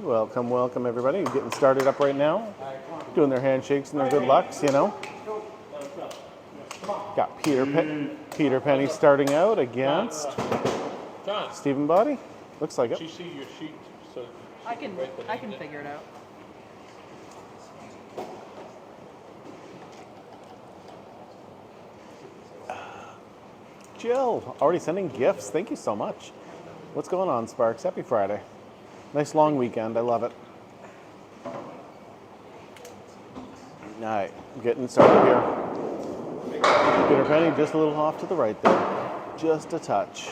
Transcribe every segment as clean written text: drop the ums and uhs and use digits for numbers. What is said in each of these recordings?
Welcome, welcome everybody. We're getting started up right now. Doing their handshakes and their good lucks, you know. Got Peter Penny starting out against Stephen Botte. Looks like it. You see your sheet, so I can figure it out. Jill, already sending gifts. Thank you so much. What's going on, Sparks? Happy Friday. Nice long weekend. I love it. All right, getting started here. Peter Penny just a little off to the right there. Just a touch.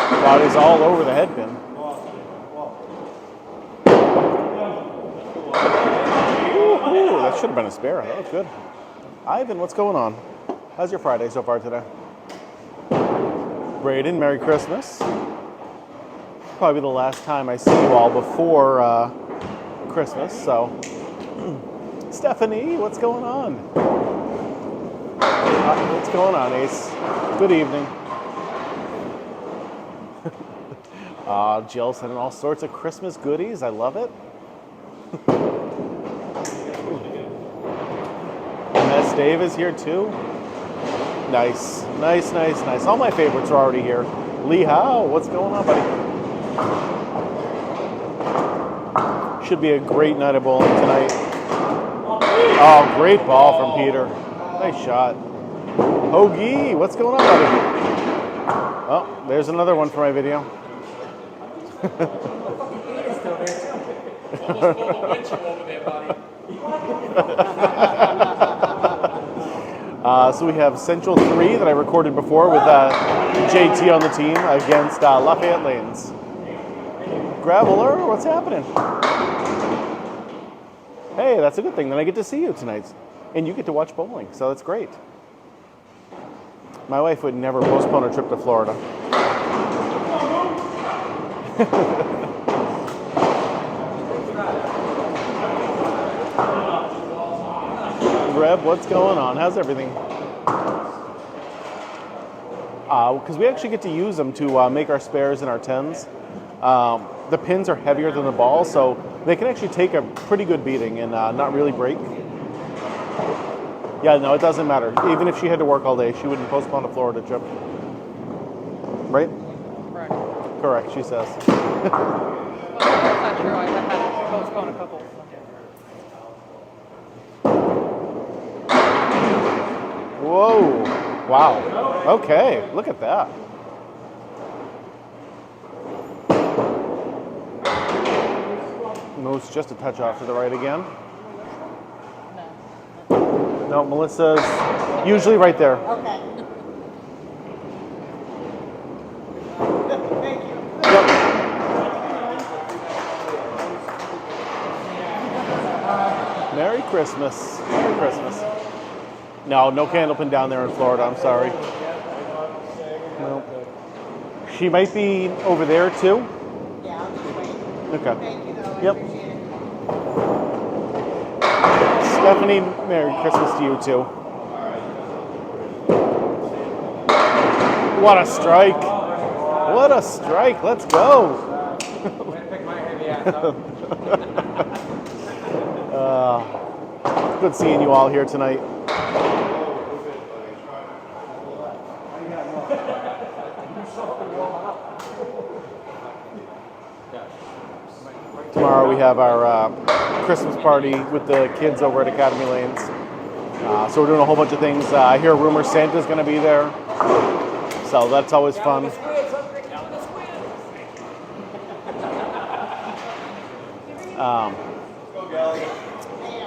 Body's all over the headpin. Ooh, that should have been a spare. That was good. Ivan, what's going on? How's your Friday so far today? Braden, Merry Christmas. Probably the last time I see you all before Christmas, so. Stephanie, what's going on? What's going on, Ace? Good evening. Jill sending all sorts of Christmas goodies. I love it. MS Dave is here too. Nice, nice, nice, nice. All my favorites are already here. Lee Howe, what's going on, buddy? Should be a great night of bowling tonight. Oh, great ball from Peter. Nice shot. Hoagie, what's going on, buddy? Oh, there's another one for my video. So we have Central 3 that I recorded before with JT on the team against Lafayette Lanes. Graveler, what's happening? Hey, that's a good thing. Then I get to see you tonight. And you get to watch bowling, so that's great. My wife would never postpone a trip to Florida. Reb, what's going on? How's everything? Because we actually get to use them to make our spares and our tens. The pins are heavier than the ball, so they can actually take a pretty good beating and not really break. Yeah, no, it doesn't matter. Even if she had to work all day, she wouldn't postpone a Florida trip. Right? Correct. Correct, she says. Well, that's not true. I have had to postpone a couple. Whoa. Wow. Okay, look at that. Moves just a touch off to the right again. No, Melissa's usually right there. Okay. Thank you. Yep. Merry Christmas. Merry Christmas. No Candlepin down there in Florida. I'm sorry. No. She might be over there too. Yeah, I'll just wait. Okay. Thank you, though. I Yep. appreciate it. Stephanie, Merry Christmas to you too. What a strike. What a strike. Let's go. Good seeing you all here tonight. Tomorrow we have our Christmas party with the kids over at Academy Lanes. So we're doing a whole bunch of things. I hear rumors Santa's going to be there. So that's always fun.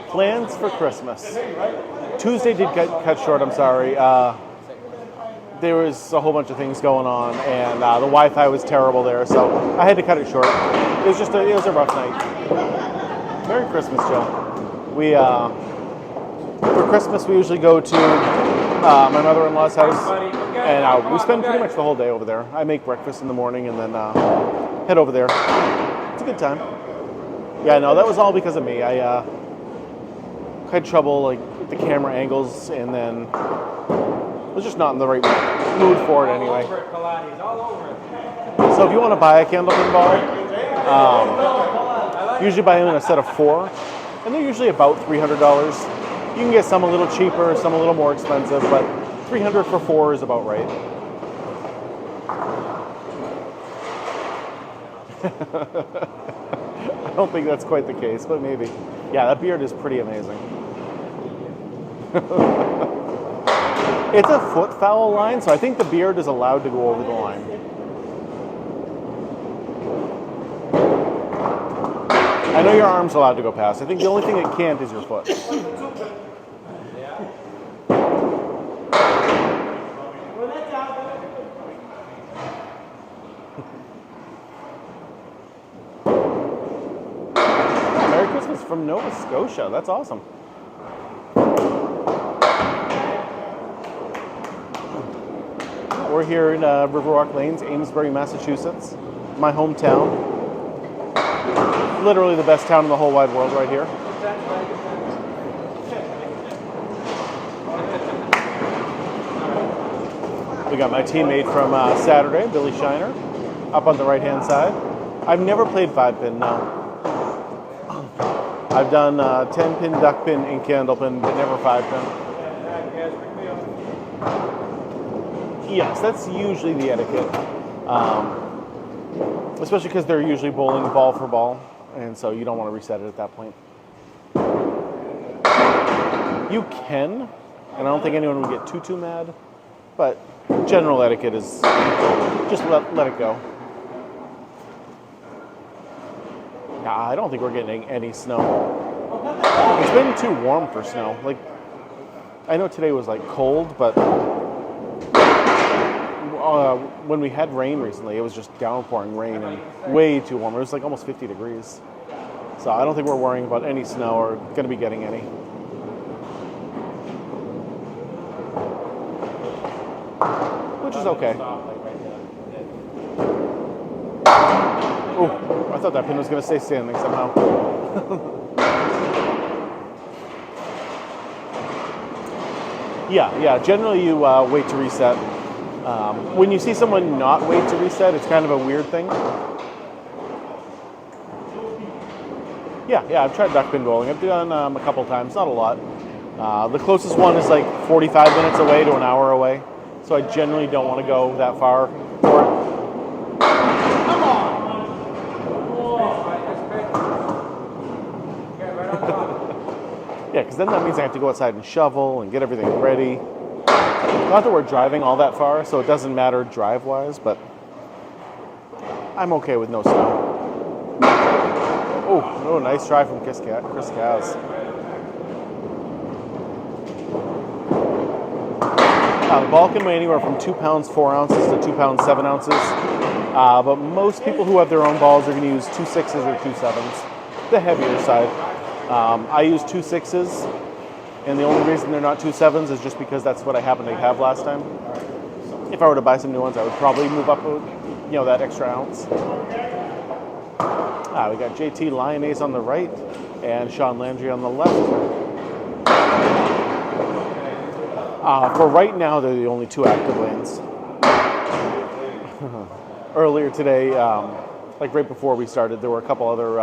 Plans for Christmas. Tuesday did get cut short, I'm sorry. There was a whole bunch of things going on, and the Wi-Fi was terrible there, so I had to cut it short. It was a rough night. Merry Christmas, Joe. We for Christmas we usually go to my mother-in-law's house, and we spend pretty much the whole day over there. I make breakfast in the morning and then head over there. It's a good time. Yeah, no, that was all because of me. I had trouble with the camera angles, and then was just not in the right mood for it anyway. So if you want to buy a Candlepin ball, usually buy them in a set of 4, and they're usually about $300. You can get some a little cheaper, some a little more expensive, but $300 for 4 is about right. I don't think that's quite the case, but maybe. Yeah, that beard is pretty amazing. It's a foot foul line, so I think the beard is allowed to go over the line. I know your arm's allowed to go past. I think the only thing it can't is your foot. Merry Christmas from Nova Scotia. That's awesome. We're here in Riverwalk Lanes, Amesbury, Massachusetts, my hometown. Literally the best town in the whole wide world right here. We got my teammate from Saturday, Billy Shiner, up on the right-hand side. I've never played 5-pin, no. I've done 10-pin, duck-pin, and Candlepin, but never 5-pin. Yes, that's usually the etiquette. Especially because they're usually bowling ball for ball, and so you don't want to reset it at that point. You can, and I don't think anyone would get too mad, but general etiquette is just let it go. Nah, I don't think we're getting any snow. It's been too warm for snow. Like, I know today was like cold, but when we had rain recently, it was just downpouring rain and way too warm. It was like almost 50 degrees. So I don't think we're worrying about any snow or going to be getting any. Which is okay. Oh, I thought that pin was going to stay standing somehow. Yeah. Generally, you wait to reset. When you see someone not wait to reset, it's kind of a weird thing. Yeah, I've tried duck pin bowling. I've done a couple times, not a lot. The closest one is like 45 minutes away to an hour away, so I generally don't want to go that far for it. Come on! Yeah, because then that means I have to go outside and shovel and get everything ready. Not that we're driving all that far, so it doesn't matter drive-wise, but I'm okay with no snow. Oh, nice try from Chris Kaz. The ball can weigh anywhere from 2 pounds 4 ounces to 2 pounds 7 ounces, but most people who have their own balls are going to use 2 6s or 2 7s, the heavier side. I use 2 6s. And the only reason they're not 2 7s is just because that's what I happened to have last time. If I were to buy some new ones, I would probably move up, that extra ounce. We got JT Lyonnais on the right and Sean Landry on the left. For right now, they're the only 2 active lanes. Earlier today, like right before we started, there were a couple other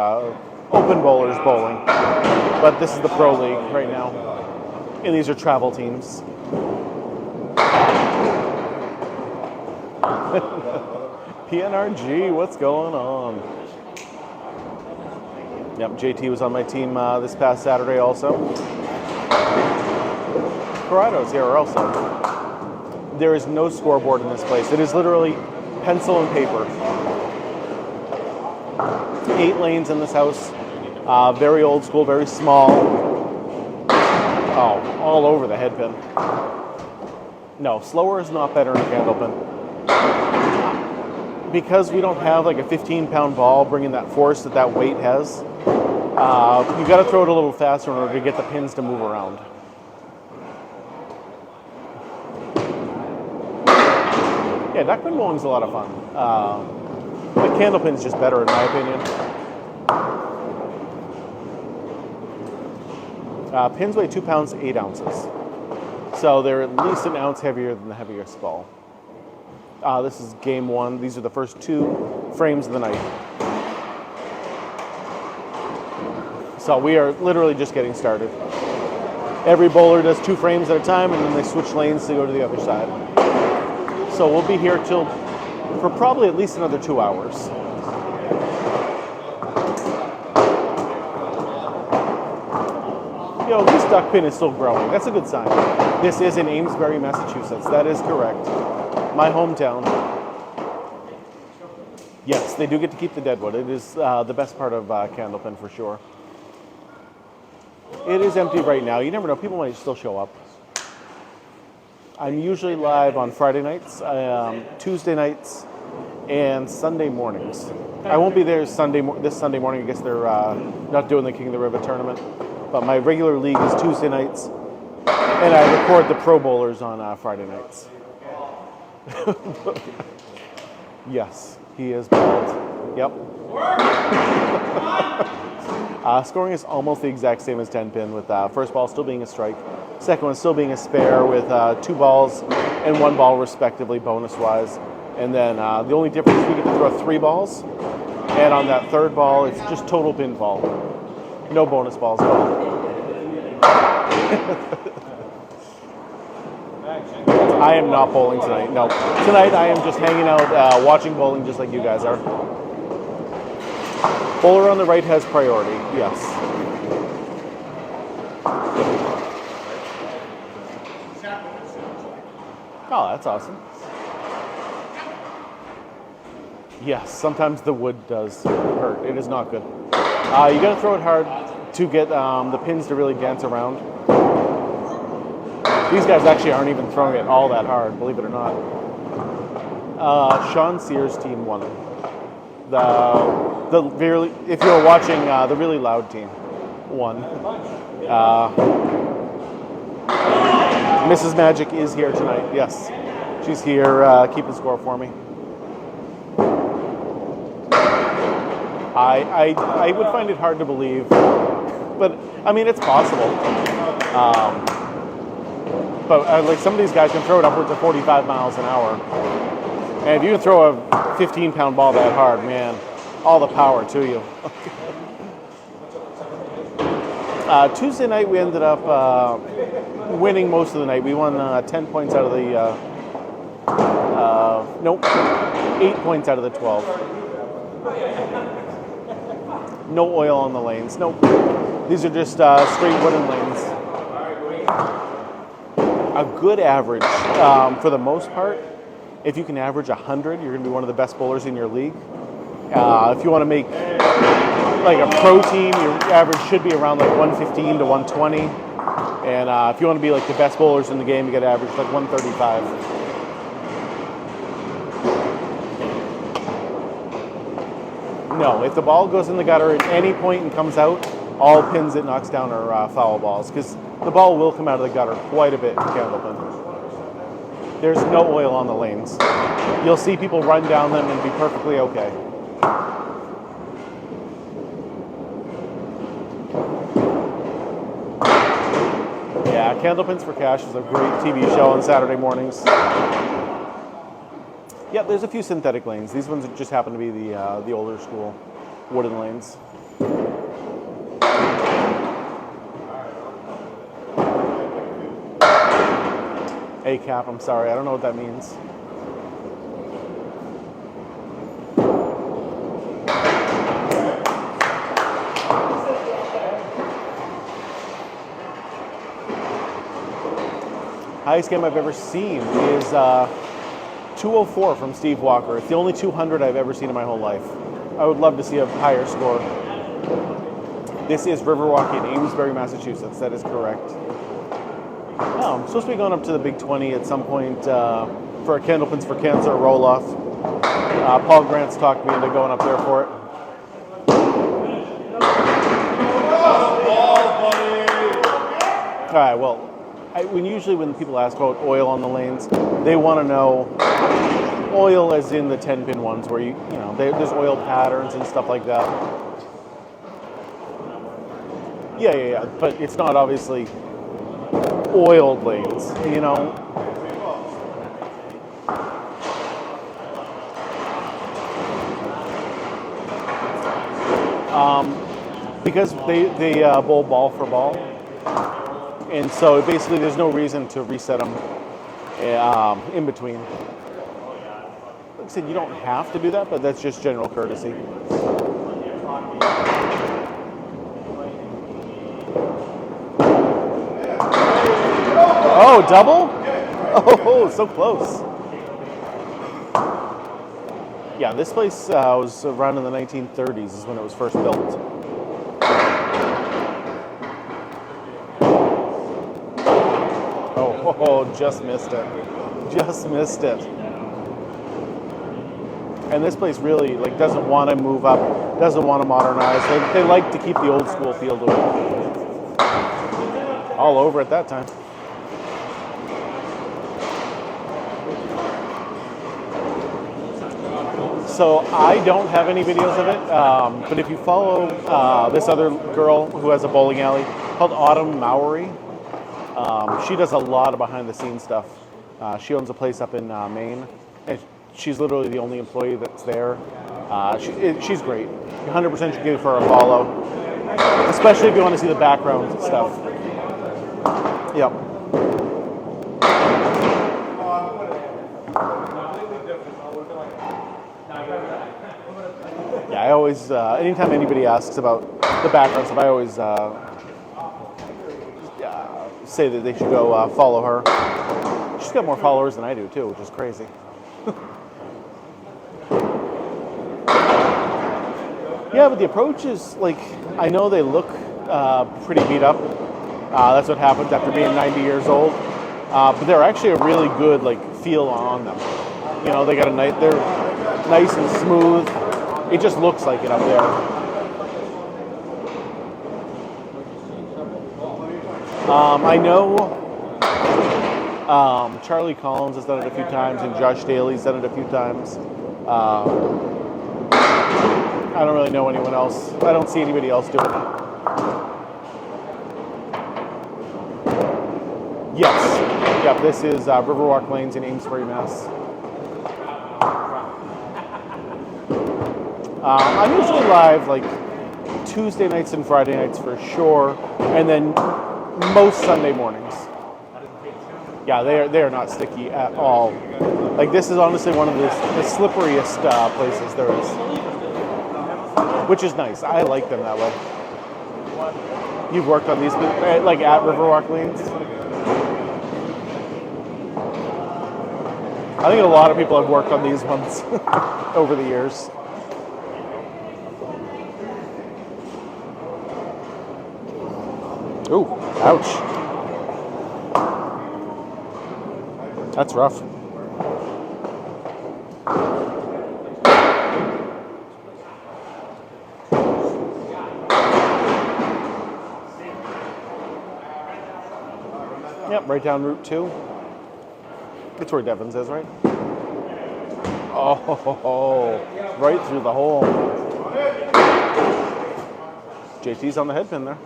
open bowlers bowling. But this is the pro league right now. And these are travel teams. PNRG, what's going on? Yep, JT was on my team this past Saturday also. Corrado's here also. There is no scoreboard in this place. It is literally pencil and paper. 8 lanes in this house. Very old school, very small. Oh, all over the head pin. No, slower is not better in a Candlepin. Because we don't have like a 15-pound ball bringing that force that weight has, you got to throw it a little faster in order to get the pins to move around. Yeah, duckpin bowling is a lot of fun. The Candlepin's just better in my opinion. Pins weigh 2 pounds 8 ounces. So they're at least an ounce heavier than the heaviest ball. This is game 1. These are the first 2 frames of the night. So we are literally just getting started. Every bowler does 2 frames at a time, and then they switch lanes to go to the other side. So we'll be here for probably at least another 2 hours. This duck pin is still growing. That's a good sign. This is in Amesbury, Massachusetts. That is correct. My hometown. Yes, they do get to keep the deadwood. It is the best part of Candlepin for sure. It is empty right now. You never know. People might still show up. I'm usually live on Friday nights, Tuesday nights, and Sunday mornings. I won't be there this Sunday morning. I guess they're not doing the King of the River tournament. But my regular league is Tuesday nights, and I record the Pro Bowlers on Friday nights. Yes, he is bald. Yep. Scoring is almost the exact same as 10-pin, with first ball still being a strike, second one still being a spare with 2 balls and 1 ball respectively, bonus-wise. And then the only difference is we get to throw 3 balls, and on that 3rd ball, it's just total pinfall. No bonus balls at all. I am not bowling tonight. No. Tonight I am just hanging out, watching bowling just like you guys are. Bowler on the right has priority, yes. Oh, that's awesome. Yes, sometimes the wood does hurt. It is not good. You got to throw it hard to get the pins to really dance around. These guys actually aren't even throwing it all that hard, believe it or not. Sean Sears' team won. If you were watching, the really loud team won. Mrs. Magic is here tonight. Yes, she's here keeping score for me. I would find it hard to believe, but I mean, it's possible. But like some of these guys can throw it upwards of 45 miles an hour. And if you can throw a 15-pound ball that hard, man, all the power to you. Tuesday night, we ended up winning most of the night. We won 10 points out of the, 8 points out of the 12. No oil on the lanes. Nope. These are just straight wooden lanes. A good average, for the most part, if you can average 100, you're going to be one of the best bowlers in your league. If you want to make like a pro team, your average should be around like 115 to 120. And if you want to be like the best bowlers in the game, you got to average like 135. No, if the ball goes in the gutter at any point and comes out, all pins it knocks down are foul balls, because the ball will come out of the gutter quite a bit in Candlepin. There's no oil on the lanes. You'll see people run down them and be perfectly okay. Yeah, Candlepins for Cash is a great TV show on Saturday mornings. Yep, there's a few synthetic lanes. These ones just happen to be the older school wooden lanes. A-cap, I'm sorry, I don't know what that means. Highest game I've ever seen is 204 from Steve Walker. It's the only 200 I've ever seen in my whole life. I would love to see a higher score. This is Riverwalk in Amesbury, Massachusetts. That is correct. Oh, I'm supposed to be going up to the Big 20 at some point for a Candlepins for Cancer roll-off. Paul Grant's talked me into going up there for it. All right, well, when people ask about oil on the lanes, they want to know oil as in the 10-pin ones where there's oil patterns and stuff like that. Yeah, but it's not obviously oiled lanes, you know. Because they bowl ball for ball, and so basically there's no reason to reset them in between. Like I said, you don't have to do that, but that's just general courtesy. Oh, double? Oh, so close. Yeah, this place was around in the 1930s is when it was first built. Oh, just missed it. Just missed it. And this place really doesn't want to move up, doesn't want to modernize. They like to keep the old school feel to it. All over at that time. So I don't have any videos of it, but if you follow this other girl who has a bowling alley called Autumn Mowry, she does a lot of behind the scenes stuff. She owns a place up in Maine, and she's literally the only employee that's there. She's great. 100% should give her a follow, especially if you want to see the background stuff. Yep. Yeah, I always, anytime anybody asks about the background stuff, I always say that they should go follow her. She's got more followers than I do too, which is crazy. Yeah, but the approach is I know they look pretty beat up. That's what happens after being 90 years old. But they're actually a really good feel on them. You know, they got they're nice and smooth. It just looks like it up there. I know Charlie Collins has done it a few times, and Josh Daly's done it a few times. I don't really know anyone else. I don't see anybody else doing it. Yes. Yep, this is Riverwalk Lanes in Amesbury, Mass. I'm usually live Tuesday nights and Friday nights for sure, and then most Sunday mornings. Yeah, they are not sticky at all. This is honestly one of the slipperiest places there is, which is nice. I like them that way. You've worked on these at Riverwalk Lanes? I think a lot of people have worked on these ones over the years. Ooh, ouch. That's rough. Yep, right down Route 2. That's where Devon's is, right? Oh, right through the hole. JT's on the head pin there.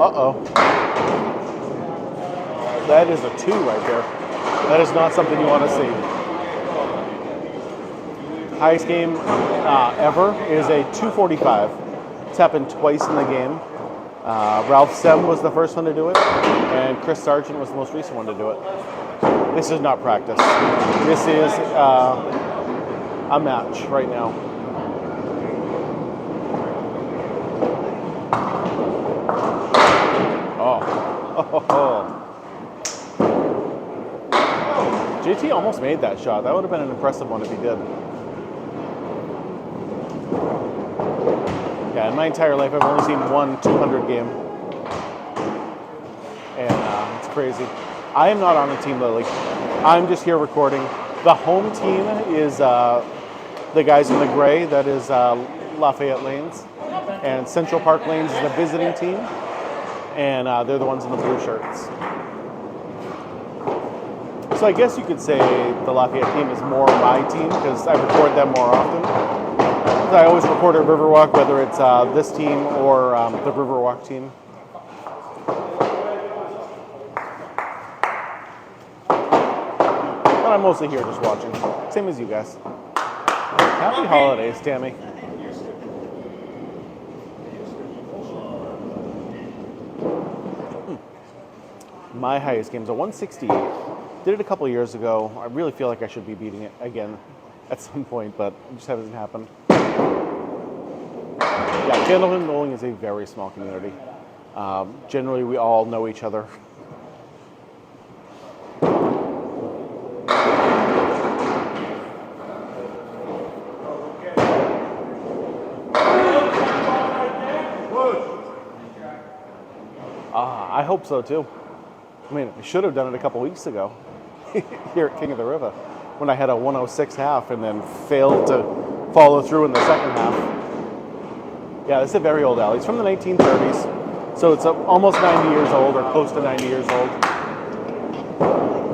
Uh-oh. That is a 2 right there. That is not something you want to see. Highest game ever is a 245. It's happened twice in the game. Ralph Sem was the first one to do it, and Chris Sargent was the most recent one to do it. This is not practice. This is a match right now. Oh. JT almost made that shot. That would have been an impressive one if he did. Yeah, in my entire life, I've only seen one 200 game. And it's crazy. I am not on a team, Lily. I'm just here recording. The home team is the guys in the gray. That is Lafayette Lanes. And Central Park Lanes is the visiting team. And they're the ones in the blue shirts. So I guess you could say the Lafayette team is more my team because I record them more often. because I always record at Riverwalk, whether it's this team or the Riverwalk team. But I'm mostly here just watching, same as you guys. Happy holidays, Tammy. My highest game is a 168. Did it a couple years ago. I really feel like I should be beating it again at some point, but it just hasn't happened. Yeah, Candlepin bowling is a very small community. Generally, we all know each other. I hope so too. I mean, I should have done it a couple weeks ago here at King of the River when I had a 106 half and then failed to follow through in the second half. Yeah, this is a very old alley. It's from the 1930s, so it's almost 90 years old or close to 90 years old.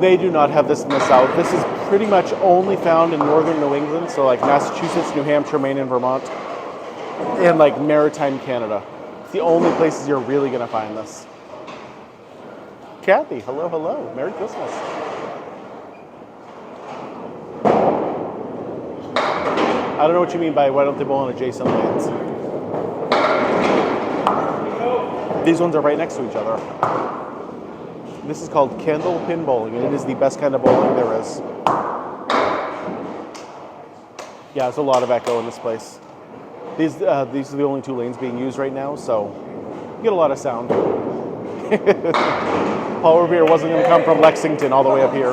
They do not have this in the South. This is pretty much only found in northern New England, so like Massachusetts, New Hampshire, Maine, and Vermont, and like maritime Canada. It's the only places you're really going to find this. Kathy, hello, hello. Merry Christmas. I don't know what you mean by why don't they bowl on adjacent lanes. These ones are right next to each other. This is called Candlepin bowling, and it is the best kind of bowling there is. Yeah, there's a lot of echo in this place. These are the only two lanes being used right now, so you get a lot of sound. Paul Revere wasn't going to come from Lexington all the way up here.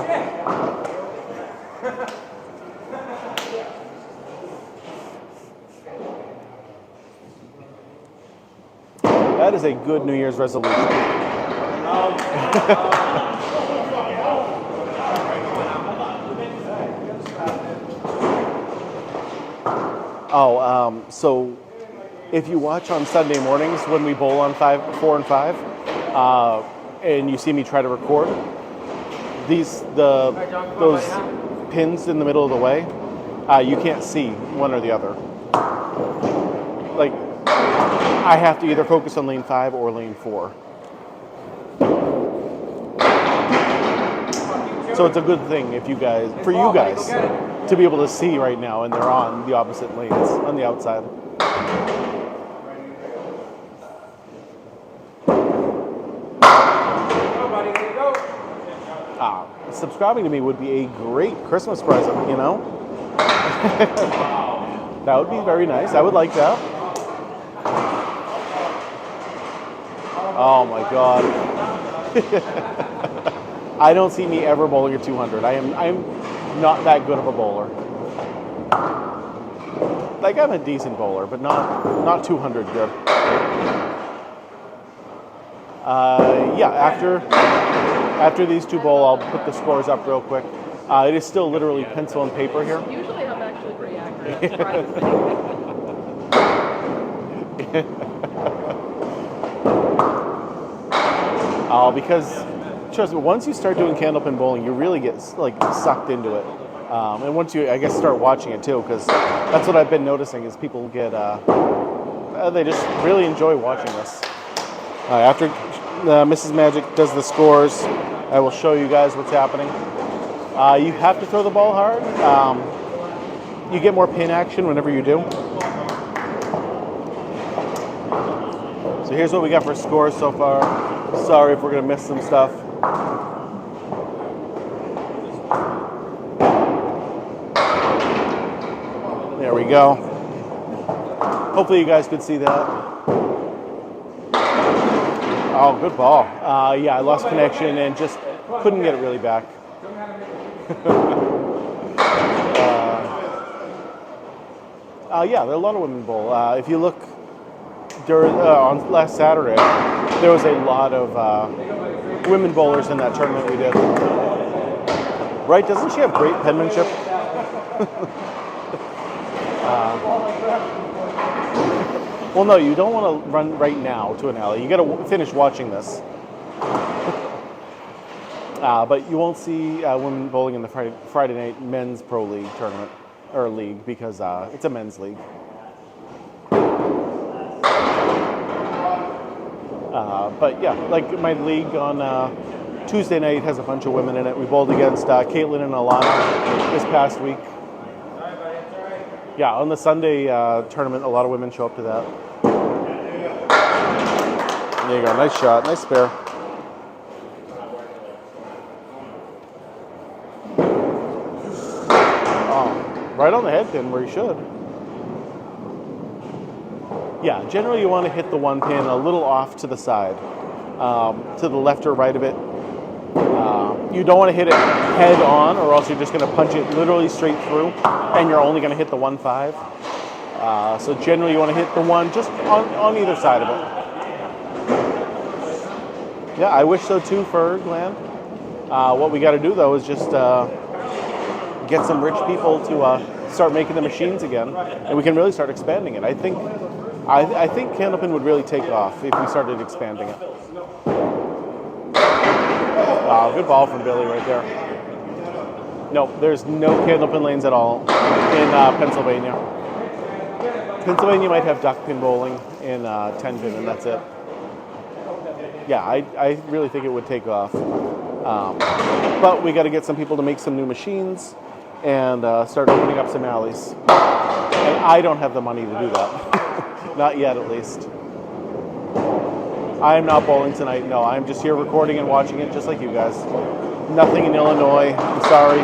That is a good New Year's resolution. So if you watch on Sunday mornings when we bowl on 4 and 5, and you see me try to record, those pins in the middle of the way, you can't see one or the other. Like, I have to either focus on lane 5 or lane 4. So it's a good thing for you guys to be able to see right now, and they're on the opposite lanes on the outside. Subscribing to me would be a great Christmas present, you know? That would be very nice. I would like that. Oh my God. I don't see me ever bowling a 200. I'm not that good of a bowler. Like, I'm a decent bowler, but not 200 good. Yeah, after these two bowl, I'll put the scores up real quick. It is still literally pencil and paper here. Usually I'm actually pretty accurate. Surprisingly. Because trust me, once you start doing Candlepin bowling, you really get like sucked into it. And once you, I guess, start watching it too, because that's what I've been noticing is people get, they just really enjoy watching this. After Mrs. Magic does the scores, I will show you guys what's happening. You have to throw the ball hard. You get more pin action whenever you do. So here's what we got for scores so far. Sorry if we're going to miss some stuff. There we go. Hopefully you guys could see that. Oh, good ball. Yeah, I lost connection and just couldn't get it really back. Yeah, there are a lot of women bowl. If you look on last Saturday, there was a lot of women bowlers in that tournament we did. Right? Doesn't she have great penmanship? Well, no, you don't want to run right now to an alley. You got to finish watching this. But you won't see women bowling in the Friday night men's pro league tournament or league because it's a men's league. But yeah, like my league on Tuesday night has a bunch of women in it. We bowled against Caitlin and Alana this past week. Yeah, on the Sunday tournament, a lot of women show up to that. There you go, nice shot, nice spare. Oh, right on the head pin where you should. Yeah, generally you want to hit the one pin a little off to the side, to the left or right of it. You don't want to hit it head on, or else you're just going to punch it literally straight through, and you're only going to hit the 1-5. So generally you want to hit the one just on either side of it. Yeah, I wish so too for Ergland. What we got to do though is just get some rich people to start making the machines again, and we can really start expanding it. I think Candlepin would really take off if we started expanding it. Wow, good ball from Billy right there. No, there's no Candlepin lanes at all in Pennsylvania. Pennsylvania might have duck pin bowling in 10 pin, and that's it. Yeah, I really think it would take off. But we got to get some people to make some new machines and start opening up some alleys. And I don't have the money to do that. Not yet, at least. I'm not bowling tonight. No, I'm just here recording and watching it just like you guys. Nothing in Illinois. I'm sorry.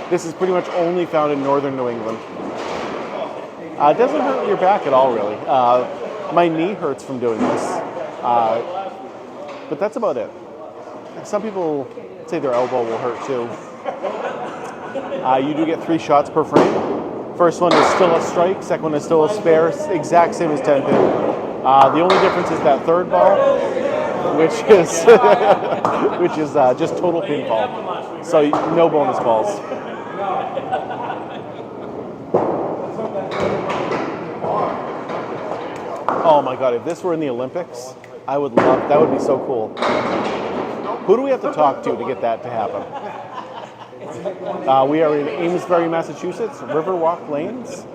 This is pretty much only found in northern New England. It doesn't hurt your back at all, really. My knee hurts from doing this. But that's about it. Some people say their elbow will hurt too. You do get 3 shots per frame. First one is still a strike. Second one is still a spare. Exact same as 10 pin. The only difference is that third ball, which is just total pinfall. So no bonus balls. Oh my God! If this were in the Olympics, I would love. That would be so cool. Who do we have to talk to get that to happen? We are in Amesbury, Massachusetts, Riverwalk Lanes.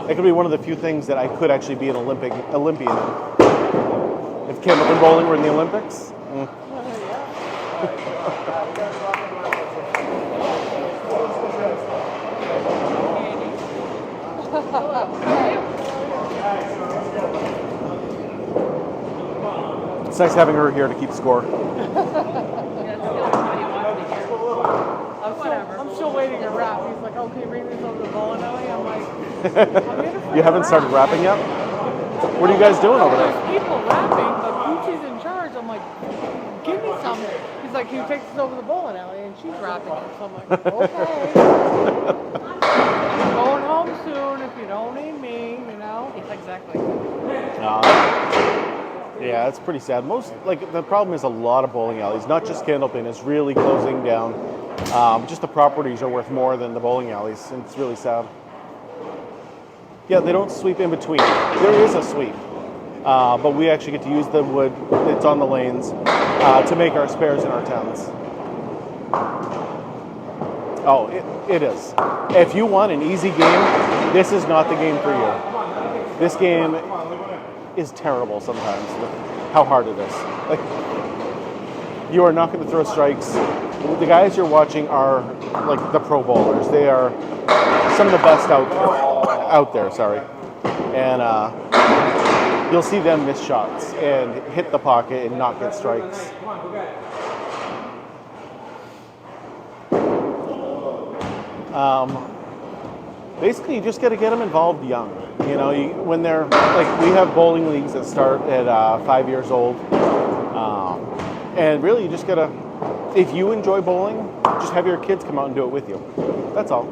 It could be one of the few things that I could actually be an Olympian in. If Candlepin bowling were in the Olympics. It's nice having her here to keep score. I'm still waiting to wrap. He's like, okay, bring this over to the bowling alley. I'm like, You haven't started wrapping yet? What are you guys doing over there? There's people wrapping, but Gucci's in charge. I'm like, give me some. He's like, can you take this over to the bowling alley? And she's wrapping it. So I'm like, okay. I'm going home soon if you don't need me, you know? Exactly. Yeah, it's pretty sad. The problem is a lot of bowling alleys, not just Candlepin, is really closing down. Just the properties are worth more than the bowling alleys, and it's really sad. Yeah, they don't sweep in between. There is a sweep, but we actually get to use the wood that's on the lanes to make our spares and our 10s. Oh, it is. If you want an easy game, this is not the game for you. This game is terrible sometimes with how hard it is. Like, you are not going to throw strikes. The guys you're watching are like the pro bowlers. They are some of the best out there. Sorry, and you'll see them miss shots and hit the pocket and not get strikes. Basically, you just got to get them involved young. You know, when they're like, we have bowling leagues that start at 5 years old, and really, you just gotta. If you enjoy bowling, just have your kids come out and do it with you. That's all.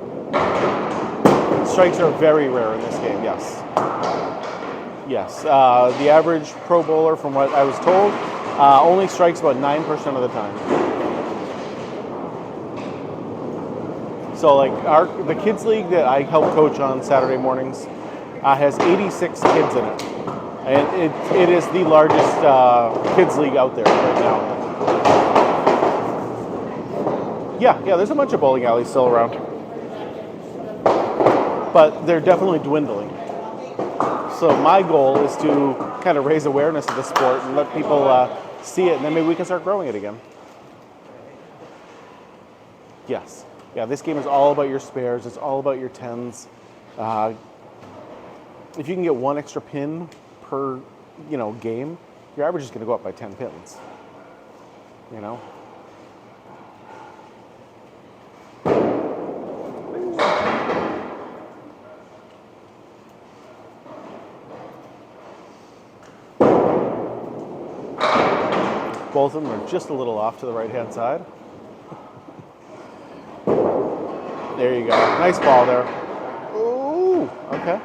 Strikes are very rare in this game. Yes. Yes. The average pro bowler, from what I was told, only strikes about 9% of the time. So like the kids league that I help coach on Saturday mornings has 86 kids in it, and it is the largest kids league out there right now. Yeah, there's a bunch of bowling alleys still around, but they're definitely dwindling. also my goal is to kind of raise awareness of the sport and let people see it, and then maybe we can start growing it again. Yes. Yeah, this game is all about your spares. It's all about your tens. If you can get one extra pin per, game, your average is going to go up by 10 pins. Both of them are just a little off to the right-hand side. There you go. Nice ball there. Ooh, okay.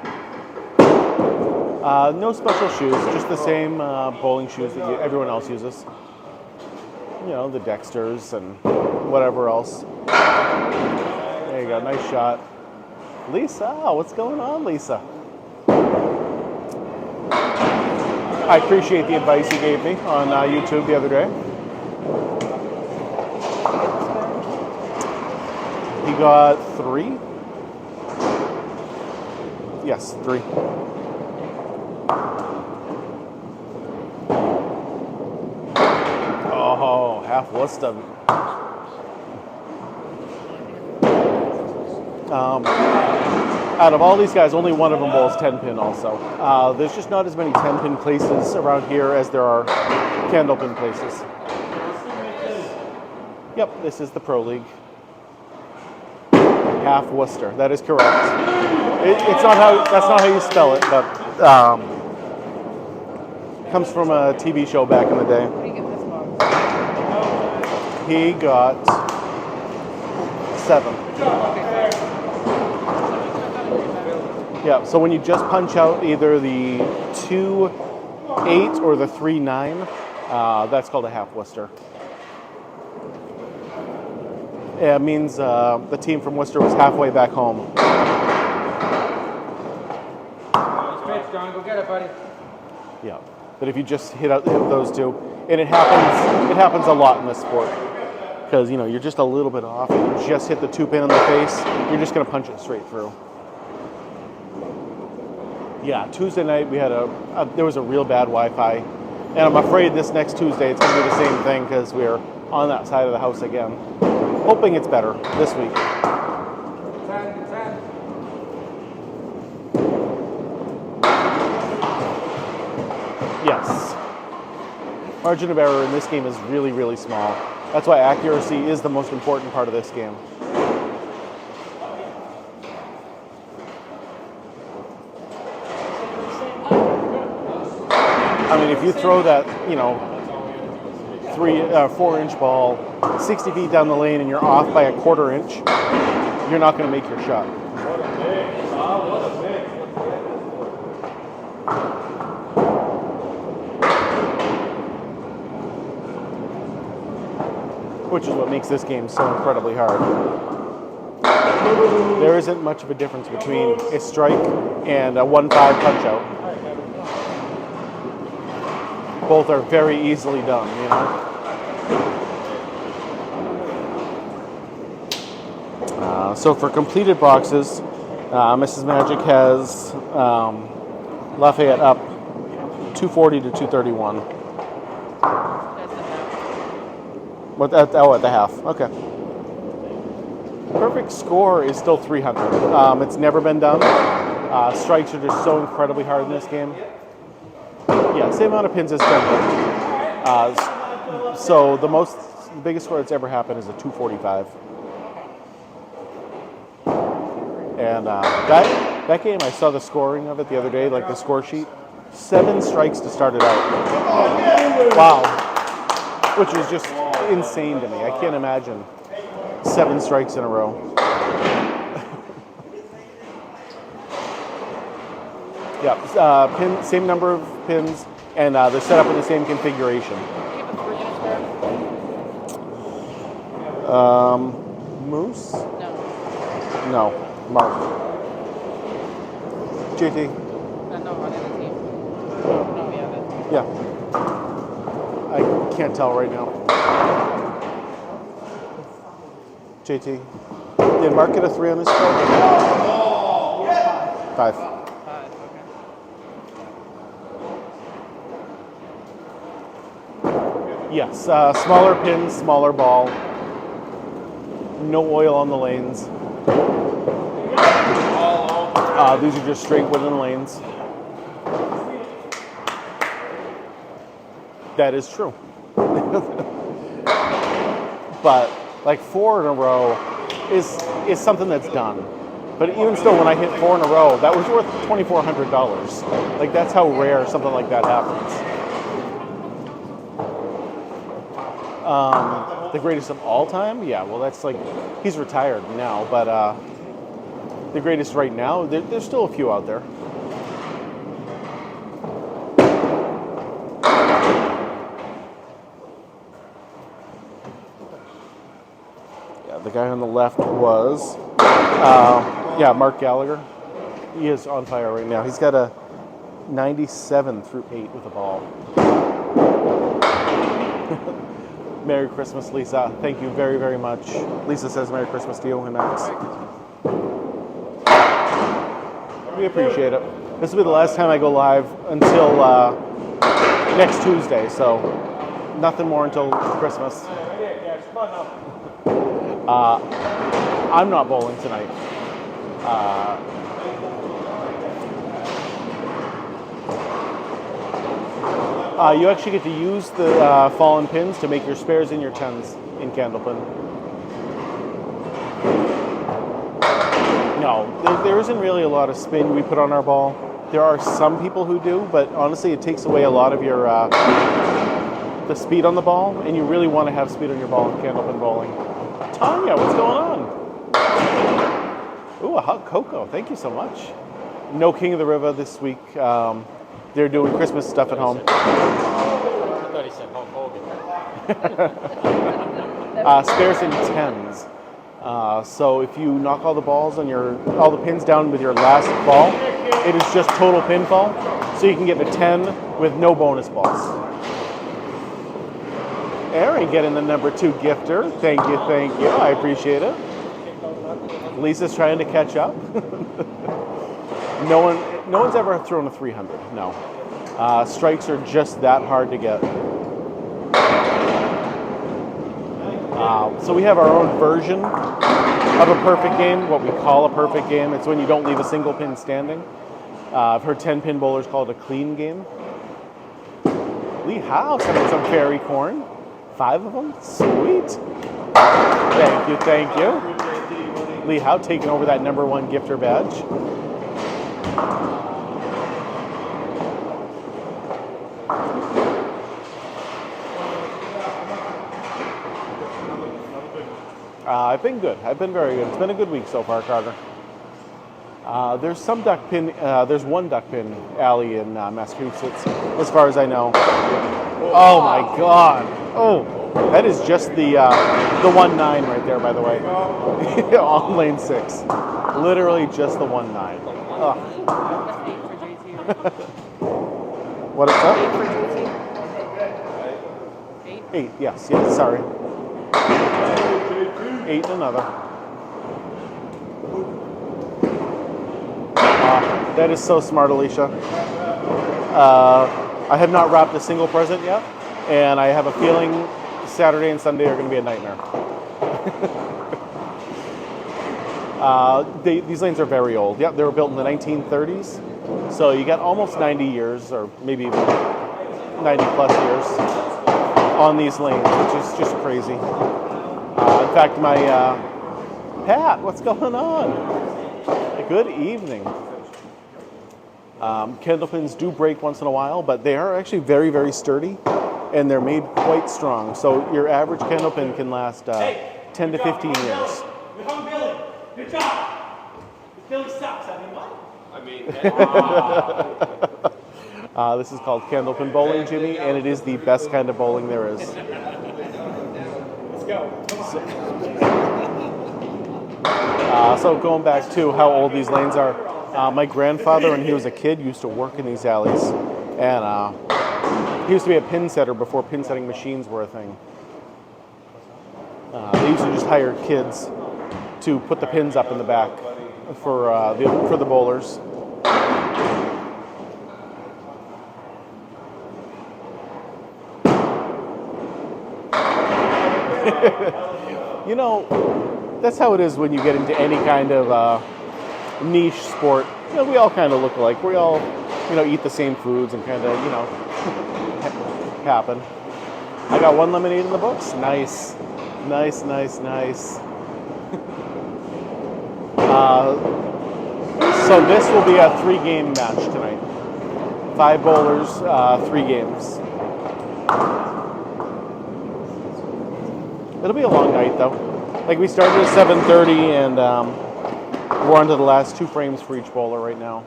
No special shoes, just the same bowling shoes that everyone else uses. The Dexters and whatever else. There you go. Nice shot. Lisa, what's going on, Lisa? I appreciate the advice you gave me on YouTube the other day. He got 3. Yes, 3. Oh, half Worcester. Out of all these guys, only one of them bowls 10 pin also. There's just not as many 10 pin places around here as there are Candlepin places. Yep, this is the Pro League. Half Worcester, that is correct. That's not how you spell it, but comes from a TV show back in the day. What do you get this box? He got 7. Yeah, so when you just punch out either the 2-8 or the 3-9, that's called a half Worcester. Yeah, it means the team from Worcester was halfway back home. Straight, John, go get it, buddy. Yeah, but if you just hit those two, and it happens a lot in this sport, because you're just a little bit off, and you just hit the 2 pin in the face, you're just going to punch it straight through. Yeah, Tuesday night we had there was a real bad Wi-Fi, and I'm afraid this next Tuesday it's going to be the same thing because we're on that side of the house again. Hoping it's better this week. 10. Yes. Margin of error in this game is really, really small. That's why accuracy is the most important part of this game. I mean, if you throw that, 4-inch ball 60 feet down the lane and you're off by a 1/4 inch, you're not going to make your shot. Which is what makes this game so incredibly hard. There isn't much of a difference between a strike and a 1-5 punch out. Both are very easily done, So for completed boxes, Mrs. Magic has Lafayette up 240 to 231. At the half. Okay. Perfect score is still 300. It's never been done. Strikes are just so incredibly hard in this game. Yeah, same amount of pins as 10 pin. So the biggest score that's ever happened is a 245. And that game, I saw the scoring of it the other day, like the score sheet. 7 strikes to start it out. Wow. Which is just insane to me. I can't imagine 7 strikes in a row. Yeah, same number of pins, and they're set up in the same configuration. Moose? No. Mark. JT. No, on the team. No, we haven't. Yeah. I can't tell right now. JT. Did Mark get a 3 on his score? 5. 5, okay. Yes, smaller pins, smaller ball. No oil on the lanes. These are just straight wooden lanes. That is true. But like 4 in a row is something that's done. But even still, when I hit 4 in a row, that was worth $2,400. Like that's how rare something like that happens. The greatest of all time? Yeah, well that's like, he's retired now, but the greatest right now, there's still a few out there. Yeah, the guy on the left was, Mark Gallagher. He is on fire right now. He's got a 97 through 8 with a ball. Merry Christmas, Lisa. Thank you very, very much. Lisa says Merry Christmas to you and Max. We appreciate it. This will be the last time I go live until next Tuesday, so nothing more until Christmas. I'm not bowling tonight. You actually get to use the fallen pins to make your spares and your 10s in Candlepin. No, there isn't really a lot of spin we put on our ball. There are some people who do, but honestly it takes away a lot of your the speed on the ball, and you really want to have speed on your ball in Candlepin bowling. Tanya, what's going on? Ooh, a hot cocoa. Thank you so much. No King of the River this week. They're doing Christmas stuff at home. I thought he said Hulk Hogan. Spares and 10s. So if you knock all the balls on all the pins down with your last ball, it is just total pinfall. So you can get a 10 with no bonus balls. Aaron getting the number 2 gifter. Thank you. I appreciate it. Lisa's trying to catch up. No one's ever thrown a 300. No. Strikes are just that hard to get. So we have our own version of a perfect game, what we call a perfect game. It's when you don't leave a single pin standing. I've heard 10-pin bowlers call it a clean game. Lee Howe sending some fairy corn. 5 of them? Sweet. Thank you. Lee Howe taking over that number 1 gifter badge. I've been good. I've been very good. It's been a good week so far, Carter. There's some duck pin. There's one duck pin alley in Massachusetts, as far as I know. Oh my God! Oh, that is just the 1-9 right there, by the way, on lane 6. Literally just the 1-9. What is that? 8. Yes. Sorry. 8 and another. That is so smart, Alicia. I have not wrapped a single present yet, and I have a feeling Saturday and Sunday are going to be a nightmare. These lanes are very old. Yep, they were built in the 1930s, so you got almost 90 years, or maybe even 90 plus years on these lanes, which is just crazy. In fact, my Pat, what's going on? Good evening. Candlepins do break once in a while, but they are actually very, very sturdy, and they're made quite strong. So your average candlepin can last 10 to 15 years. We hung Billy. Good job. Billy sucks. I mean, what? This is called Candlepin bowling, Jimmy, and it is the best kind of bowling there is. Let's go. So going back to how old these lanes are, my grandfather, when he was a kid, used to work in these alleys, and he used to be a pin setter before pin setting machines were a thing. They used to just hire kids to put the pins up in the back for the bowlers. You know, that's how it is when you get into any kind of niche sport. You know, we all kind of look alike. We all, eat the same foods and kind of, happen. I got 1 lemonade in the books. Nice. Nice. So this will be a 3-game match tonight. 5 bowlers, 3 games. It'll be a long night though. Like we started at 7:30 and we're on to the last 2 frames for each bowler right now.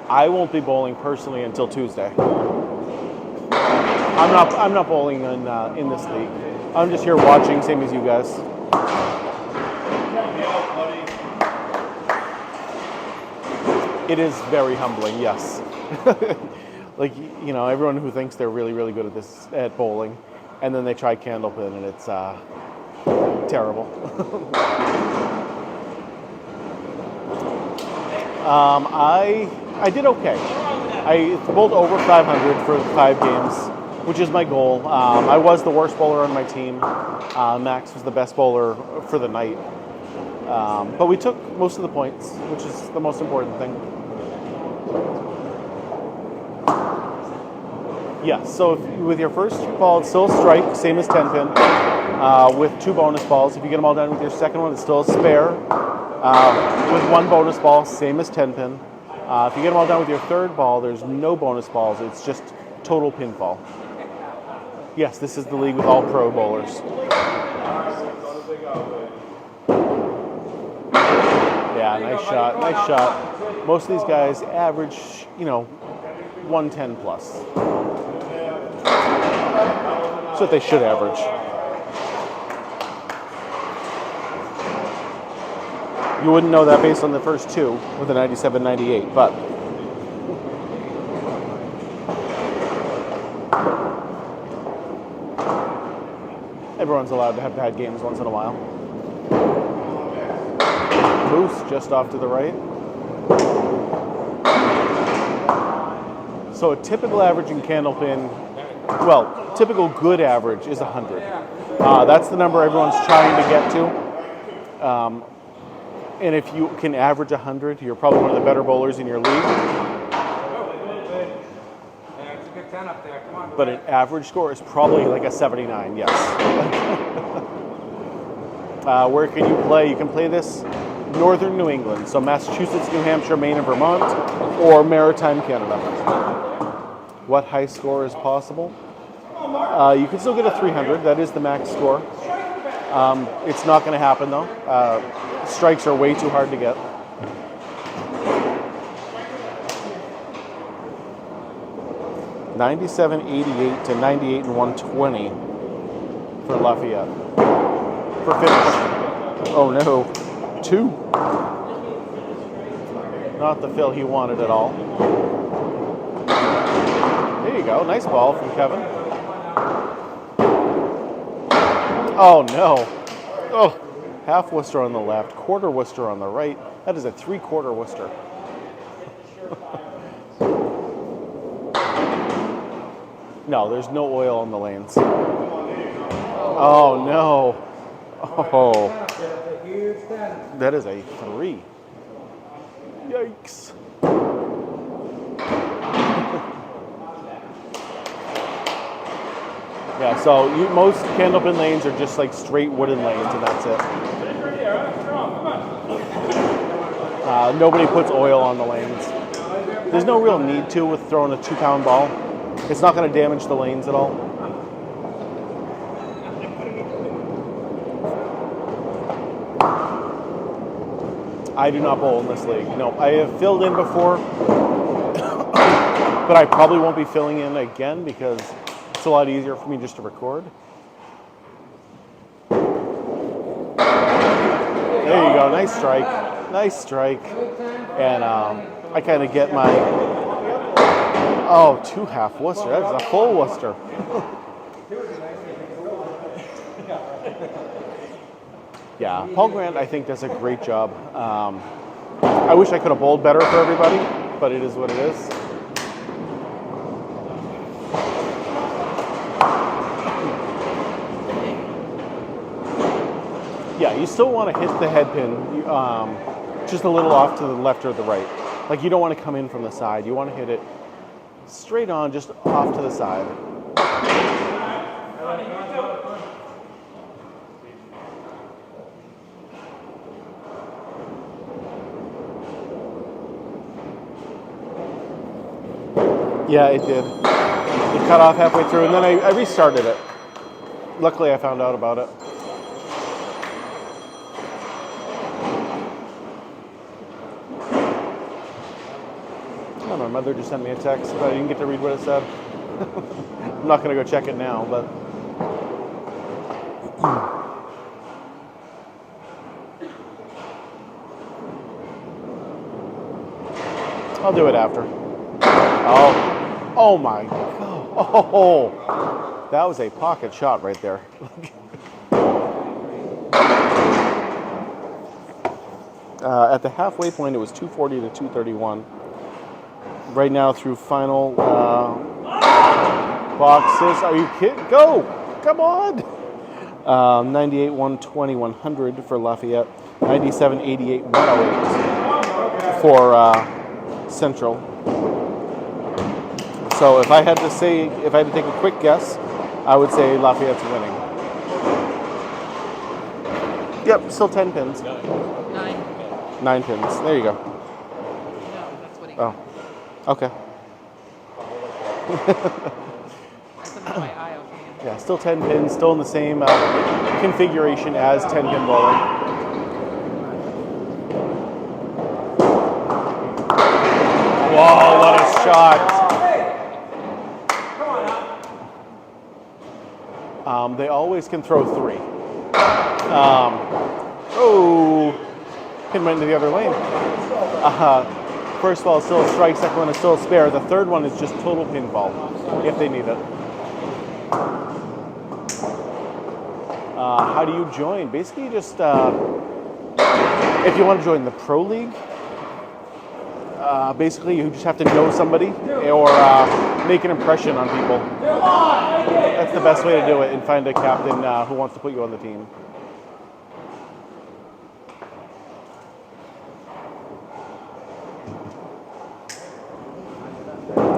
I won't be bowling personally until Tuesday. I'm not bowling in this league. I'm just here watching, same as you guys. It is very humbling, yes. Like, everyone who thinks they're really, really good at bowling, and then they try Candlepin, and it's terrible. I did okay. I bowled over 500 for 5 games, which is my goal. I was the worst bowler on my team. Max was the best bowler for the night. But we took most of the points, which is the most important thing. Yeah, so with your first ball, it's still a strike, same as 10-pin, with 2 bonus balls. If you get them all done with your second one, it's still a spare, with 1 bonus ball, same as 10-pin. If you get them all done with your third ball, there's no bonus balls. It's just total pinfall. Yes, this is the league with all pro bowlers. Yeah, nice shot. Most of these guys average, 110 plus. That's what they should average. You wouldn't know that based on the first 2 with a 97-98, but everyone's allowed to have bad games once in a while. Moose just off to the right. So a typical average in Candlepin, typical good average is 100. That's the number everyone's trying to get to. And if you can average 100, you're probably one of the better bowlers in your league. But an average score is probably like a 79, yes. Where can you play? You can play this northern New England, so Massachusetts, New Hampshire, Maine, and Vermont, or maritime Canada. What high score is possible? You can still get a 300. That is the max score. It's not going to happen though. Strikes are way too hard to get. $97.88 to $98 and 120 for Lafayette. For finish. Oh no. 2. Not the fill he wanted at all. There you go. Nice ball from Kevin. Oh no. Oh. Half Worcester on the left, quarter Worcester on the right. That is a 3/4 Worcester. No, there's no oil on the lanes. Oh no. Oh. That is a 3. Yikes. Yeah, so most Candlepin lanes are just like straight wooden lanes, and that's it. Nobody puts oil on the lanes. There's no real need to with throwing a 2-pound ball. It's not going to damage the lanes at all. I do not bowl in this league. No, I have filled in before, but I probably won't be filling in again because it's a lot easier for me just to record. There you go, nice strike. And I kind of get my, 2 half Worcester. That's a full Worcester. Yeah, Paul Grant, I think, does a great job. I wish I could have bowled better for everybody, but it is what it is. You still want to hit the head pin just a little off to the left or the right. Like you don't want to come in from the side. You want to hit it straight on, just off to the side. Yeah, it did. It cut off halfway through, and then I restarted it. Luckily, I found out about it. Oh, my mother just sent me a text, but I didn't get to read what it said. I'm not going to go check it now, but... I'll do it after. Oh my God. Oh, that was a pocket shot right there. At the halfway point, it was 240 to 231. Right now, through final boxes. Are you kidding? Go! Come on! 98, 120, 100 for Lafayette. 97, 88, 108 for Central. So if I had to take a quick guess, I would say Lafayette's winning. Yep, still 10 pins. 9. 9 pins. There you go. No, that's what he Oh, okay. That's under my eye, okay. Yeah, still 10 pins, still in the same configuration as 10 pin bowling. Whoa, what a shot. They always can throw 3. Pin went into the other lane. First ball is still a strike, second one is still a spare. The third one is just total pinball, if they need it. How do you join? Basically, just if you want to join the Pro League, basically you just have to know somebody or make an impression on people. That's the best way to do it, and find a captain who wants to put you on the team.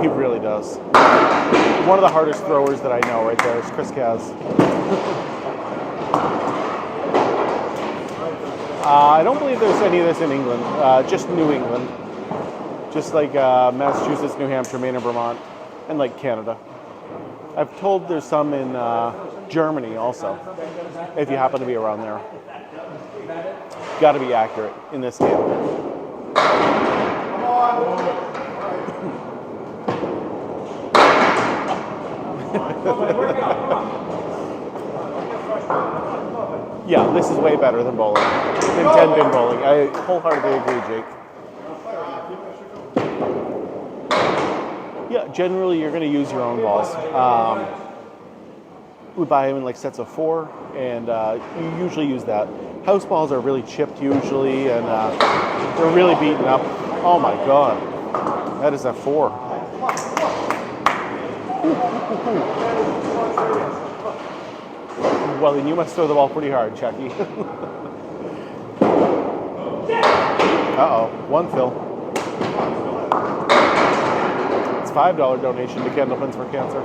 He really does. One of the hardest throwers that I know right there is Chris Kaz. I don't believe there's any of this in England, just New England. Just like Massachusetts, New Hampshire, Maine, and Vermont, and like Canada. I've told there's some in Germany also, if you happen to be around there. Got to be accurate in this game. Yeah, this is way better than bowling, than 10-pin bowling. I wholeheartedly agree, Jake. Yeah, generally you're going to use your own balls. We buy them in like sets of 4, and you usually use that. House balls are really chipped usually, and they're really beaten up. Oh my God, that is a 4. Well, then you must throw the ball pretty hard, Chucky. Uh-oh, 1 fill. It's $5 donation to Candlepins for Cancer.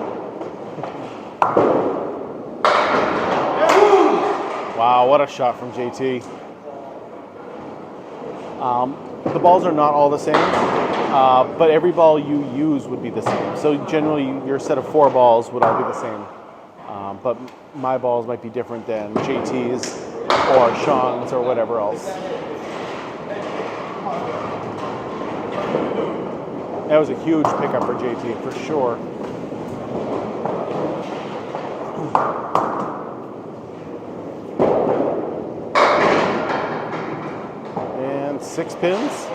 Wow, what a shot from JT. The balls are not all the same, but every ball you use would be the same. So generally, your set of 4 balls would all be the same. But my balls might be different than JT's or Sean's or whatever else. That was a huge pickup for JT, for sure. And 6 pins.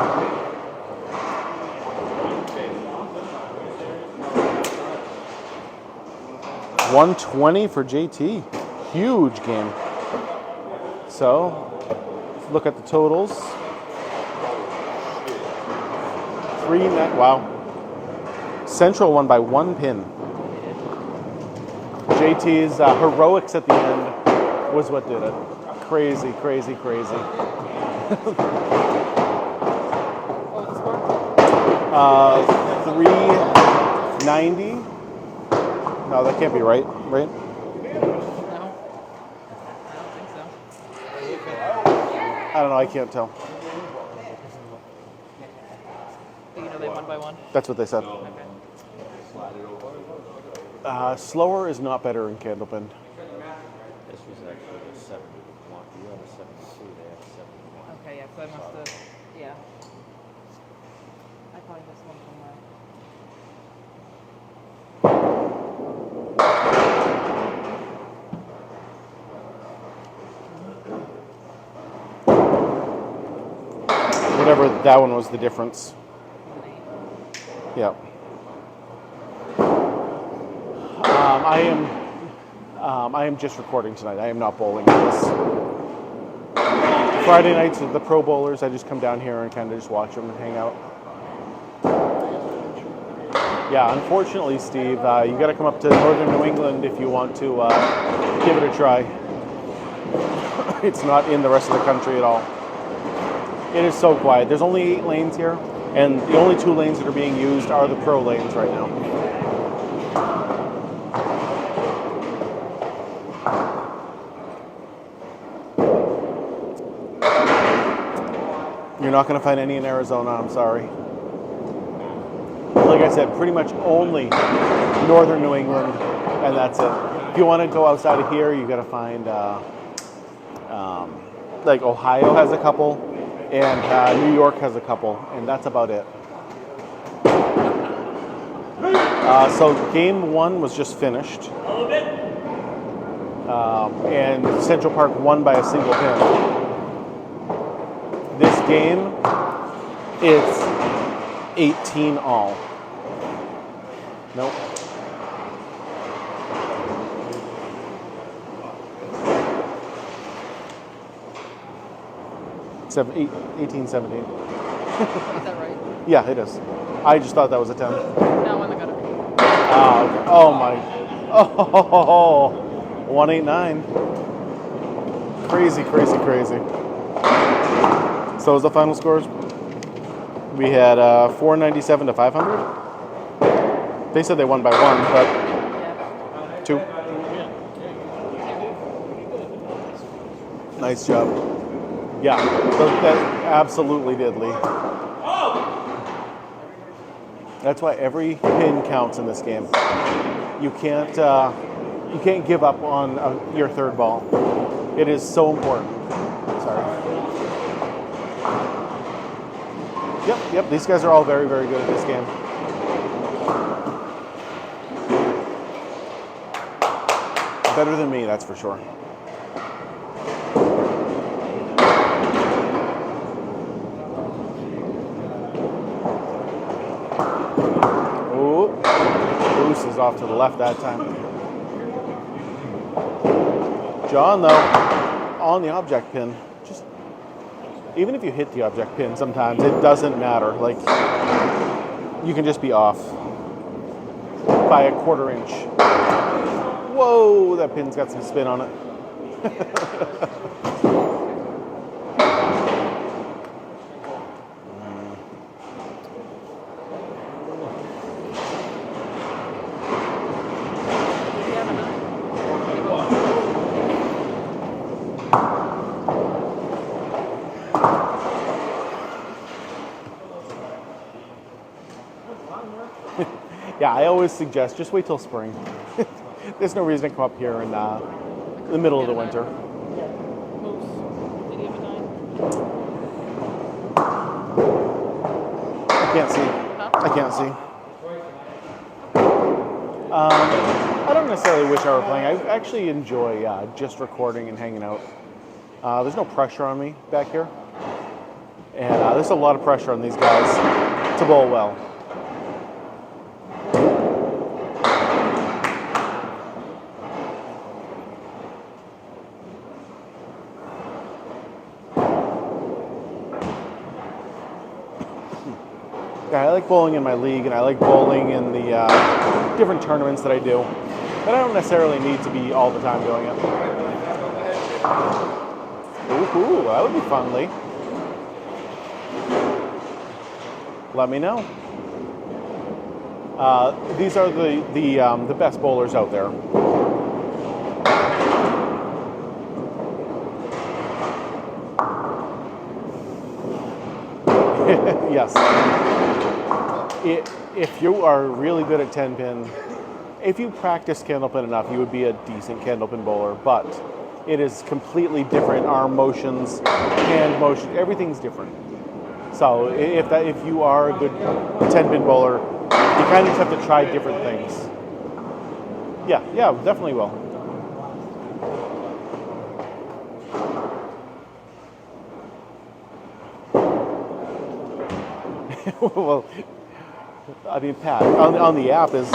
$120 for JT. Huge game. So, let's look at the totals. 3 net. Wow. Central won by 1 pin. JT's heroics at the end was what did it. crazy, crazy, crazy. What was the score? 390. No, that can't be right, right? No. I don't think so. I don't know, I can't tell. Do you know they won by one? That's what they said. Okay. Slower is not better in Candlepin. This was actually a 71. You have a 72, they have a 71. Okay, yeah, so I must have, yeah. I probably missed one somewhere. Whatever, that one was the difference. Yeah. I am just recording tonight. I am not bowling in this. Friday nights with the pro bowlers, I just come down here and kind of just watch them and hang out. Yeah, unfortunately, Steve, you got to come up to northern New England if you want to give it a try. It's not in the rest of the country at all. It is so quiet. There's only 8 lanes here, and the only 2 lanes that are being used are the pro lanes right now. You're not going to find any in Arizona, I'm sorry. Like I said, pretty much only northern New England, and that's it. If you want to go outside of here, you got to find, like Ohio has a couple, and New York has a couple, and that's about it. So game 1 was just finished, and Central Park won by a single pin. This game, it's 18 all. Nope. 18, 17. Is that right? Yeah, it is. I just thought that was a 10. No, when they got it. Okay. Oh my. Oh, 189. Crazy, crazy, crazy. So was the final scores? We had 497 to 500. They said they won by 1, but Yeah. 2. Nice job. Yeah, so that absolutely did, Lee. That's why every pin counts in this game. You can't give up on your third ball. It is so important. Sorry. Yep. These guys are all very, very good at this game. Better than me, that's for sure. Ooh, Bruce is off to the left that time. John, though, on the object pin. Just even if you hit the object pin, sometimes it doesn't matter. Like you can just be off by a quarter inch. Whoa, that pin's got some spin on it. Yeah, I always suggest just wait till spring. There's no reason to come up here in the middle of the winter. Moose. Did he have a 9? I can't see. I can't see. I don't necessarily wish I were playing. I actually enjoy just recording and hanging out. There's no pressure on me back here. And there's a lot of pressure on these guys to bowl well. Yeah, I like bowling in my league, and I like bowling in the different tournaments that I do. But I don't necessarily need to be all the time doing it. Ooh, that would be fun, Lee. Let me know. These are the best bowlers out there. Yes. If you are really good at 10 pin, if you practice Candlepin enough, you would be a decent Candlepin bowler, but it is completely different. Arm motions, hand motion, everything's different. So if you are a good 10 pin bowler, you kind of just have to try different things. Yeah, definitely will. Well, I mean, Pat, on the app is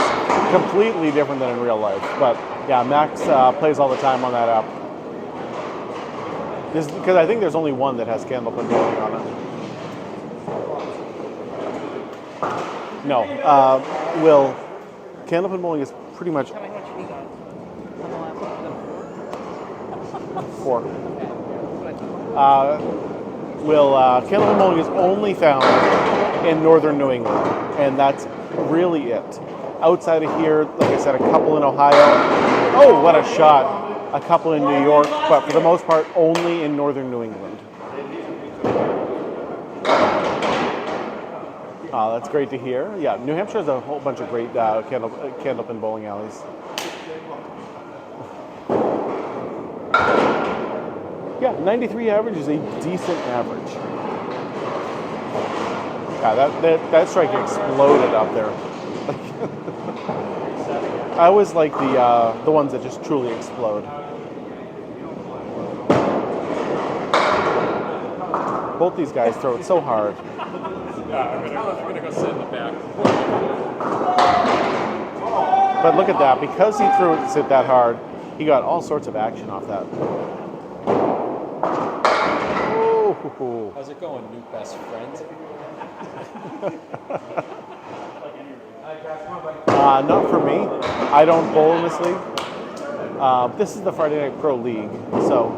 completely different than in real life. But yeah, Max plays all the time on that app. Because I think there's only one that has Candlepin bowling on it. No, Will, Candlepin bowling is pretty much Tell me how much we got on the last one. 4. That's what I thought. Candlepin bowling is only found in northern New England, and that's really it. Outside of here, like I said, a couple in Ohio. Oh, what a shot! A couple in New York, but for the most part, only in northern New England. That's great to hear. Yeah, New Hampshire has a whole bunch of great Candlepin bowling alleys. Yeah, 93 average is a decent average. Yeah, that strike exploded up there. I always like the ones that just truly explode. Both these guys throw it so hard. Yeah, I'm gonna go sit in the back. But look at that, because he threw it that hard, he got all sorts of action off that. Oh. How's it going, new best friend? Not for me. I don't bowl in this league. This is the Friday Night Pro League, so.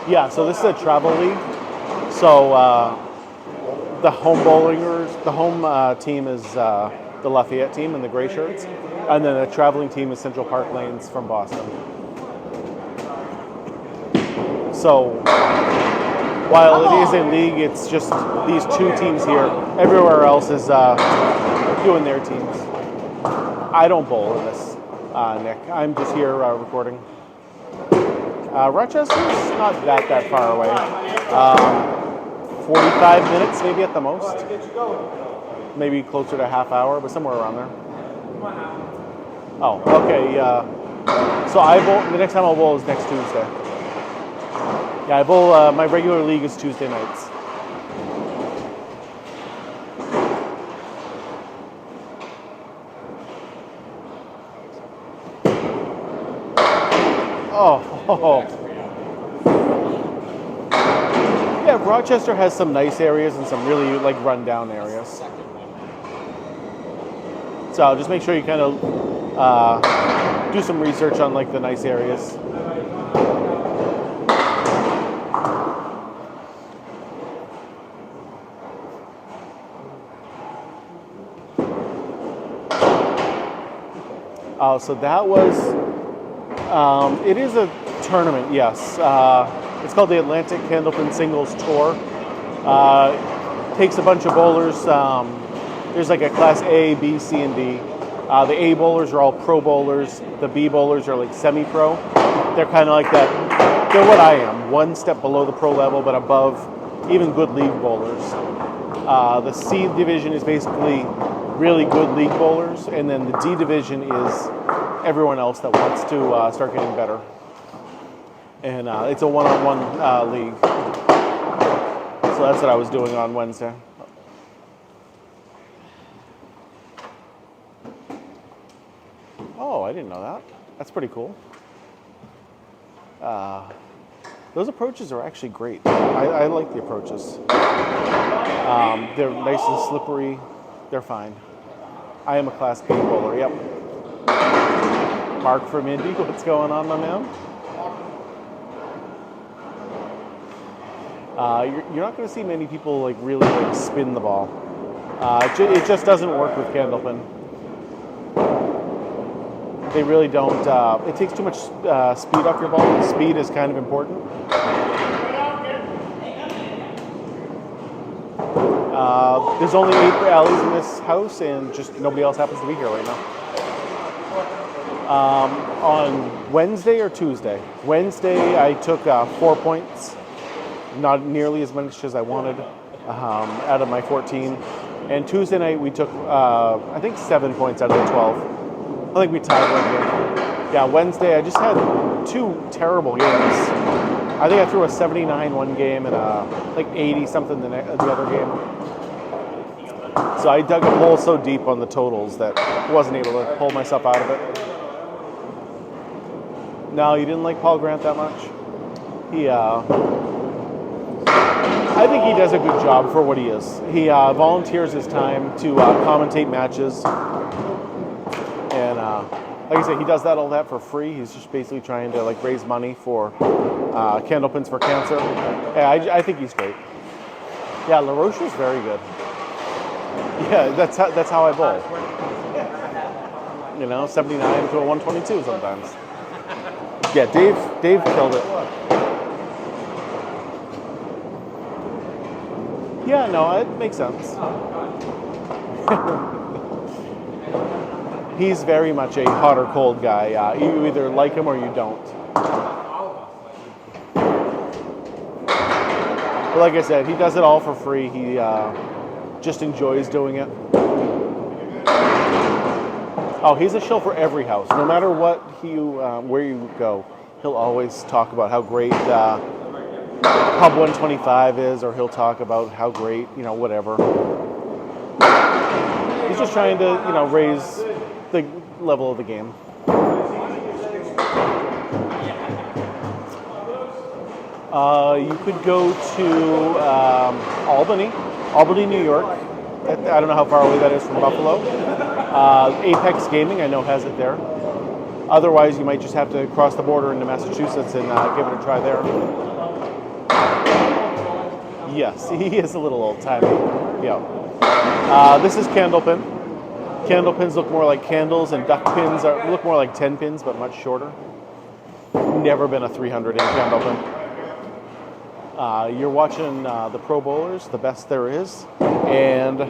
Yeah, so this is a travel league. So the home team is the Lafayette team in the gray shirts, and then the traveling team is Central Park Lanes from Boston. So while it is a league, it's just these two teams here. Everywhere else is doing their teams. I don't bowl in this, Nick. I'm just here recording. Rochester's not that far away. 45 minutes maybe at the most. Maybe closer to a half hour, but somewhere around there. Oh, okay. So I bowl. The next time I'll bowl is next Tuesday. Yeah, I bowl. My regular league is Tuesday nights. Oh. Yeah, Rochester has some nice areas and some really rundown areas. So just make sure you kind of do some research on the nice areas. So that was. It is a tournament, yes. It's called the Atlantic Candlepin Singles Tour. Takes a bunch of bowlers. There's a class A, B, C, and D. The A bowlers are all pro bowlers. The B bowlers are semi-pro. They're kind of like that. They're what I am, one step below the pro level, but above even good league bowlers. The C division is basically really good league bowlers, and then the D division is everyone else that wants to start getting better. And it's a one-on-one league. So that's what I was doing on Wednesday. Oh, I didn't know that. That's pretty cool. Those approaches are actually great. I like the approaches. They're nice and slippery. They're fine. I am a Class B bowler, yep. Mark from Indy, what's going on, my man? You're not going to see many people like really like spin the ball. It just doesn't work with Candlepin. They really don't. It takes too much speed off your ball. Speed is kind of important. There's only 8 alleys in this house, and just nobody else happens to be here right now. On Wednesday or Tuesday? Wednesday, I took 4 points. Not nearly as much as I wanted out of my 14. And Tuesday night we took, I think 7 points out of the 12. I think we tied one game. Yeah, Wednesday I just had 2 terrible games. I think I threw a 79 one game and like 80 something the other game. So I dug a hole so deep on the totals that I wasn't able to pull myself out of it. No, you didn't like Paul Grant that much? I think he does a good job for what he is. He volunteers his time to commentate matches. And like I said, he does all that for free. He's just basically trying to like raise money for Candlepins for Cancer. Yeah, I think he's great. Yeah, LaRoche is very good. Yeah, that's how I bowl. 79 to a 122 sometimes. Yeah, Dave killed it. Yeah, no, it makes sense. He's very much a hot or cold guy. You either like him or you don't. But like I said, he does it all for free. He just enjoys doing it. Oh, he's a shill for every house. No matter what where you go, he'll always talk about how great Pub 125 is, or he'll talk about how great, whatever. He's just trying to, raise the level of the game. You could go to Albany, New York. I don't know how far away that is from Buffalo. Apex Gaming, I know, has it there. Otherwise, you might just have to cross the border into Massachusetts and give it a try there. Yes, he is a little old-timey. Yeah. This is Candlepin. Candlepins look more like candles, and duck pins look more like 10 pins, but much shorter. Never been a 300 in Candlepin. You're watching the pro bowlers, the best there is, and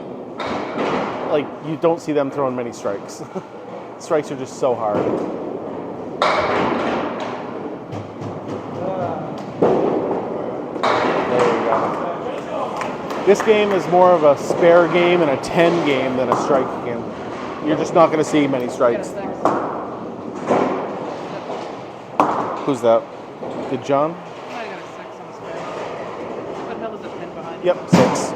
you don't see them throwing many strikes. Strikes are just so hard. There you go. This game is more of a spare game and a 10 game than a strike game. You're just not going to see many strikes. Who's that? Did John? I got a 6 on the spare. What the hell is the pin behind? Yep, 6.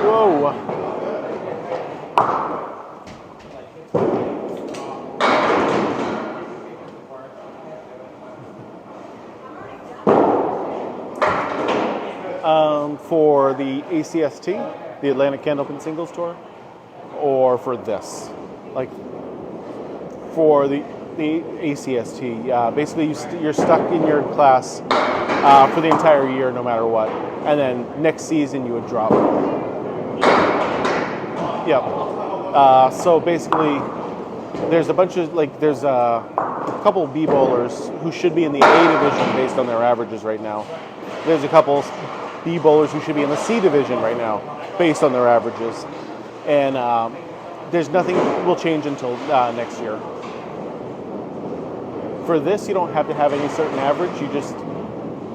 Whoa. For the ACST, the Atlantic Candlepin Singles Tour, or for this? For the ACST, basically you're stuck in your class for the entire year no matter what, and then next season you would drop. Yep. So basically there's a bunch of, there's a couple of B bowlers who should be in the A division based on their averages right now. There's a couple B bowlers who should be in the C division right now based on their averages. And there's nothing will change until next year. For this, you don't have to have any certain average.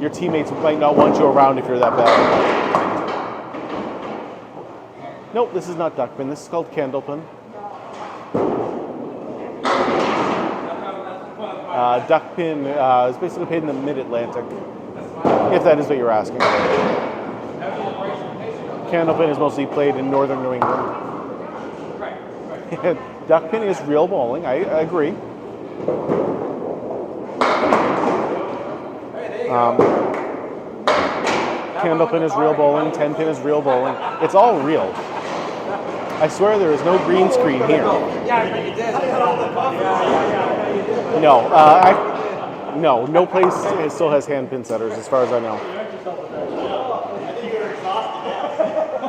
Your teammates might not want you around if you're that bad. Nope, this is not duckpin. This is called Candlepin. Duckpin is basically paid in the mid-Atlantic, if that is what you're asking. Candlepin is mostly played in northern New England. Duckpin is real bowling. I agree. Candlepin is real bowling. 10-pin is real bowling. It's all real. I swear there is no green screen here. No, no place still has hand pin setters as far as I know.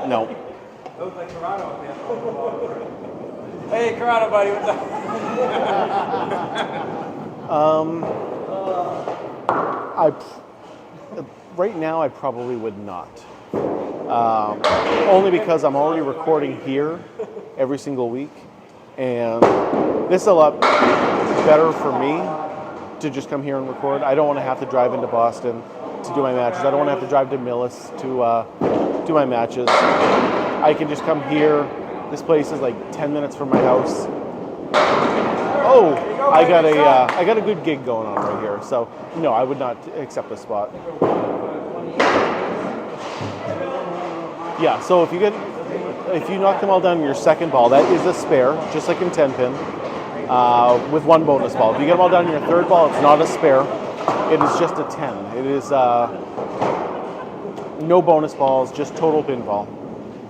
No. Hey, Corrado, buddy, what's up? Right now, I probably would not. Only because I'm already recording here every single week, and this is a lot better for me to just come here and record. I don't want to have to drive into Boston to do my matches. I don't want to have to drive to Millis to do my matches. I can just come here. This place is like 10 minutes from my house. Oh, I got a good gig going on right here. So no, I would not accept this spot. Yeah, so if you knock them all down in your second ball, that is a spare, just like in 10-pin, with one bonus ball. If you get them all down in your third ball, it's not a spare. It is just a 10. It is no bonus balls, just total pinfall.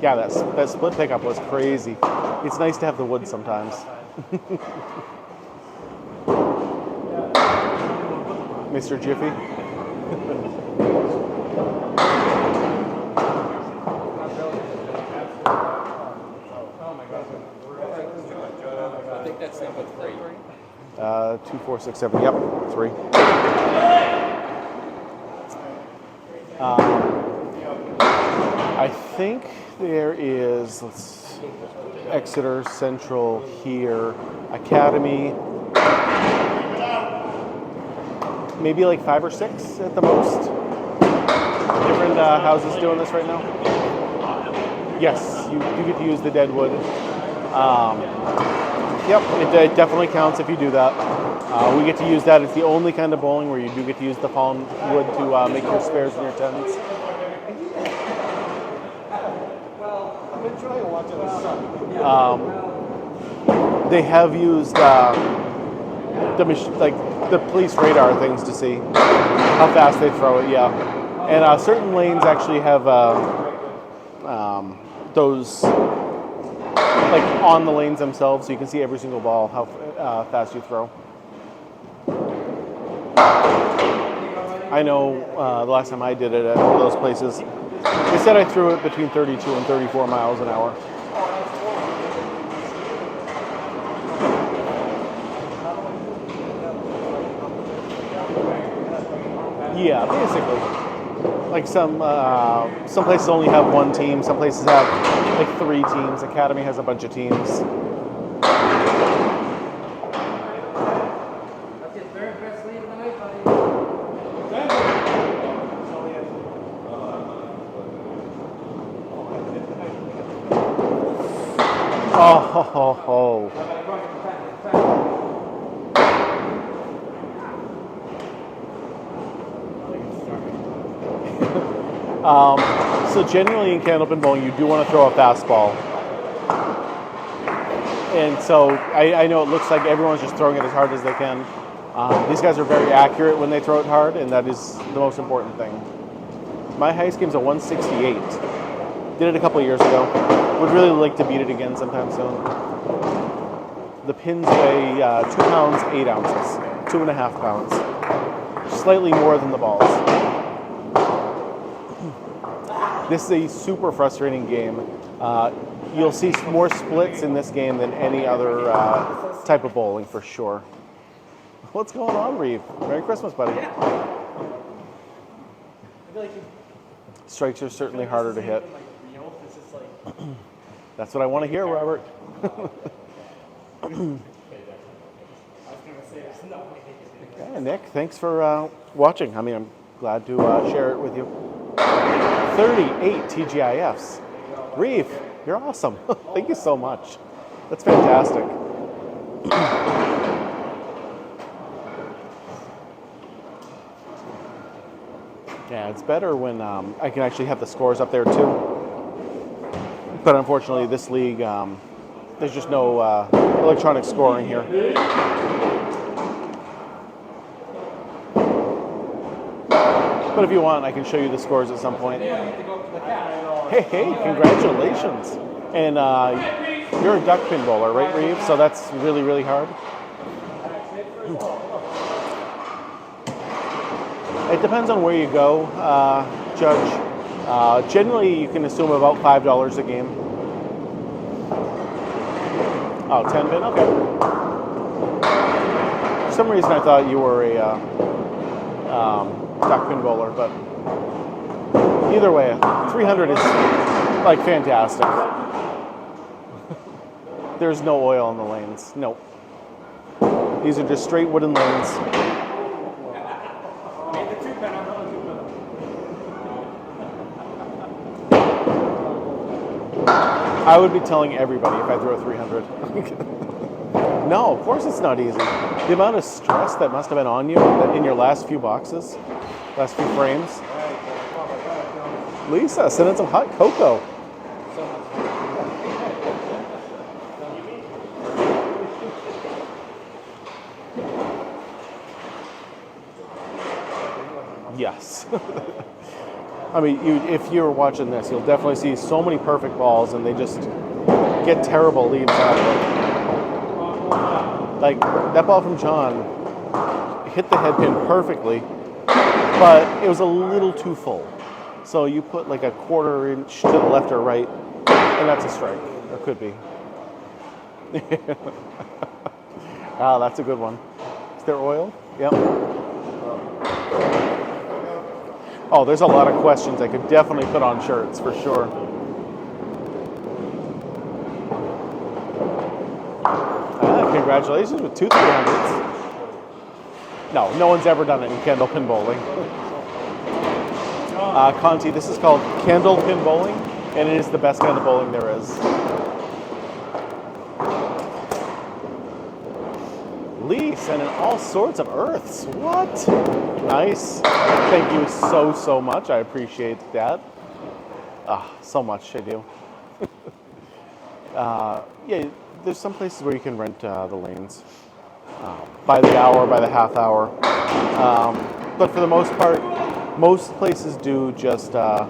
Yeah, that split pickup was crazy. It's nice to have the wood sometimes. Mr. Jiffy. I think that's number 3. 2, 4, 6, 7. Yep, 3. I think there is Exeter Central here, Academy, maybe like 5 or 6 at the most. Different houses doing this right now. Yes, you get to use the dead wood. Yep, it definitely counts if you do that. We get to use that. It's the only kind of bowling where you do get to use the fallen wood to make your spares and your tens. They have used the police radar things to see how fast they throw it. Yeah, and certain lanes actually have those like on the lanes themselves, so you can see every single ball how fast you throw. I know the last time I did it at one of those places, they said I threw it between 32 and 34 miles an hour. Yeah, basically. Like some places only have one team, some places have like 3 teams. Academy has a bunch of teams. Oh. So generally in Candlepin bowling, you do want to throw a fastball. And so I know it looks like everyone's just throwing it as hard as they can. These guys are very accurate when they throw it hard, and that is the most important thing. My highest game's a 168. Did it a couple of years ago. Would really like to beat it again sometime soon. The pins weigh 2 pounds, 8 ounces. 2.5 pounds. Slightly more than the balls. This is a super frustrating game. You'll see more splits in this game than any other type of bowling for sure. What's going on, Reeve? Merry Christmas, buddy. I feel like Strikes are certainly harder to hit. it's just like That's what I want to hear, Robert. Yeah, Nick, thanks for watching. I mean, I'm glad to share it with you. 38 TGIFs. Reeve, you're awesome. Thank you so much. That's fantastic. Yeah, it's better when I can actually have the scores up there too. But unfortunately, this league, there's just no electronic scoring here. But if you want, I can show you the scores at some point. Hey, congratulations. And you're a duck pin bowler, right, Reeve? So that's really, really hard. It depends on where you go, Judge. Generally, you can assume about $5 a game. Oh, 10 pin? Okay. For some reason, I thought you were a duck pin bowler, but either way, 300 is like fantastic. There's no oil in the lanes. Nope. These are just straight wooden lanes. I would be telling everybody if I threw a 300. No, of course it's not easy. The amount of stress that must have been on you in your last few boxes, last few frames. Lisa, send in some hot cocoa. Yes. I mean, if you're watching this, you'll definitely see so many perfect balls, and they just get terrible leads out of it. Like, that ball from John hit the head pin perfectly, but it was a little too full. So you put like a 1/4 inch to the left or right, and that's a strike. Or could be. Ah, that's a good one. Is there oil? Yep. Oh, there's a lot of questions I could definitely put on shirts, for sure. Congratulations with 2 300s. No one's ever done it in Candlepin bowling. Conti, this is called Candlepin bowling, and it is the best kind of bowling there is. Lee sending all sorts of earths. What? Nice. Thank you so much. I appreciate that. So much I do. Yeah, there's some places where you can rent the lanes by the hour, by the half hour. But for the most part, most places do just per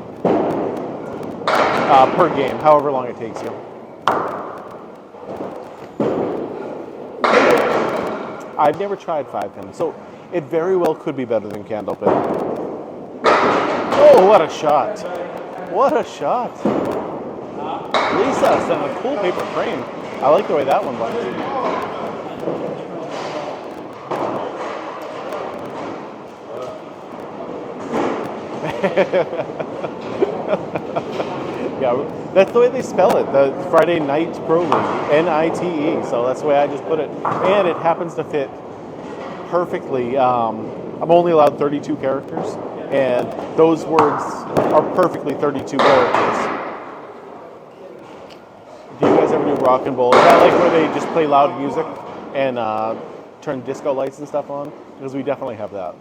game, however long it takes you. I've never tried 5-pin, so it very well could be better than Candlepin. Oh, what a shot. What a shot. Lisa sent a cool paper frame. I like the way that one went. Yeah, that's the way they spell it, the Friday Nite Pro League, N-I-T-E, so that's the way I just put it. And it happens to fit perfectly. I'm only allowed 32 characters, and those words are perfectly 32 characters. Do you guys ever do rock and roll? Is that like where they just play loud music and turn disco lights and stuff on? Because we definitely have that.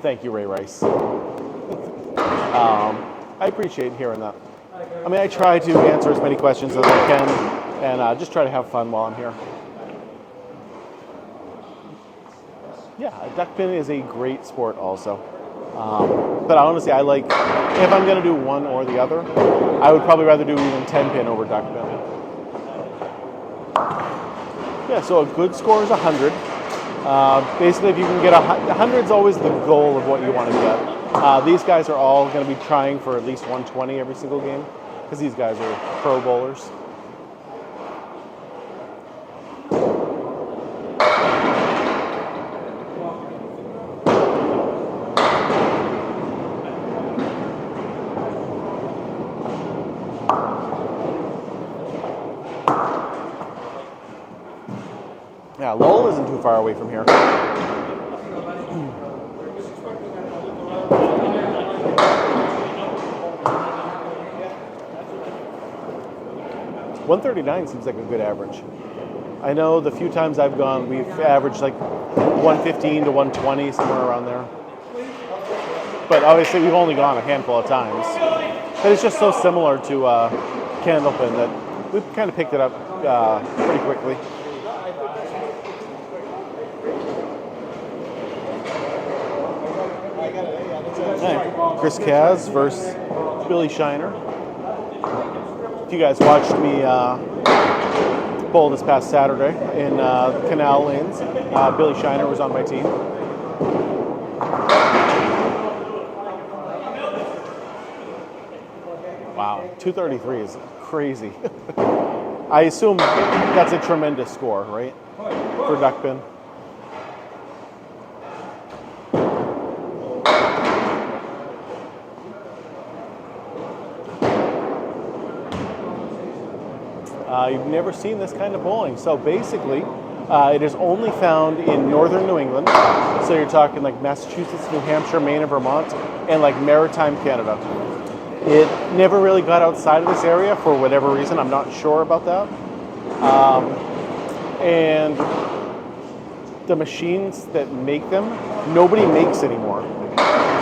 Thank you, Ray Rice. I appreciate hearing that. I mean, I try to answer as many questions as I can and just try to have fun while I'm here. Yeah, duck pin is a great sport also. But honestly, I like, if I'm going to do one or the other, I would probably rather do even 10 pin over duck pin. Yeah, so a good score is 100. Basically, if you can get 100 is always the goal of what you want to get. These guys are all going to be trying for at least 120 every single game, because these guys are pro bowlers. Yeah, Lowell isn't too far away from here. $139 seems like a good average. I know the few times I've gone, we've averaged like 115 to 120, somewhere around there. But obviously, we've only gone a handful of times. But it's just so similar to Candlepin that we kind of picked it up pretty quickly. Hey, Chris Kaz versus Billy Shiner. If you guys watched me bowl this past Saturday in Canal Lanes, Billy Shiner was on my team. Wow, 233 is crazy. I assume that's a tremendous score, right? For duckpin. You've never seen this kind of bowling. So basically, it is only found in northern New England. So you're talking like Massachusetts, New Hampshire, Maine, and Vermont, and like maritime Canada. It never really got outside of this area for whatever reason. I'm not sure about that. And the machines that make them, nobody makes anymore.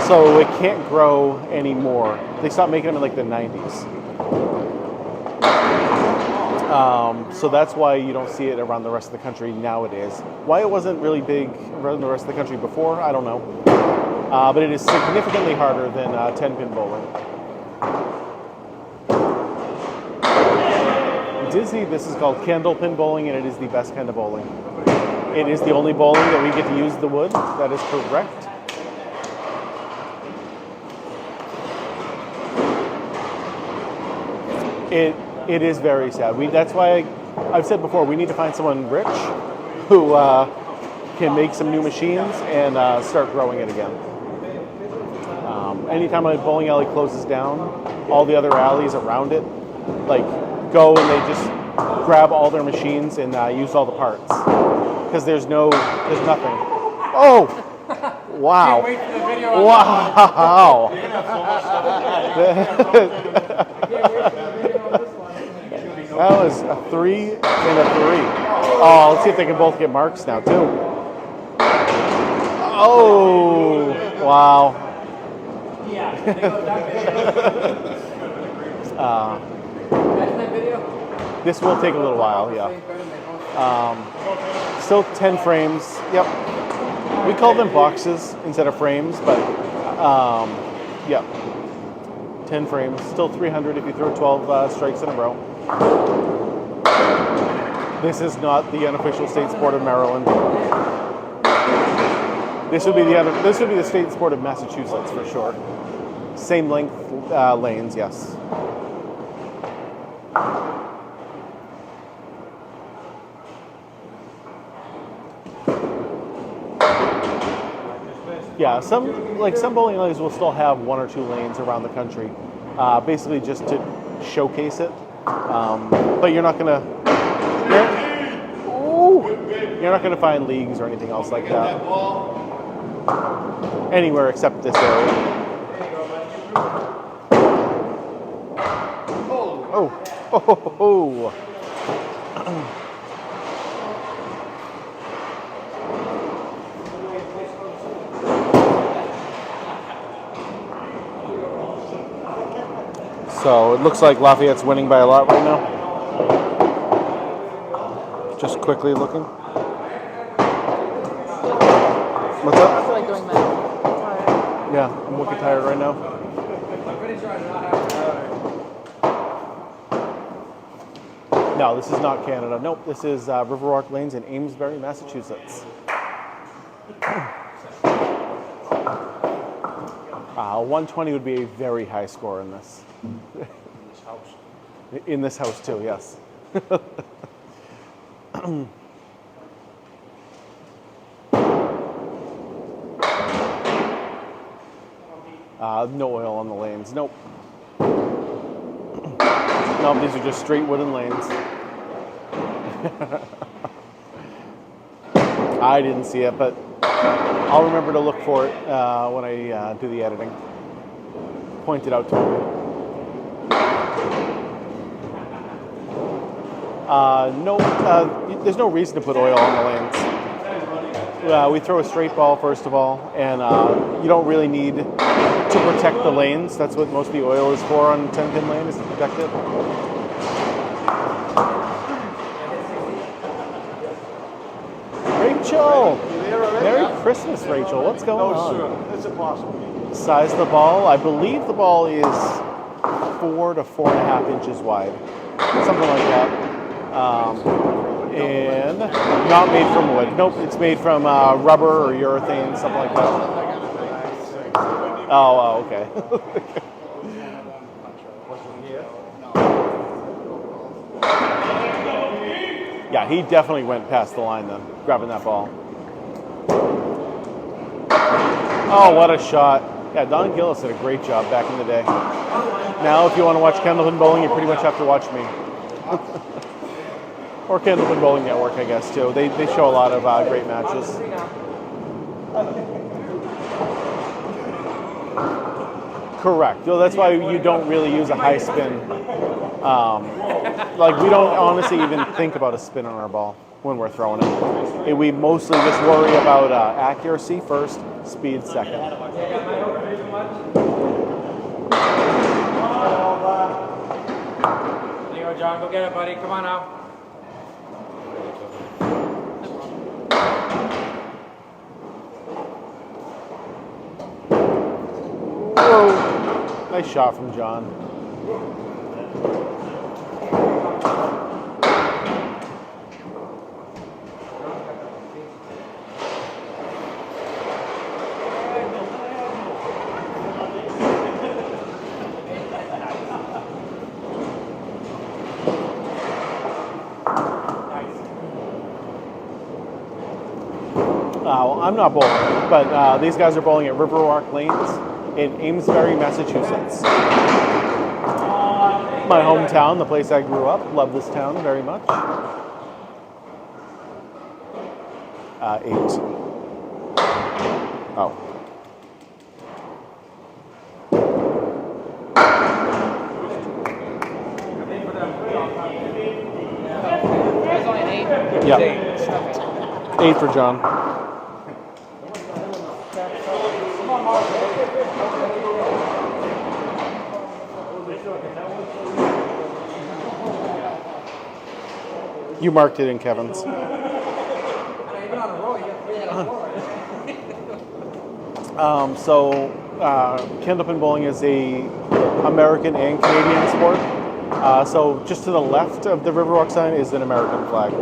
So it can't grow anymore. They stopped making them in like the 90s. So that's why you don't see it around the rest of the country nowadays. Why it wasn't really big around the rest of the country before, I don't know. But it is significantly harder than 10-pin bowling. Disney, this is called Candlepin bowling, and it is the best kind of bowling. It is the only bowling that we get to use the wood. That is correct. It is very sad. That's why I've said before, we need to find someone rich who can make some new machines and start growing it again. Anytime a bowling alley closes down, all the other alleys around it, like, go and they just grab all their machines and use all the parts. Because there's nothing. Oh! Wow. Can't wait for the video on Wow. That was a 3 and a 3. Oh, let's see if they can both get marks now, too. Oh, wow. This will take a little while, yeah. Still 10 frames. Yep. We call them boxes instead of frames, but yeah. 10 frames. Still 300 if you throw 12 strikes in a row. This is not the unofficial state sport of Maryland. This would be the state sport of Massachusetts for sure. Same length lanes, yes. Yeah, some bowling alleys will still have 1 or 2 lanes around the country, basically just to showcase it. But you're not gonna find leagues or anything else like that anywhere except this area. Oh, oh. So it looks like Lafayette's winning by a lot right now. Just quickly looking. What's up? I feel like doing that. Yeah, I'm wicked tired right now. No, this is not Canada. Nope, this is Riverwalk Lanes in Amesbury, Massachusetts. 120 would be a very high score in this. In this house too, yes. No oil on the lanes. Nope. Nope, these are just straight wooden lanes. I didn't see it, but I'll remember to look for it when I do the editing. Point it out to me. No, there's no reason to put oil on the lanes. We throw a straight ball first of all, and you don't really need to protect the lanes. That's what most of the oil is for on 10-pin lane, is to protect it. Rachel! Merry Christmas, Rachel. What's going on? sir. That's impossible. Size of the ball, I believe the ball is 4 to 4.5 inches wide. Something like that. And not made from wood. Nope, it's made from rubber or urethane, something like that. Oh, okay. Yeah, he definitely went past the line then, grabbing that ball. Oh, what a shot. Yeah, Don Gillis did a great job back in the day. Now, if you want to watch Candlepin Bowling, you pretty much have to watch me. Or Candlepin Bowling Network, I guess, too. They show a lot of great matches. Correct. So that's why you don't really use a high spin. Like, we don't honestly even think about a spin on our ball when we're throwing it. We mostly just worry about accuracy first, speed second. There you go, John. Go get it, buddy. Come on now. Whoa. Nice shot from John. I'm not bowling, but these guys are bowling at Riverwalk Lanes in Amesbury, Massachusetts. My hometown, the place I grew up. Love this town very much. 8. Oh. There's only an 8. Yeah. 8 for John. You marked it in Kevin's. Candlepin bowling is a American and Canadian sport. So just to the left of the Riverwalk sign is an American flag.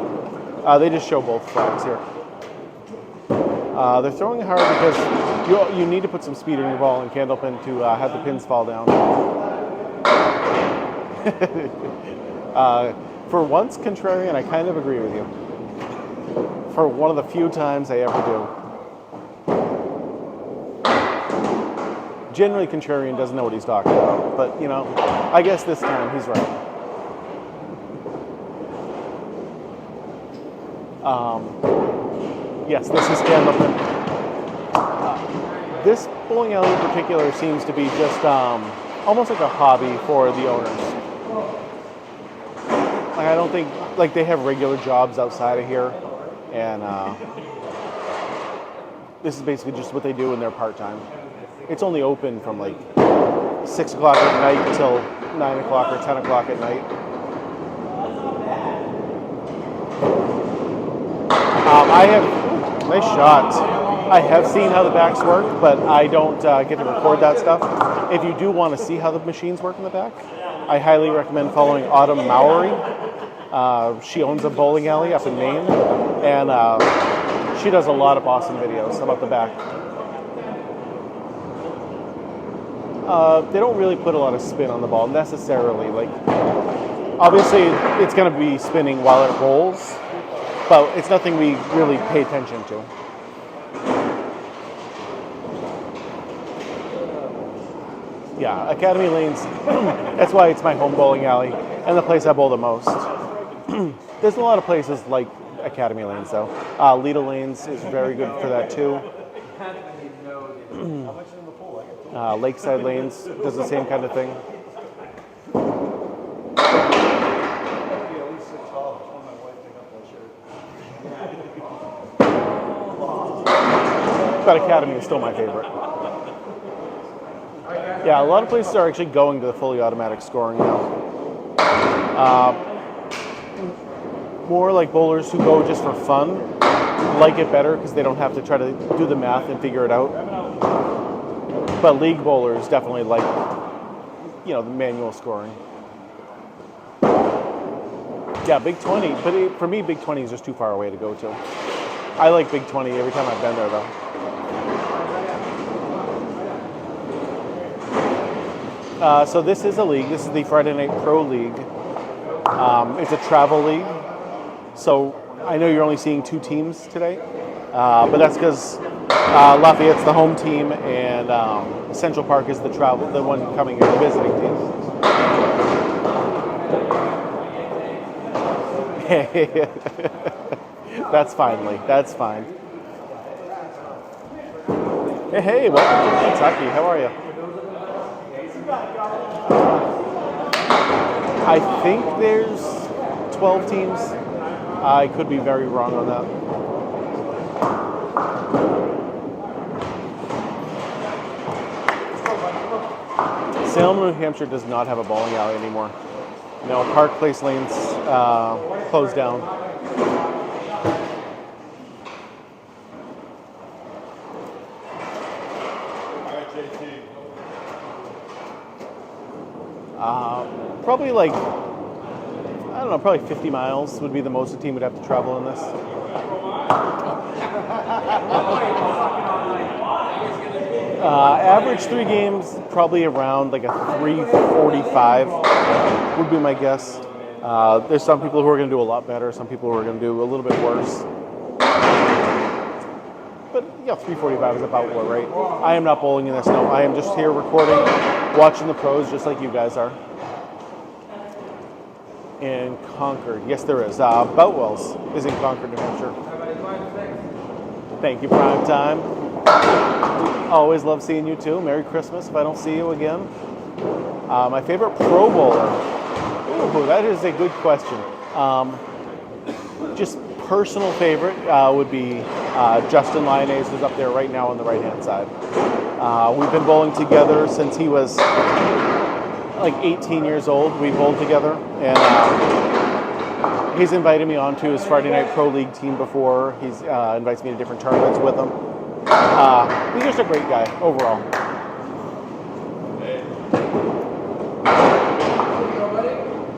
They just show both flags here. They're throwing it hard because you need to put some speed in your ball in Candlepin to have the pins fall down. For once, contrarian, I kind of agree with you. For one of the few times I ever do. Generally, contrarian doesn't know what he's talking about, but you know, I guess this time he's right. Yes, this is Candlepin. This bowling alley in particular seems to be just almost like a hobby for the owners. Like, I don't think, like, they have regular jobs outside of here, and this is basically just what they do in their part-time. It's only open from like 6 o'clock at night till 9 o'clock or 10 o'clock at night. Nice shot. I have seen how the backs work, but I don't get to record that stuff. If you do want to see how the machines work in the back, I highly recommend following Autumn Mowry. She owns a bowling alley up in Maine, and she does a lot of awesome videos about the back. They don't really put a lot of spin on the ball necessarily. Like, obviously, it's going to be spinning while it rolls, but it's nothing we really pay attention to. Yeah, Academy Lanes, that's why it's my home bowling alley and the place I bowl the most. There's a lot of places like Academy Lanes, though. Lita Lanes is very good for that, too. Lakeside Lanes does the same kind of thing. but Academy is still my favorite. Yeah, a lot of places are actually going to the fully automatic scoring now. More like bowlers who go just for fun like it better because they don't have to try to do the math and figure it out. But league bowlers definitely like, the manual scoring. Yeah, Big 20, but for me, Big 20 is just too far away to go to. I like Big 20 every time I've been there, though. So this is a league. This is the Friday Night Pro League. It's a travel league. So I know you're only seeing 2 teams today, but that's because Lafayette's the home team and Central Park is the one coming here, the visiting team. That's fine, Lee. That's fine. Hey, welcome to Kentucky. How are you? I think there's 12 teams. I could be very wrong on that. Salem, New Hampshire does not have a bowling alley anymore. No, Park Place Lane's closed down. Probably like, I don't know, probably 50 miles would be the most a team would have to travel in this. Average 3 games, probably around like a 3:45 would be my guess. There's some people who are going to do a lot better, some people who are going to do a little bit worse. But 3:45 is about what, right? I am not bowling in this, no. I am just here recording, watching the pros just like you guys are. In Concord, yes there is. Boutwell's is in Concord, New Hampshire. Thank you, Prime Time. Always love seeing you too. Merry Christmas if I don't see you again. My favorite pro bowler. Ooh, that is a good question. Just personal favorite would be Justin Lyonnais, who's up there right now on the right-hand side. We've been bowling together since he was like 18 years old. We bowled together, and he's invited me onto his Friday Night Pro League team before. He's invites me to different tournaments with him. He's just a great guy overall.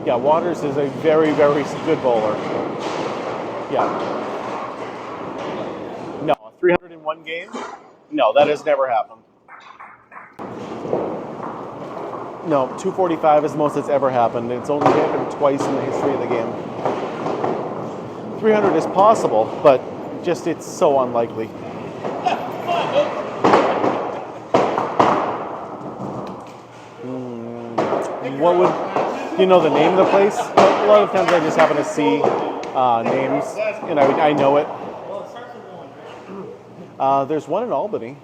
Yeah, Waters is a very, very good bowler. Yeah. No, a 301 game? No, that has never happened. No, 245 is the most that's ever happened. It's only happened twice in the history of the game. 300 is possible, but just it's so unlikely. What would, do you know the name of the place? A lot of times I just happen to see names, and I know it. There's one in Albany.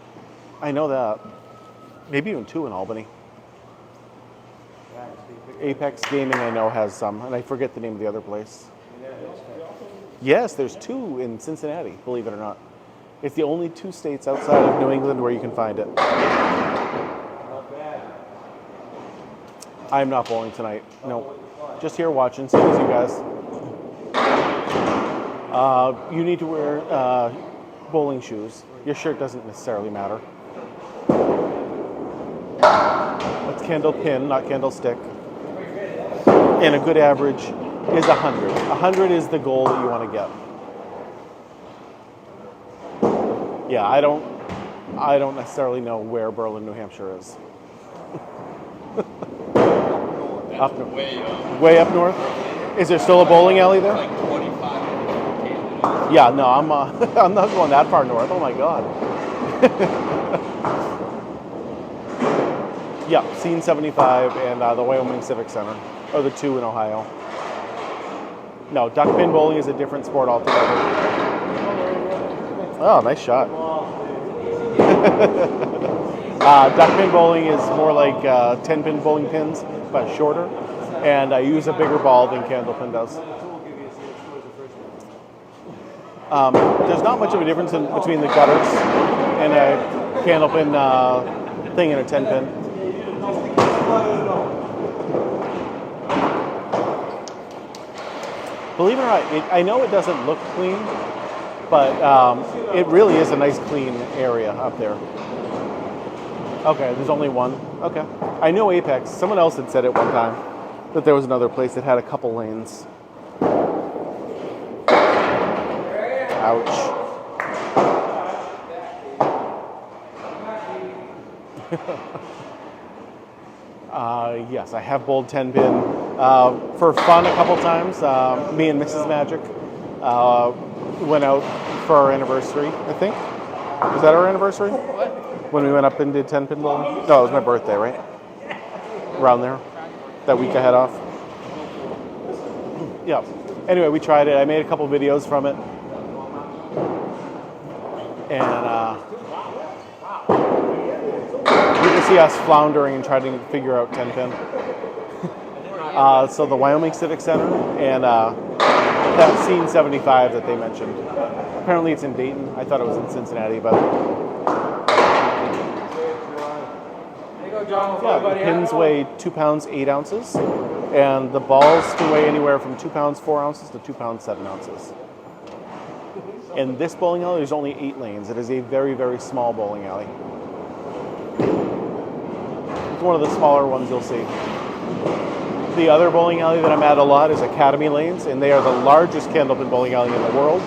I know that. Maybe even 2 in Albany. Apex Gaming I know has some, and I forget the name of the other place. Yes, there's 2 in Cincinnati, believe it or not. It's the only 2 states outside of New England where you can find it. I'm not bowling tonight. No. Just here watching, same as you guys. You need to wear bowling shoes. Your shirt doesn't necessarily matter. That's Candlepin, not Candlestick. And a good average is 100. 100 is the goal that you want to get. Yeah, I don't necessarily know where Berlin, New Hampshire is. Way up north. Is there still a bowling alley there? Like 25 minutes. Yeah, no, I'm not going that far north. Oh my God. Yeah, Scene 75 and the Wyoming Civic Center are the 2 in Ohio. No, duck pin bowling is a different sport altogether. Oh, nice shot. Duck pin bowling is more like 10-pin bowling pins, but shorter, and I use a bigger ball than Candlepin does. There's not much of a difference between the gutters and a Candlepin thing and a 10 pin. Believe it or not, I know it doesn't look clean, but it really is a nice clean area up there. Okay, there's only one. Okay. I know Apex. Someone else had said it one time that there was another place that had a couple lanes. Ouch. Yes, I have bowled 10 pin for fun a couple times. Me and Mrs. Magic went out for our anniversary, I think. Was that our anniversary? What? When we went up and did 10 pin bowling? No, it was my birthday, right? Around there. That week I had off. Yeah. Anyway, we tried it. I made a couple videos from it. And you can see us floundering and trying to figure out 10 pin. So the Wyoming Civic Center and that Scene 75 that they mentioned. Apparently it's in Dayton. I thought it was in Cincinnati, but yeah, the pins weigh 2 pounds 8 ounces, and the balls can weigh anywhere from 2 pounds 4 ounces to 2 pounds 7 ounces. In this bowling alley, there's only 8 lanes. It is a very, very small bowling alley. It's one of the smaller ones you'll see. The other bowling alley that I'm at a lot is Academy Lanes, and they are the largest Candlepin bowling alley in the world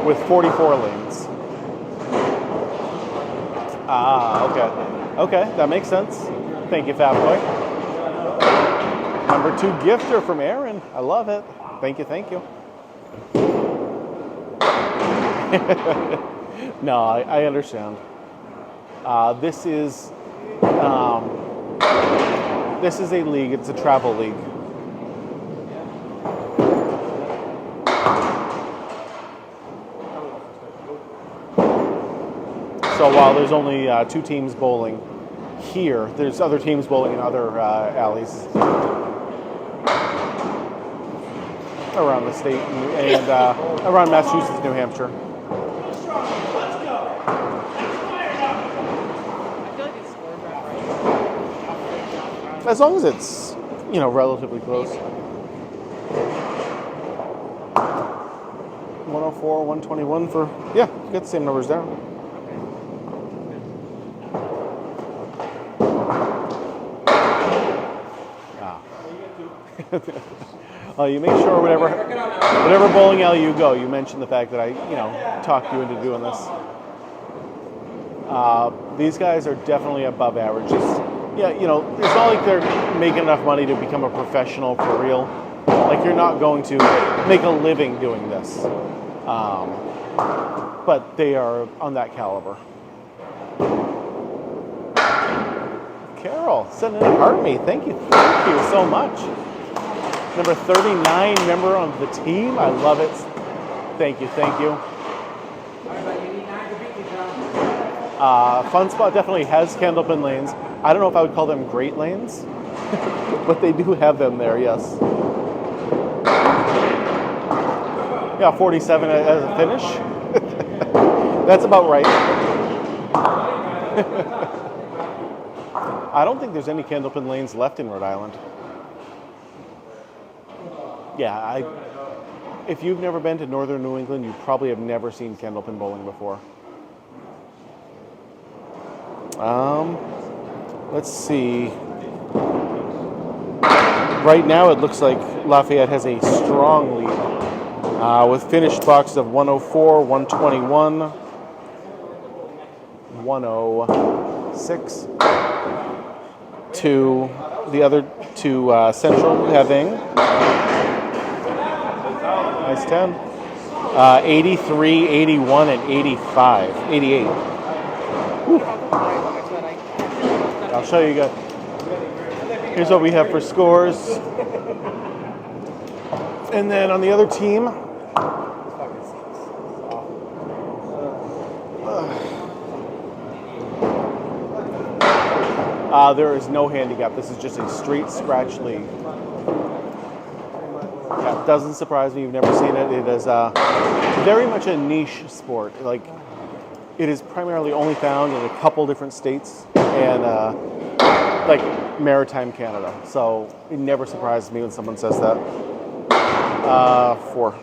with 44 lanes. Ah, okay. Okay, that makes sense. Thank you, Fat Boy. Number 2 gifter from Aaron. I love it. Thank you, thank you. No, I understand. This is a league. It's a travel league. So while there's only 2 teams bowling here, there's other teams bowling in other alleys around the state and around Massachusetts, New Hampshire. As long as it's, relatively close. 104, 121 for, yeah, you get the same numbers there. You make sure whatever bowling alley you go, you mention the fact that I, talked you into doing this. These guys are definitely above average. Yeah, it's not like they're making enough money to become a professional for real. Like, you're not going to make a living doing this. But they are on that caliber. Carol, sending a heart me. Thank you so much. Number 39 member of the team. I love it. Thank you. Fun Spot definitely has Candlepin lanes. I don't know if I would call them great lanes, but they do have them there, yes. Yeah, 47 as a finish. That's about right. I don't think there's any Candlepin lanes left in Rhode Island. Yeah, if you've never been to northern New England, you probably have never seen Candlepin bowling before. Let's see. Right now it looks like Lafayette has a strong lead with finished boxes of 104, 121, 106 to the other two Central having nice 10. 83, 81, and 85. 88. Whew. I'll show you guys. Here's what we have for scores. And then on the other team, there is no handicap. This is just a straight scratch league. Yeah, it doesn't surprise me. You've never seen it. It is very much a niche sport. Like, It is primarily only found in a couple different states and like maritime Canada. So it never surprises me when someone says that. 4.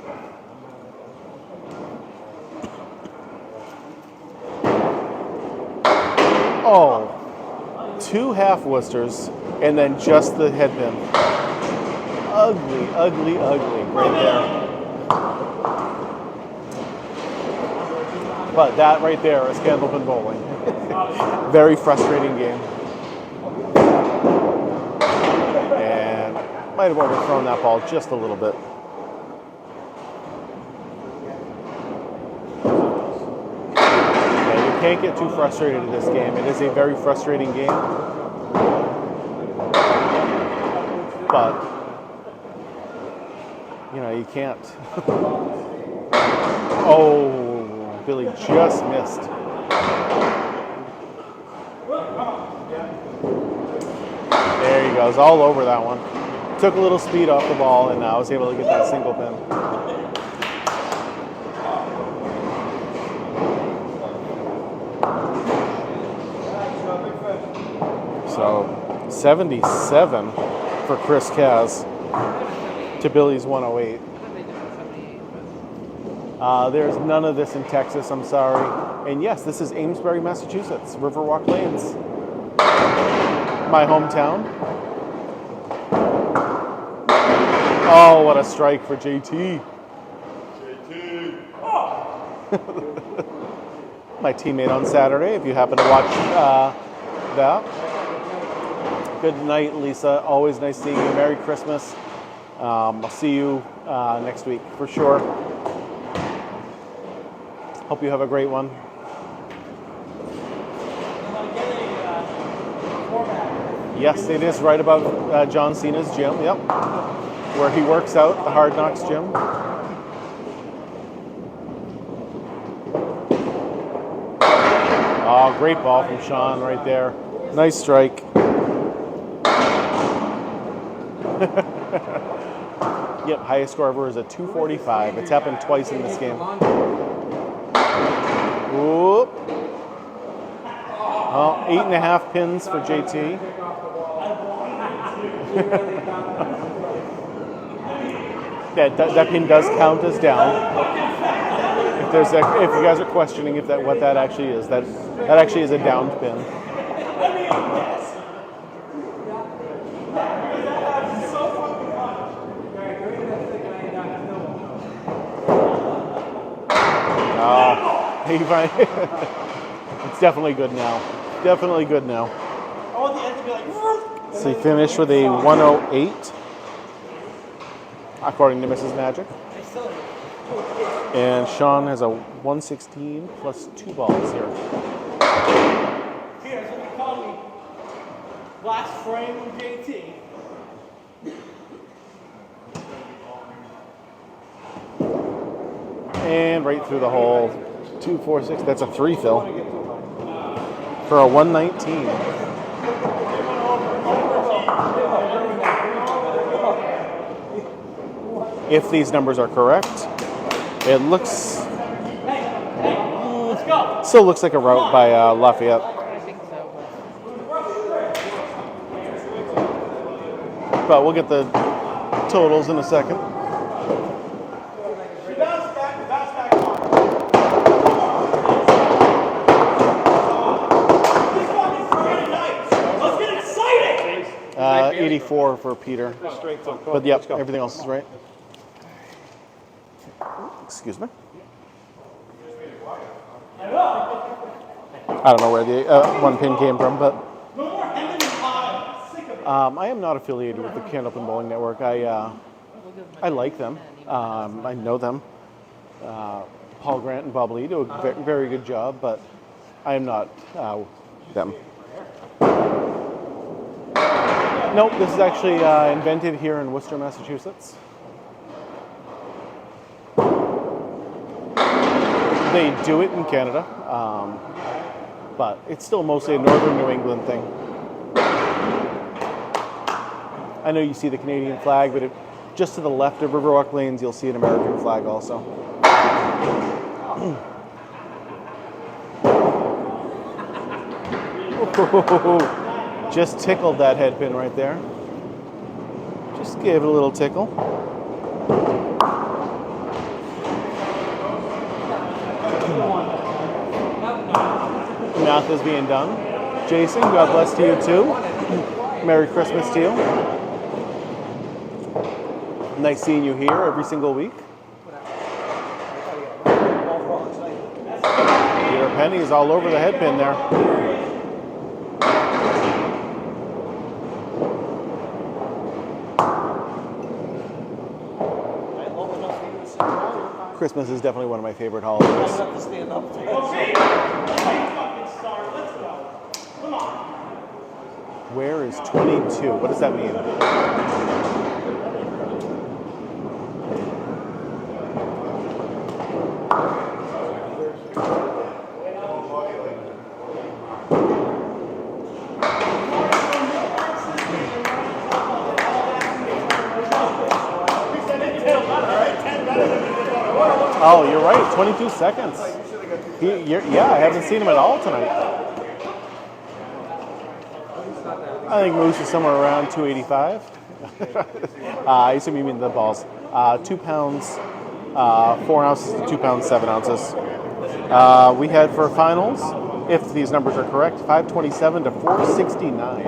Oh, 2 half Worcesters and then just the head pin. Ugly, ugly, ugly right there. But that right there is Candlepin bowling. Very frustrating game. And might have overthrown that ball just a little bit. Yeah, you can't get too frustrated in this game. It is a very frustrating game. But, you know, you can't. Oh. Billy just missed. There he goes, all over that one. Took a little speed off the ball and I was able to get that single pin. So 77 for Chris Kaz to Billy's 108. There's none of this in Texas, I'm sorry. And yes, this is Amesbury, Massachusetts, Riverwalk Lanes. My hometown. Oh, what a strike for JT. JT. My teammate on Saturday, if you happen to watch that. Good night, Lisa. Always nice seeing you. Merry Christmas. I'll see you next week for sure. Hope you have a great one. Yes, it is right above John Cena's gym, yep. Where he works out, the Hard Knocks gym. Oh, great ball from Sean right there. Nice strike. Yep, highest score ever is a 245. It's happened twice in this game. Whoop. Oh, 8.5 pins for JT. that pin does count as down. If you guys are questioning what that actually is, that actually is a downed pin. It's definitely good now. Definitely good now. I want the end to be like. So he finished with a 108, according to Mrs. Magic. And Sean has a 116 plus 2 balls here. Here, that's what they call me. Last frame with JT. And right through the hole. 2, 4, 6. That's a 3 fill for a 119. If these numbers are correct, it looks still looks like a route by Lafayette. I think so. But we'll get the totals in a second. Let's get excited! 84 for Peter. But yep, everything else is right. Excuse me. I don't know where the one pin came from, but I am not affiliated with the Candlepin Bowling Network. I like them. I know them. Paul Grant and Bob Lee do a very good job, but I am not them. Nope, this is actually invented here in Worcester, Massachusetts. They do it in Canada, but it's still mostly a northern New England thing. I know you see the Canadian flag, but just to the left of Riverwalk Lanes, you'll see an American flag also. Just tickled that head pin right there. Just gave it a little tickle. Math is being done. Jason, God bless to you too. Merry Christmas to you. Nice seeing you here every single week. Your pennies all over the head pin there. Christmas is definitely one of my favorite holidays. Where is 22? What does that mean? Oh, you're right. 22 seconds. Yeah, I haven't seen him at all tonight. I think Moose is somewhere around 285. I assume you mean the balls. 2 pounds, 4 ounces to 2 pounds, 7 ounces. We had for finals, if these numbers are correct, 527 to 469.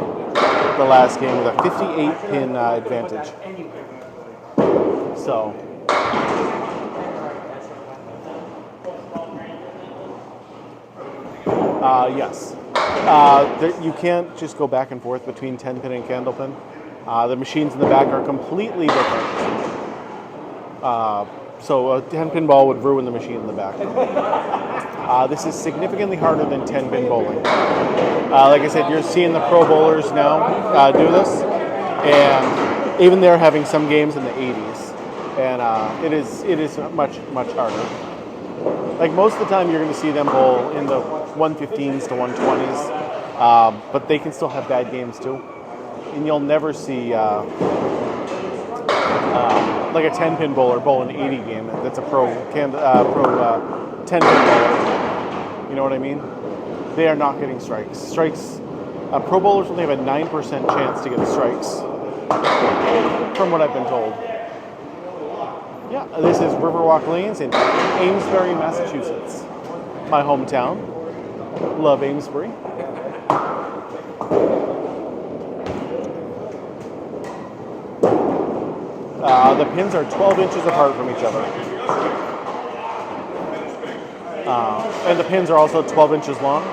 The last game with a 58 pin advantage. So. Yes. You can't just go back and forth between 10 pin and Candlepin. The machines in the back are completely different. So a 10 pin ball would ruin the machine in the back. This is significantly harder than 10 pin bowling. Like I said, you're seeing the pro bowlers now do this, and even they're having some games in the 80s, and it is much harder. Like most of the time, you're going to see them bowl in the 115s to 120s, but they can still have bad games too. And you'll never see like a 10-pin bowler bowl an 80 game. That's a pro 10-pin bowler. You know what I mean? They are not getting strikes. Pro bowlers only have a 9% chance to get strikes, from what I've been told. Yeah, this is Riverwalk Lanes in Amesbury, Massachusetts. My hometown. Love Amesbury. The pins are 12 inches apart from each other. And the pins are also 12 inches long.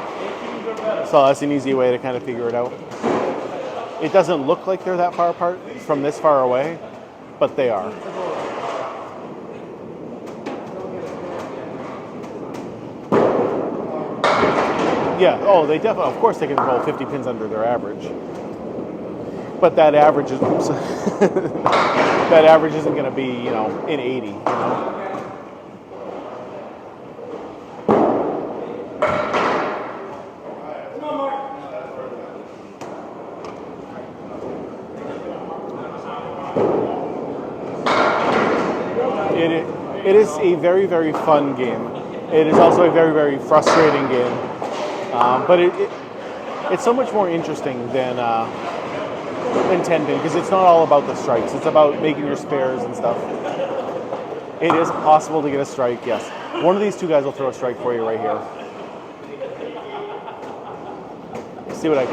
So that's an easy way to kind of figure it out. It doesn't look like they're that far apart from this far away, but they are. Yeah, they definitely, of course they can roll 50 pins under their average. But that average is that average isn't going to be, in 80, you know. It is a very, very fun game. It is also a very, very frustrating game. But it's so much more interesting than 10 pin, because it's not all about the strikes. It's about making your spares and stuff. It is possible to get a strike, yes. One of these two guys will throw a strike for you right here. See what I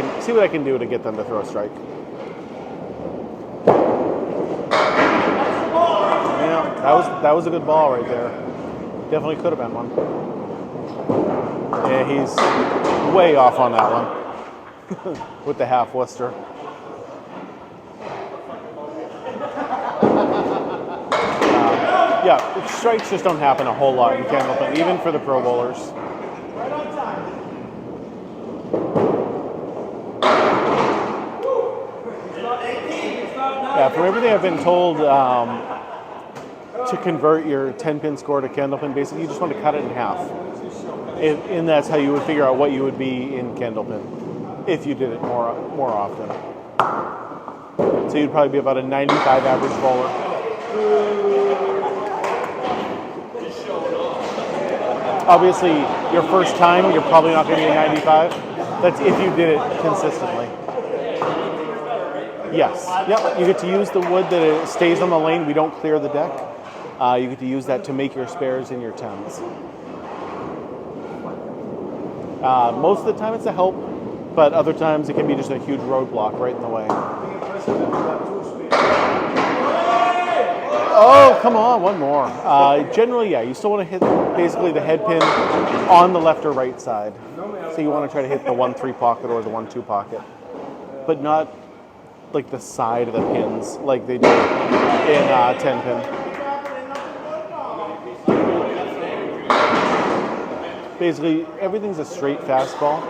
can do to get them to throw a strike. Yeah, that was a good ball right there. Definitely could have been one. Yeah, he's way off on that one with the half Worcester. Yeah, strikes just don't happen a whole lot in Candlepin, even for the pro bowlers. Yeah, from everything I've been told, to convert your 10-pin score to Candlepin, basically you just want to cut it in half. And that's how you would figure out what you would be in Candlepin if you did it more often. So you'd probably be about a 95 average bowler. Obviously, your first time, you're probably not going to be a 95. That's if you did it consistently. Yes. Yep. You get to use the wood that it stays on the lane. We don't clear the deck. You get to use that to make your spares and your 10s. Most of the time it's a help, but other times it can be just a huge roadblock right in the way. Oh, come on, one more. Generally, yeah, you still want to hit basically the head pin on the left or right side. So you want to try to hit the 1-3 pocket or the 1-2 pocket, but not like the side of the pins like they do in 10 pin. Basically, everything's a straight fastball,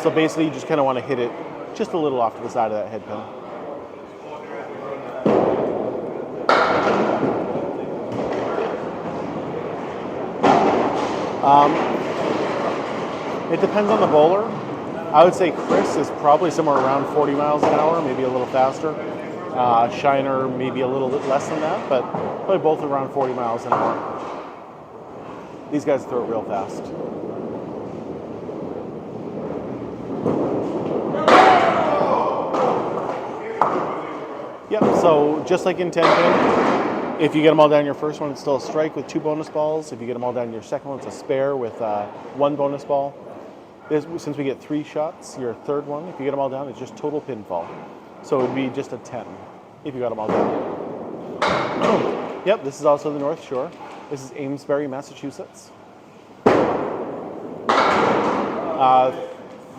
so basically you just kind of want to hit it just a little off to the side of that head pin. It depends on the bowler. I would say Chris is probably somewhere around 40 miles an hour, maybe a little faster. Shiner maybe a little bit less than that, but probably both around 40 miles an hour. These guys throw it real fast. Yep, so just like in 10 pin, if you get them all down your first one, it's still a strike with 2 bonus balls. If you get them all down your second one, it's a spare with 1 bonus ball. Since we get 3 shots, your third one, if you get them all down, it's just total pinfall. So it would be just a 10 if you got them all down. Yep, this is also the North Shore. This is Amesbury, Massachusetts.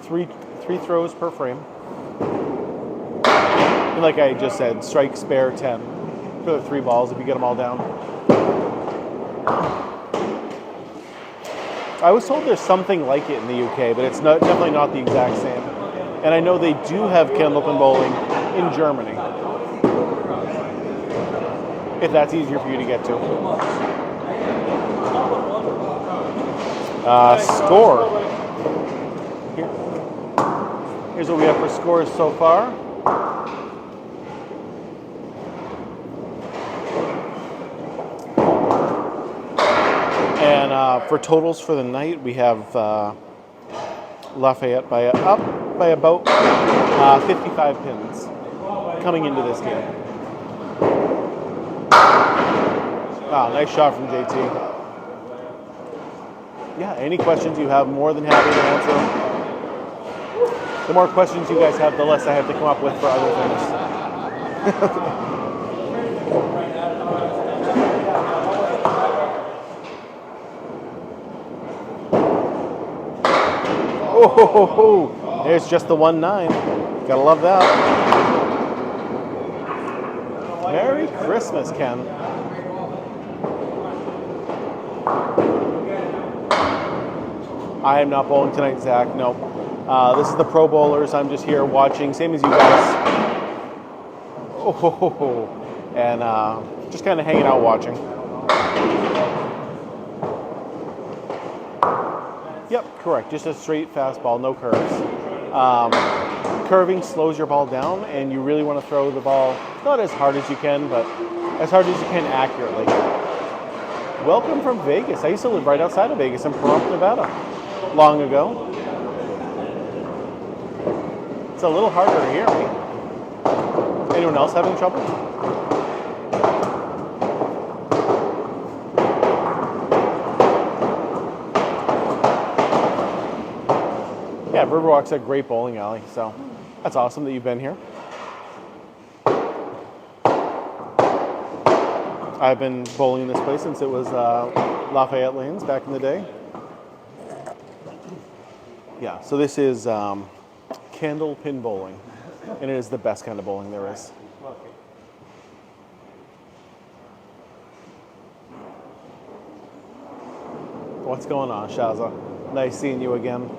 Three throws per frame. And like I just said, strike, spare, 10 for the 3 balls if you get them all down. I was told there's something like it in the UK, but it's definitely not the exact same. And I know they do have Candlepin bowling in Germany, if that's easier for you to get to. Score. Here's what we have for scores so far. And for totals for the night, we have Lafayette up by about 55 pins coming into this game. Wow, nice shot from JT. Yeah, any questions you have, more than happy to answer. The more questions you guys have, the less I have to come up with for other things. Oh, there's just the 1-9. Gotta love that. Merry Christmas, Ken. I am not bowling tonight, Zach. Nope. This is the pro bowlers. I'm just here watching, same as you guys. Oh, and just kind of hanging out watching. Yep, correct. Just a straight fastball, no curves. Curving slows your ball down, and you really want to throw the ball not as hard as you can, but as hard as you can accurately. Welcome from Vegas. I used to live right outside of Vegas in Pahrump, Nevada, long ago. It's a little harder to hear me. Anyone else having trouble? Yeah, Riverwalk's a great bowling alley, so that's awesome that you've been here. I've been bowling in this place since it was Lafayette lanes back in the day. Yeah, so this is Candlepin bowling, and it is the best kind of bowling there is. What's going on, Shaza? Nice seeing you again.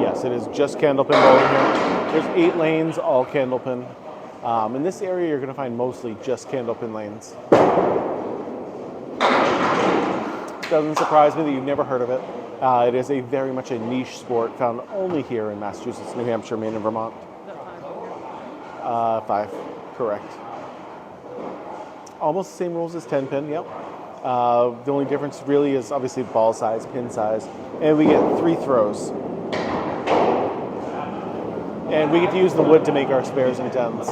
Yes, it is just Candlepin bowling here. There's 8 lanes, all Candlepin. In this area, you're going to find mostly just Candlepin lanes. Doesn't surprise me that you've never heard of it. It is very much a niche sport found only here in Massachusetts, New Hampshire, Maine, and Vermont. 5, correct. almost the same rules as 10 pin, yep. The only difference really is obviously ball size, pin size, and we get 3 throws. And we get to use the wood to make our spares and 10s.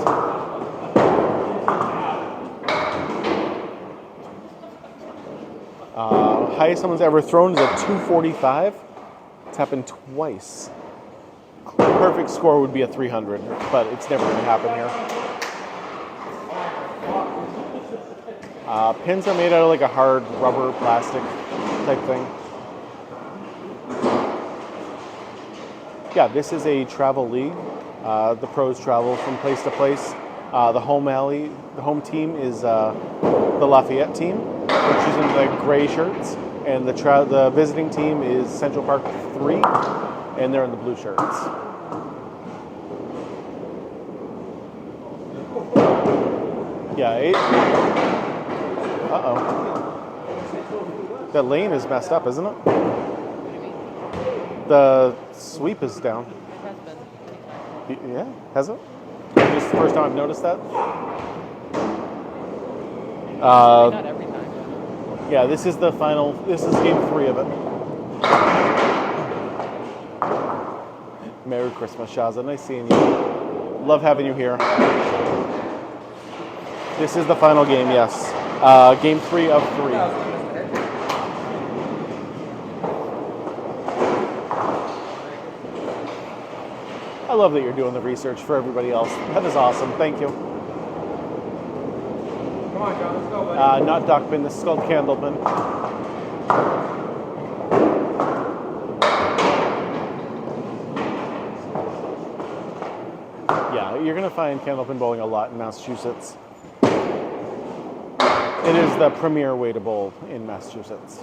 Highest someone's ever thrown is a 245. It's happened twice. The perfect score would be a 300, but it's never going to happen here. Pins are made out of like a hard rubber, plastic type thing. Yeah, this is a travel league. The pros travel from place to place. The home team is the Lafayette team, which is in the gray shirts, and the visiting team is Central Park 3, and they're in the blue shirts. Yeah. Uh-oh. That lane is messed up, isn't it? The sweep is down. It has been. Yeah, has it? This is the first time I've noticed that. Not every time. Yeah, this is the final. This is game 3 of it. Merry Christmas, Shaza. Nice seeing you. Love having you here. This is the final game, yes. Game 3 of 3. I love that you're doing the research for everybody else. That is awesome. Thank you. Come on, John, let's go, buddy. Not duckpin. This is called Candlepin. Yeah, you're going to find Candlepin bowling a lot in Massachusetts. It is the premier way to bowl in Massachusetts.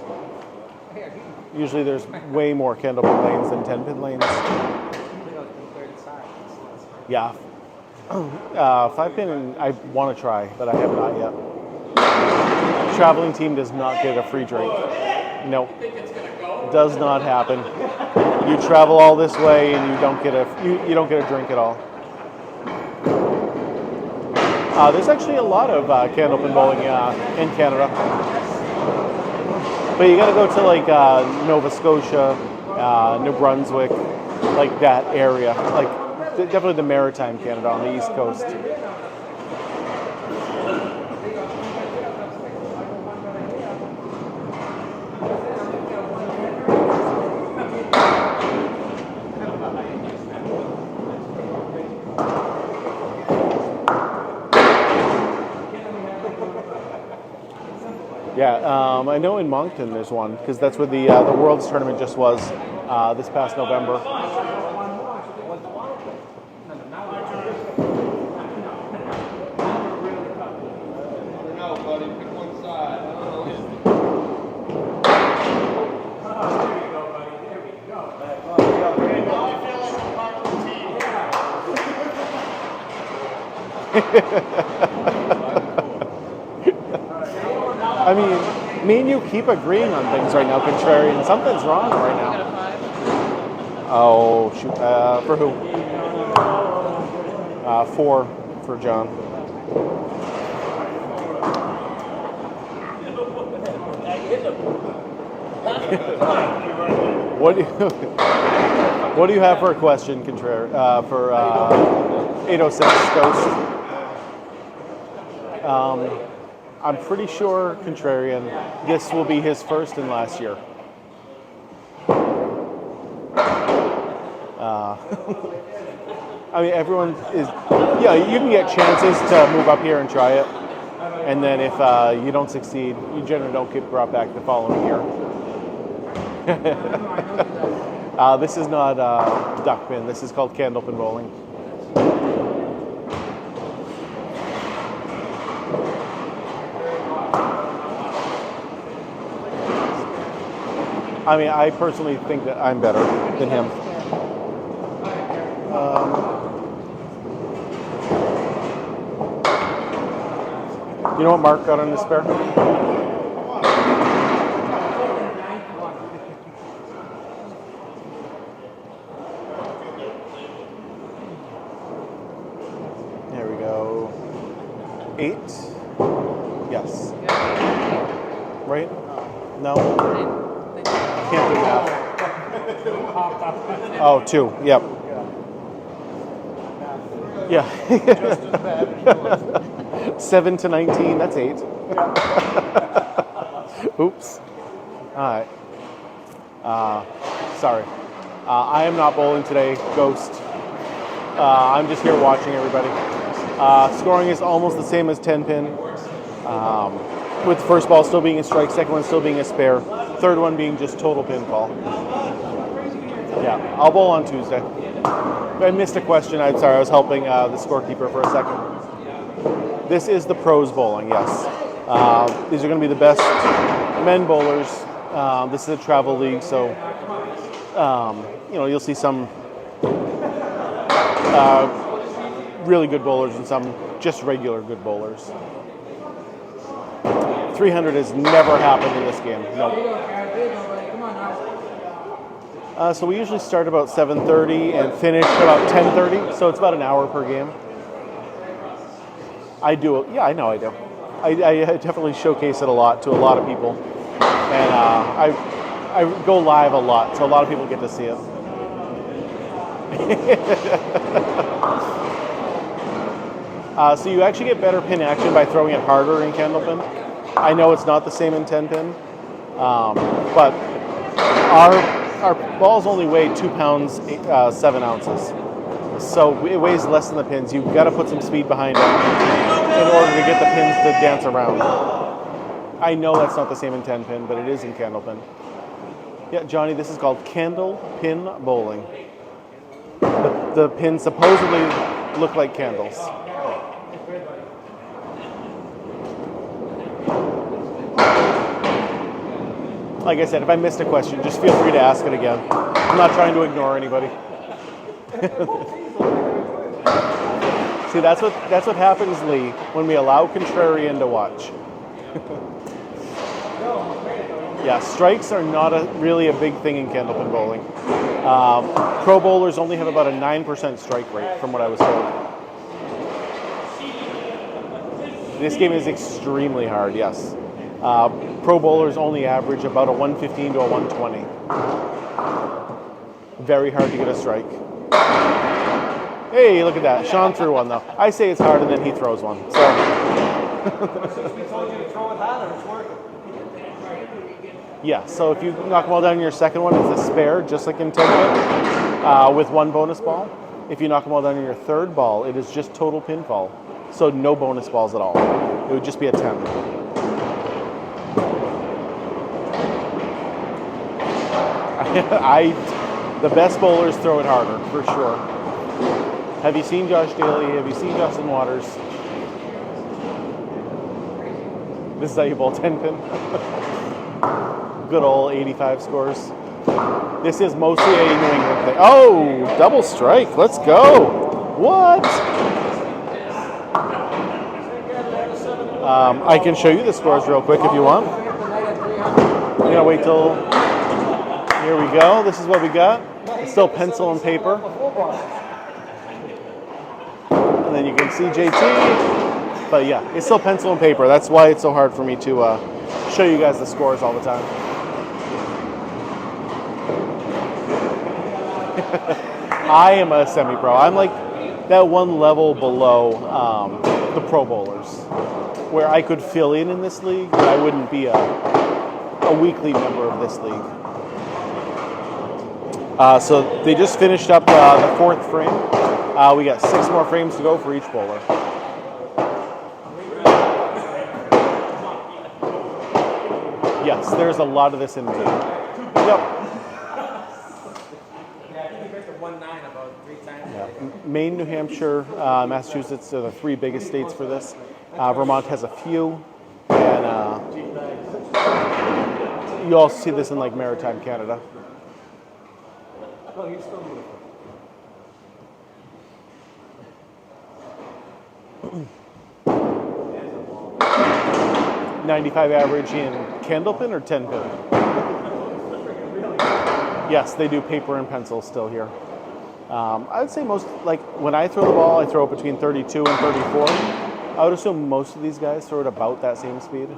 Usually there's way more Candlepin lanes than 10-pin lanes. Yeah. 5-pin, and I want to try, but I have not yet. The traveling team does not get a free drink. Nope. Does not happen. You travel all this way and you don't get a drink at all. There's actually a lot of Candlepin bowling in Canada. But you got to go to like Nova Scotia, New Brunswick, like that area. Like definitely the maritime Canada on the East Coast. Yeah, I know in Moncton there's one, because that's where the World's Tournament just was this past November. I mean, me and you keep agreeing on things right now, contrarian. Something's wrong right now. Oh, shoot. For who? 4 for John. What do you have for a question, contrary? For 806 Ghost? I'm pretty sure, contrarian, this will be his first and last year. I mean, everyone is, yeah, you can get chances to move up here and try it. And then if you don't succeed, you generally don't get brought back the following year. This is not duckpin. This is called Candlepin bowling. I mean, I personally think that I'm better than him. You know what Mark got on his spare? There we go. 8. Yes. No? Can't do math. Oh, 2. Yep. Yeah. 7 to 19, that's 8. Oops. All right. Sorry. I am not bowling today, Ghost. I'm just here watching everybody. Scoring is almost the same as 10 pin. With the first ball still being a strike, second one still being a spare, third one being just total pinfall. Yeah, I'll bowl on Tuesday. I missed a question. I'm sorry, I was helping the scorekeeper for a second. This is the pros bowling, yes. These are going to be the best men bowlers. This is a travel league, so you'll see some really good bowlers and some just regular good bowlers. 300 has never happened in this game. No. So we usually start about 7:30 and finish about 10:30. So it's about an hour per game. I do. Yeah, I know I do. I definitely showcase it a lot to a lot of people, and I go live a lot, so a lot of people get to see it. So you actually get better pin action by throwing it harder in Candlepin. I know it's not the same in 10 pin, but our balls only weigh 2 pounds 7 ounces, so it weighs less than the pins. You've got to put some speed behind it in order to get the pins to dance around. I know that's not the same in 10 pin, but it is in Candlepin. Yeah, Johnny, this is called Candlepin bowling. The pins supposedly look like candles. Like I said, if I missed a question, just feel free to ask it again. I'm not trying to ignore anybody. See, that's what happens, Lee, when we allow Contrarian to watch. Yeah, strikes are not really a big thing in Candlepin bowling. Pro bowlers only have about a 9% strike rate, from what I was told. This game is extremely hard, yes. Pro bowlers only average about a 115 to a 120. Very hard to get a strike. Hey, look at that. Sean threw one, though. I say it's hard, and then he throws one. So. We told you to throw it harder. It's working. Yeah, so if you knock them all down in your second one, it's a spare, just like in 10 pin, with 1 bonus ball. If you knock them all down in your third ball, it is just total pinfall. So no bonus balls at all. It would just be a 10. The best bowlers throw it harder, for sure. Have you seen Josh Daly? Have you seen Justin Waters? This is how you bowl 10 pin. Good old 85 scores. This is mostly a New England thing. Oh, double strike. Let's go. What? I can show you the scores real quick if you want. I'm going to wait till... Here we go. This is what we got. It's still pencil and paper. And then you can see JT. But yeah, it's still pencil and paper. That's why it's so hard for me to show you guys the scores all the time. I am a semi-pro. I'm like that one level below the pro bowlers, where I could fill in this league, but I wouldn't be a weekly member of this league. So they just finished up the 4th frame. We got 6 more frames to go for each bowler. Yes, there's a lot of this in me. Yep. Yeah. Maine, New Hampshire, Massachusetts are the 3 biggest states for this. Vermont has a few, and you also see this in like Maritime Canada. 95 average in Candlepin or 10 pin? Yes, they do paper and pencil still here. I would say most, like when I throw the ball, I throw it between 32 and 34. I would assume most of these guys throw it about that same speed.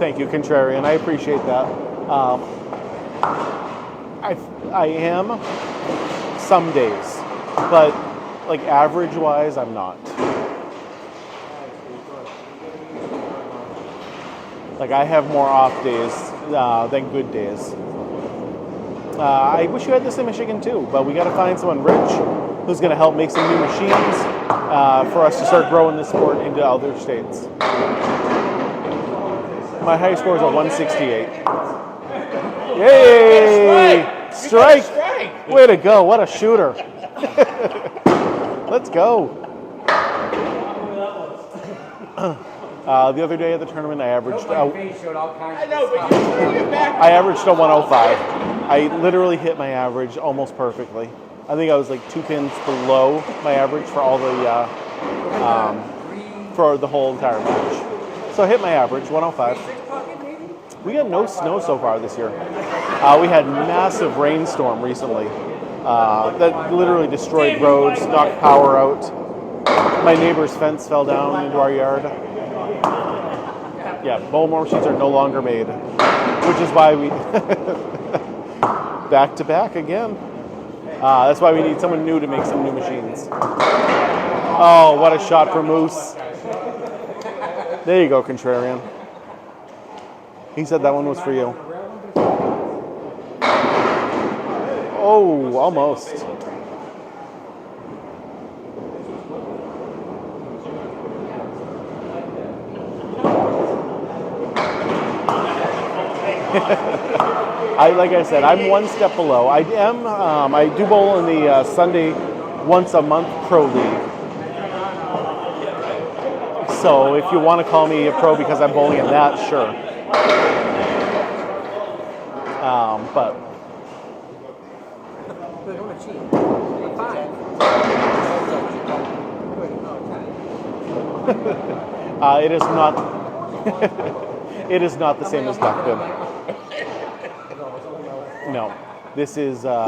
Thank you, Contrarian. I appreciate that. I am some days, but like average-wise, I'm not. Like I have more off days than good days. I wish you had this in Michigan too, but we got to find someone rich who's going to help make some new machines for us to start growing this sport into other states. My high score is a 168. Yay! Strike! Way to go! What a shooter! Let's go. The other day at the tournament, I averaged. I averaged a 105. I literally hit my average almost perfectly. I think I was like 2 pins below my average for all the for the whole entire match. So I hit my average 105. We got no snow so far this year. We had massive rainstorm recently that literally destroyed roads, knocked power out. My neighbor's fence fell down into our yard. Yeah, Bowmore machines are no longer made, which is why we back to back again. That's why we need someone new to make some new machines. Oh, what a shot for Moose. There you go, Contrarian. He said that one was for you. Oh, almost. Like I said, I'm one step below. I do bowl in the Sunday once a month pro league. So if you want to call me a pro because I'm bowling in that, sure. But it is not. It is not the same as duckpin. No, this is a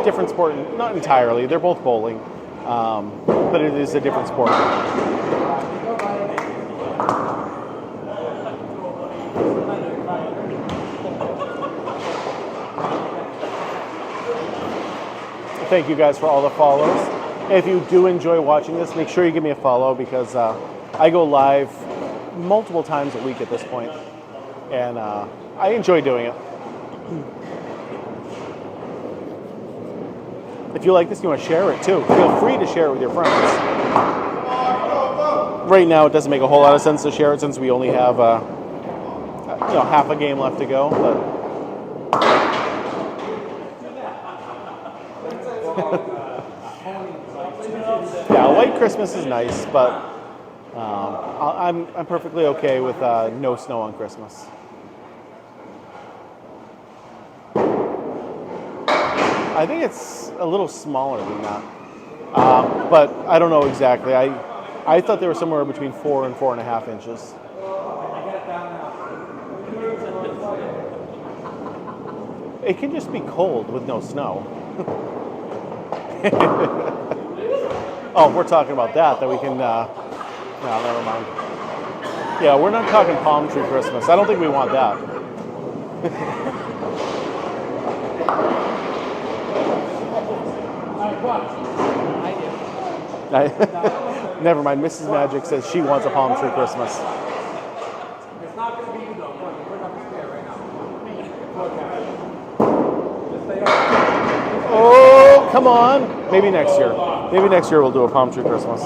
different sport. Not entirely. They're both bowling, but it is a different sport. Thank you guys for all the follows. If you do enjoy watching this, make sure you give me a follow because I go live multiple times a week at this point, and I enjoy doing it. If you like this and you want to share it too, feel free to share it with your friends. Right now, it doesn't make a whole lot of sense to share it since we only have half a game left to go. But yeah, White Christmas is nice, but I'm perfectly okay with no snow on Christmas. I think it's a little smaller than that, but I don't know exactly. I thought they were somewhere between 4 and 4.5 inches. It can just be cold with no snow. Oh, if we're talking about that we can. No, never mind. Yeah, we're not talking palm tree Christmas. I don't think we want that. Never mind. Mrs. Magic says she wants a palm tree Christmas. It's not going to be you though. We're not going to stay right now. Oh, come on. Maybe next year. Maybe next year we'll do a palm tree Christmas.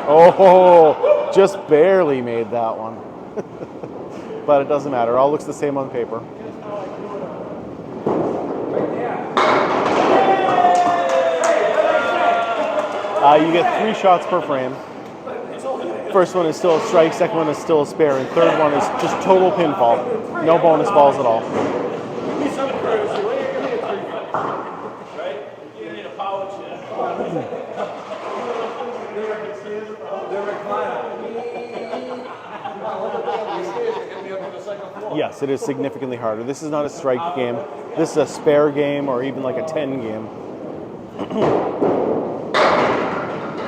Oh, just barely made that one. But it doesn't matter. It all looks the same on paper. You get 3 shots per frame. First one is still a strike, second one is still a spare, and third one is just total pinfall. No bonus balls at all. Give me some cruise. Give me a 350. Right? You need a power chair. Yes, it is significantly harder. This is not a strike game. This is a spare game or even like a 10 game.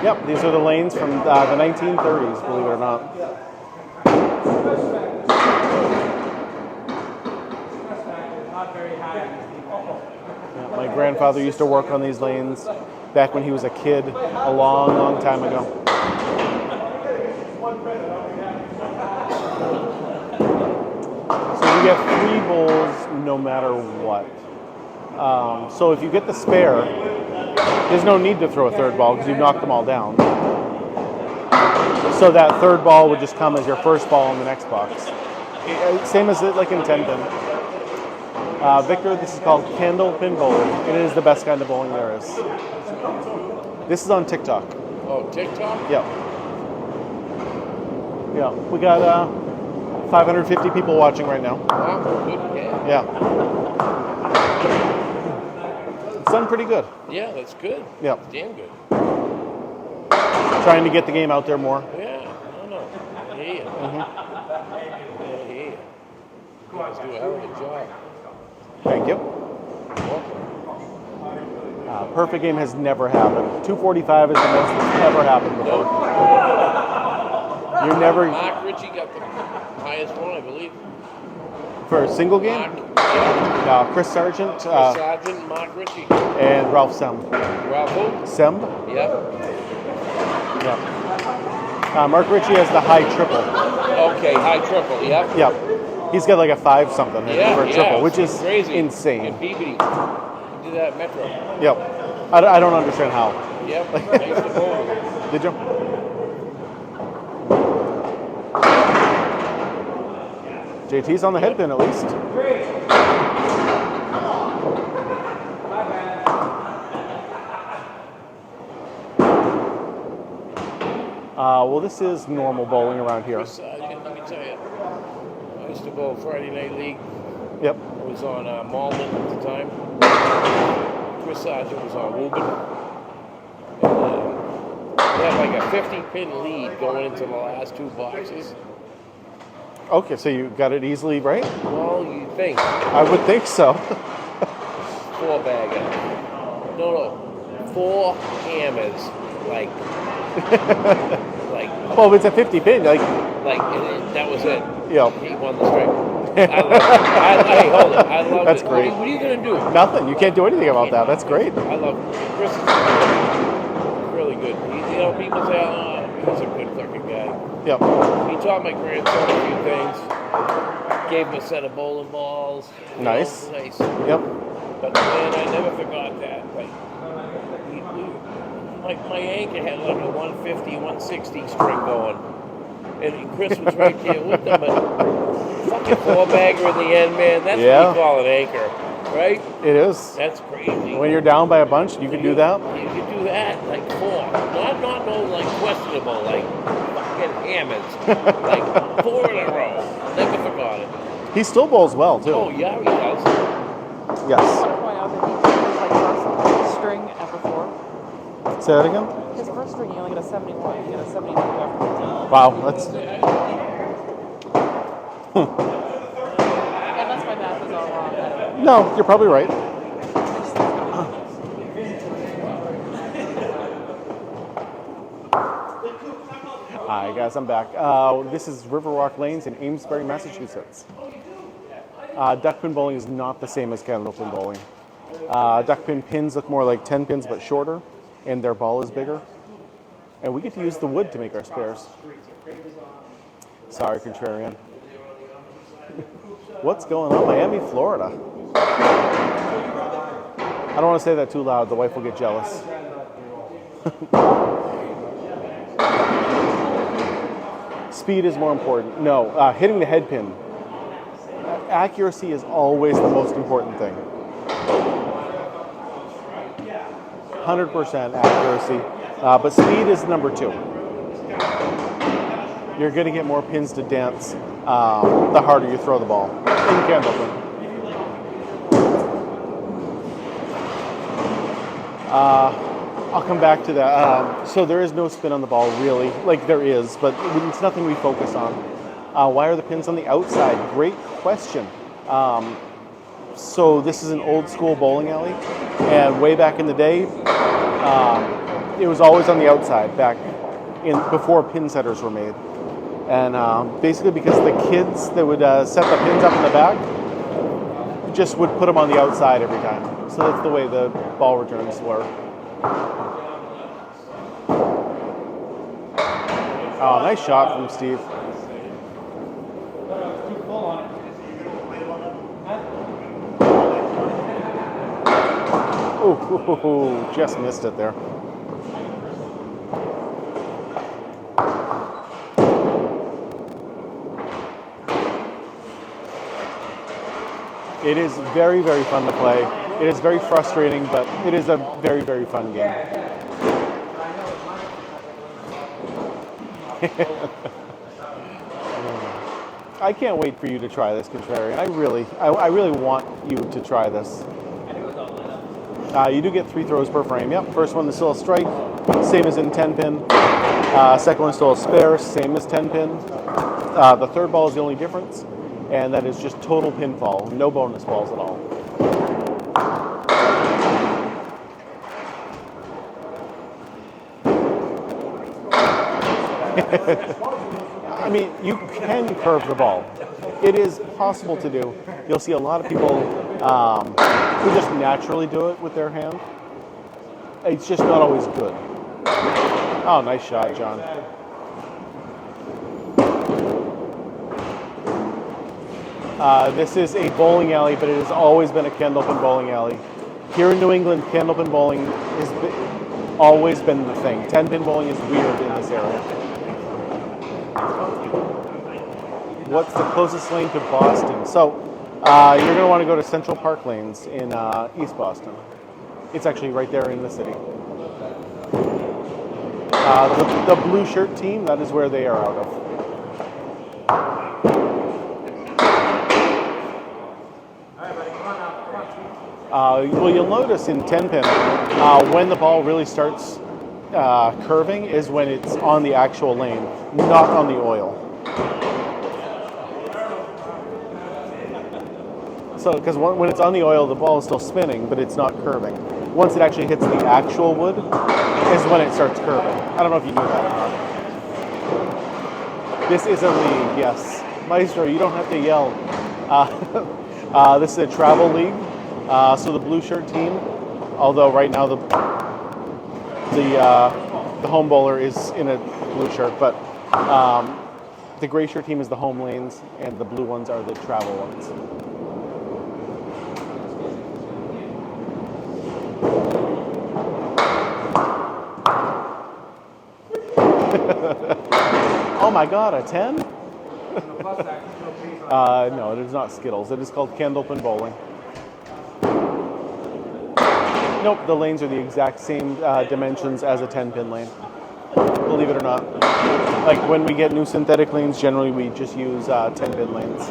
Yep, these are the lanes from the 1930s, believe it or not. Yeah, my grandfather used to work on these lanes back when he was a kid, a long, long time ago. So you get 3 bowls no matter what. So if you get the spare, there's no need to throw a third ball because you've knocked them all down. So that third ball would just come as your first ball in the next box. Same as like in 10-pin. Victor, this is called Candlepin bowling. It is the best kind of bowling there is. This is on TikTok. Oh, TikTok? Yeah. Yeah, we got 550 people watching right now. Wow, good game. Yeah. It's done pretty good. Yeah, that's good. Yeah. Damn good. Trying to get the game out there more. Yeah, no. I hear you. Mm-hmm. I hear you. You guys do a hell of a job. Thank you. Welcome. Perfect game has never happened. 245 is the most that's ever happened before. You're never Mark Ritchie got the highest one, I believe. for a single game. Mark, yeah. Chris Sargent Sergeant, Mark Ritchie. and Ralph Sem. Ralph who? Sem. Yep. Yeah. Mark Ritchie has the high triple. Okay, high triple, yep. Yep. He's got like a 5 something for a triple, which is crazy. insane. And BB did that at Metro. Yep. I don't understand how. Yep. I used to bowl. Did you? JT's on the head pin at least. Well, this is normal bowling around here. Let me tell you. I used to bowl Friday Night League. Yep. I was on Malden at the time. Chris Sargent was on Woburn. And we had like a 50-pin lead going into the last 2 boxes. Okay, so you got it easily, right? Well, you think. I would think so. 4-bagger. No. 4 hammers. Like. Well, it's a 50 pin. That was it. Yep. He won the string. Hey, hold it. I love That's it. great. What are you going to do? Nothing. You can't do anything about that. That's great. I love Chris. Is really good. People say, oh, he's a good fucking guy. Yep. He taught my grandson a few things. Gave him a set of bowling balls. Nice. Nice. Yep. But man, I never forgot that. Like my anchor had like a 150, 160 string going. And Chris was right there with them. But fucking 4-bagger in the end, man. That's what you call an anchor, right? It is. That's crazy. When you're down by a bunch, you can do that. You can do that like 4. Not no like questionable, like fucking hammers. Like 4 in a row. Never forgot it. He still bowls well too. Oh yeah, he does. Yes. Point out that he his like first string after 4. Say that again. His first string, you only get a 71. You get a 72 after 15. Wow, that's. Unless my math is all wrong. No, you're probably right. Hi guys, I'm back. This is Riverwalk Lanes in Amesbury, Massachusetts. Duckpin bowling is not the same as Candlepin bowling. Duckpin pins look more like 10 pins but shorter, and their ball is bigger. And we get to use the wood to make our spares. Sorry, contrarian. What's going on? Miami, Florida. I don't want to say that too loud. The wife will get jealous. Speed is more important. No, hitting the head pin. Accuracy is always the most important thing. 100% accuracy. But speed is number 2. You're going to get more pins to dance the harder you throw the ball in Candlepin. I'll come back to that. So there is no spin on the ball, really. Like there is, but it's nothing we focus on. Why are the pins on the outside? Great question. So this is an old school bowling alley, and way back in the day, it was always on the outside before pin setters were made. And basically because the kids that would set the pins up in the back just would put them on the outside every time. So that's the way the ball returns were. Oh, nice shot from Steve. Oh, just missed it there. It is very, very fun to play. It is very frustrating, but it is a very, very fun game. I can't wait for you to try this, Contrarian. I really want you to try this. You do get 3 throws per frame. Yep. First one is still a strike, same as in 10-pin. Second one is still a spare, same as 10-pin. The third ball is the only difference, and that is just total pinfall, no bonus balls at all. I mean, you can curve the ball. It is possible to do. You'll see a lot of people who just naturally do it with their hand. It's just not always good. Oh, nice shot, John. This is a bowling alley, but it has always been a Candlepin bowling alley. Here in New England, Candlepin bowling has always been the thing. 10-pin bowling is weird in this area. What's the closest lane to Boston? So you're going to want to go to Central Park Lanes in East Boston. It's actually right there in the city. The blue shirt team, that is where they are out of. Well, you'll notice in 10-pin, when the ball really starts curving is when it's on the actual lane, not on the oil. So, because when it's on the oil, the ball is still spinning, but it's not curving. Once it actually hits the actual wood, is when it starts curving. I don't know if you knew that or not. This is a league, yes. Maestro, you don't have to yell. This is a travel league. So the blue shirt team, although right now the home bowler is in a blue shirt, but the gray shirt team is the home lanes, and the blue ones are the travel ones. Oh my God, a 10? No, it is not Skittles. It is called Candlepin bowling. Nope, the lanes are the exact same dimensions as a 10-pin lane. Believe it or not. Like when we get new synthetic lanes, generally we just use 10-pin lanes.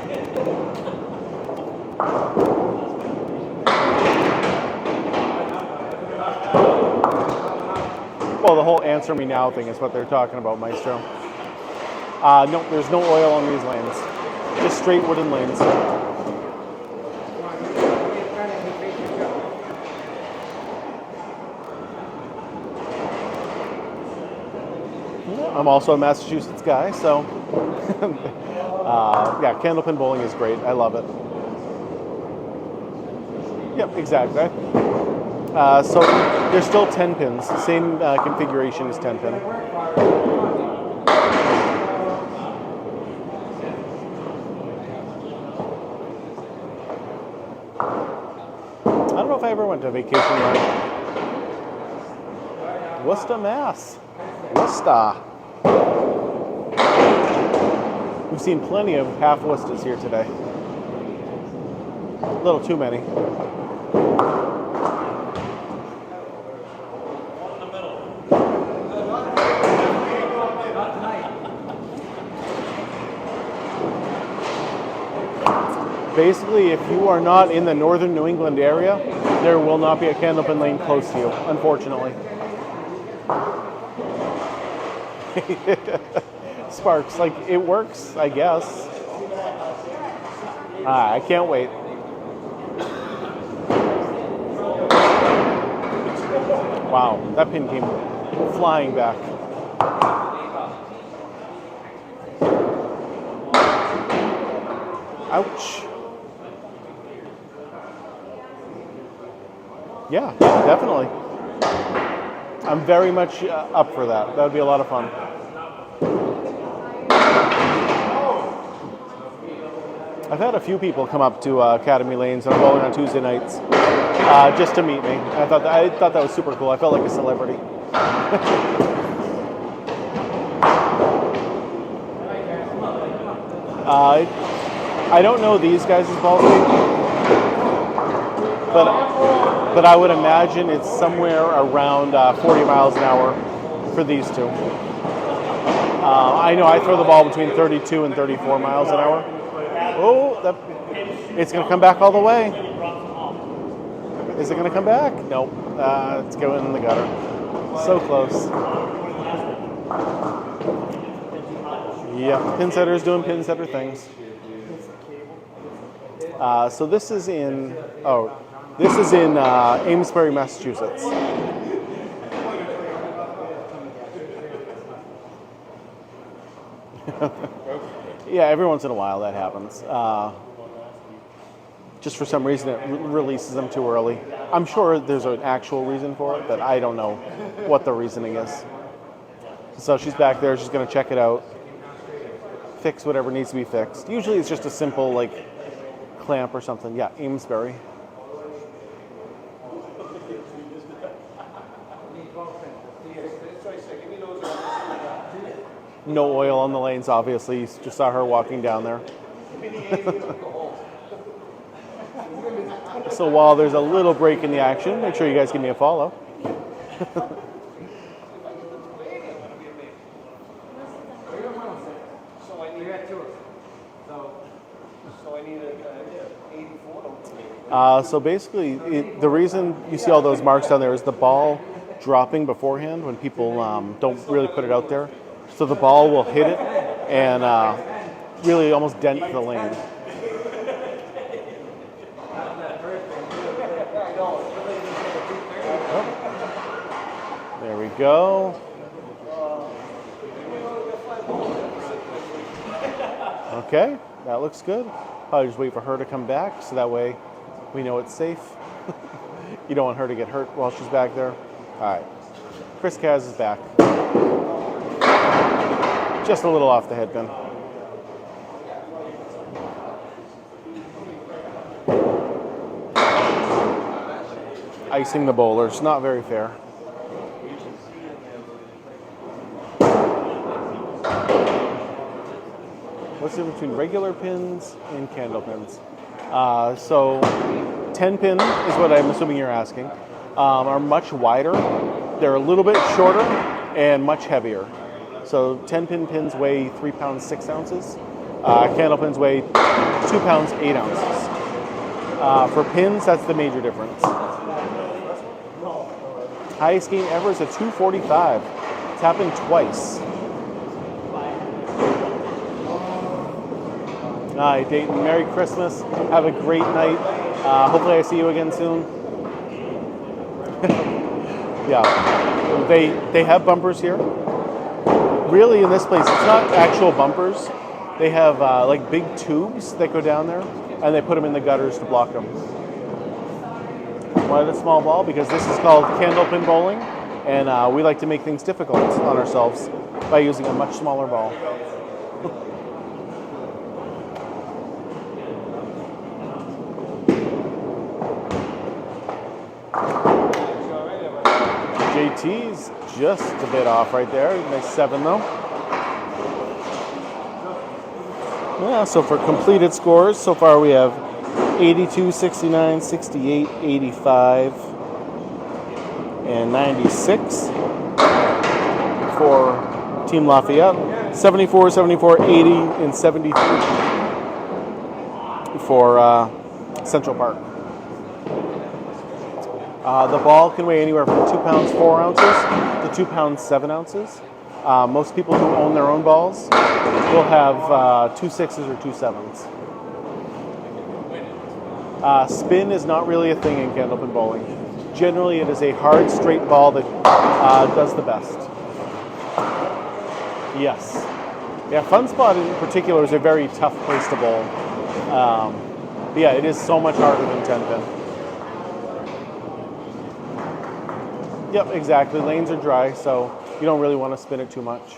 Well, the whole answer me now thing is what they're talking about, Maestro. No, there's no oil on these lanes. Just straight wooden lanes. I'm also a Massachusetts guy, so yeah, Candlepin bowling is great. I love it. Yep, exactly. So there's still 10 pins, same configuration as 10 pin. I don't know if I ever went to a vacation ride. Worcester, Mass. Worcester. We've seen plenty of half Worcesters here today. A little too many. Basically, if you are not in the northern New England area, there will not be a Candlepin lane close to you, unfortunately. sparks. Like, it works, I guess. I can't wait. Wow, that pin came flying back. Ouch. Yeah, definitely. I'm very much up for that. That would be a lot of fun. I've had a few people come up to Academy Lanes and I'm bowling on Tuesday nights just to meet me. I thought that was super cool. I felt like a celebrity. I don't know these guys' ball speed, but I would imagine it's somewhere around 40 miles an hour for these two. I know I throw the ball between 32 and 34 miles an hour. Oh, it's going to come back all the way. Is it going to come back? Nope. It's going in the gutter. So close. Yeah, pin setter's doing pin setter things. So this is in Amesbury, Massachusetts. Yeah, every once in a while that happens. Just for some reason it releases them too early. I'm sure there's an actual reason for it, but I don't know what the reasoning is. So she's back there, she's going to check it out, fix whatever needs to be fixed. Usually it's just a simple like clamp or something. Yeah, Amesbury. No oil on the lanes, obviously. You just saw her walking down there. So while there's a little break in the action, make sure you guys give me a follow. So basically, the reason you see all those marks down there is the ball dropping beforehand when people don't really put it out there. So the ball will hit it and really almost dent the lane. Oh. There we go. Okay, that looks good. Probably just wait for her to come back so that way we know it's safe. You don't want her to get hurt while she's back there. All right, Chris Kaz is back. Just a little off the head pin. Icing the bowlers, not very fair. What's the difference between regular pins and candle pins? So 10 pin is what I'm assuming you're asking. Are much wider. They're a little bit shorter and much heavier. So 10 pin pins weigh 3 pounds 6 ounces. Candle pins weigh 2 pounds 8 ounces. For pins, that's the major difference. Highest gain ever is a 245. It's happened twice. All right, Dayton, Merry Christmas. Have a great night. Hopefully I see you again soon. Yeah, they have bumpers here. Really, in this place, it's not actual bumpers. They have like big tubes that go down there, and they put them in the gutters to block them. Why the small ball? Because this is called Candlepin bowling, and we like to make things difficult on ourselves by using a much smaller ball. JT's just a bit off right there. Nice 7 though. Yeah, so for completed scores, so far we have 82, 69, 68, 85, and 96 for Team Lafayette. 74, 74, 80, and 73 for Central Park. The ball can weigh anywhere from 2 pounds 4 ounces to 2 pounds 7 ounces. Most people who own their own balls will have 2 6s or 2 7s. Spin is not really a thing in Candlepin bowling. Generally, it is a hard, straight ball that does the best. Yes. Yeah, Fun Spot in particular is a very tough place to bowl. But yeah, it is so much harder than 10 pin. Yep, exactly. Lanes are dry, so you don't really want to spin it too much.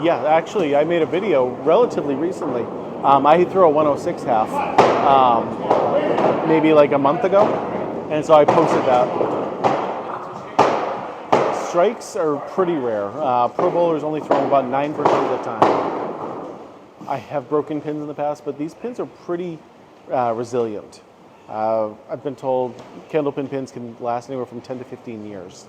Yeah, actually, I made a video relatively recently. I threw a 106 half maybe like a month ago, and so I posted that. Strikes are pretty rare. Pro bowlers only throw them about 9% of the time. I have broken pins in the past, but these pins are pretty resilient. I've been told Candlepin pins can last anywhere from 10 to 15 years.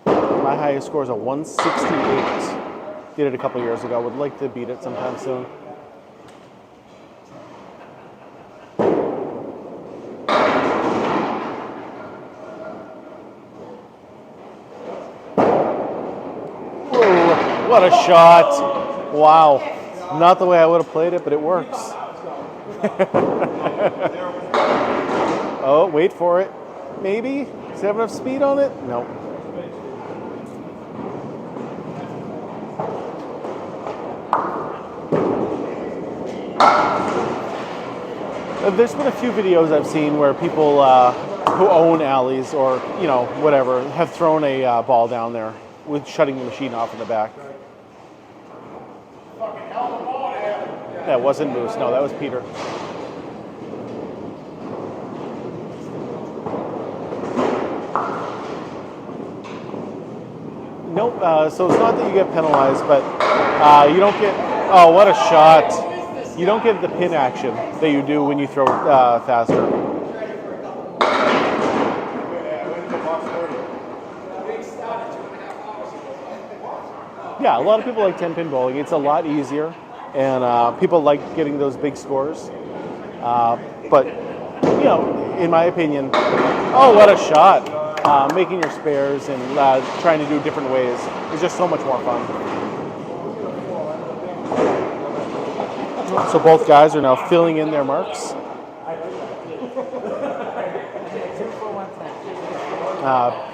My highest score is a 168. Did it a couple years ago. Would like to beat it sometime soon. Whoa, what a shot. Wow. Not the way I would have played it, but it works. Oh, wait for it. Maybe? Does it have enough speed on it? No. There's been a few videos I've seen where people who own alleys or, you know, whatever, have thrown a ball down there with shutting the machine off in the back. That wasn't Moose. No, that was Peter. Nope. So it's not that you get penalized, but you don't get... Oh, what a shot. You don't get the pin action that you do when you throw faster. Yeah, a lot of people like 10-pin bowling. It's a lot easier, and people like getting those big scores. But, you know, in my opinion, oh, what a shot. Making your spares and trying to do different ways is just so much more fun. So both guys are now filling in their marks.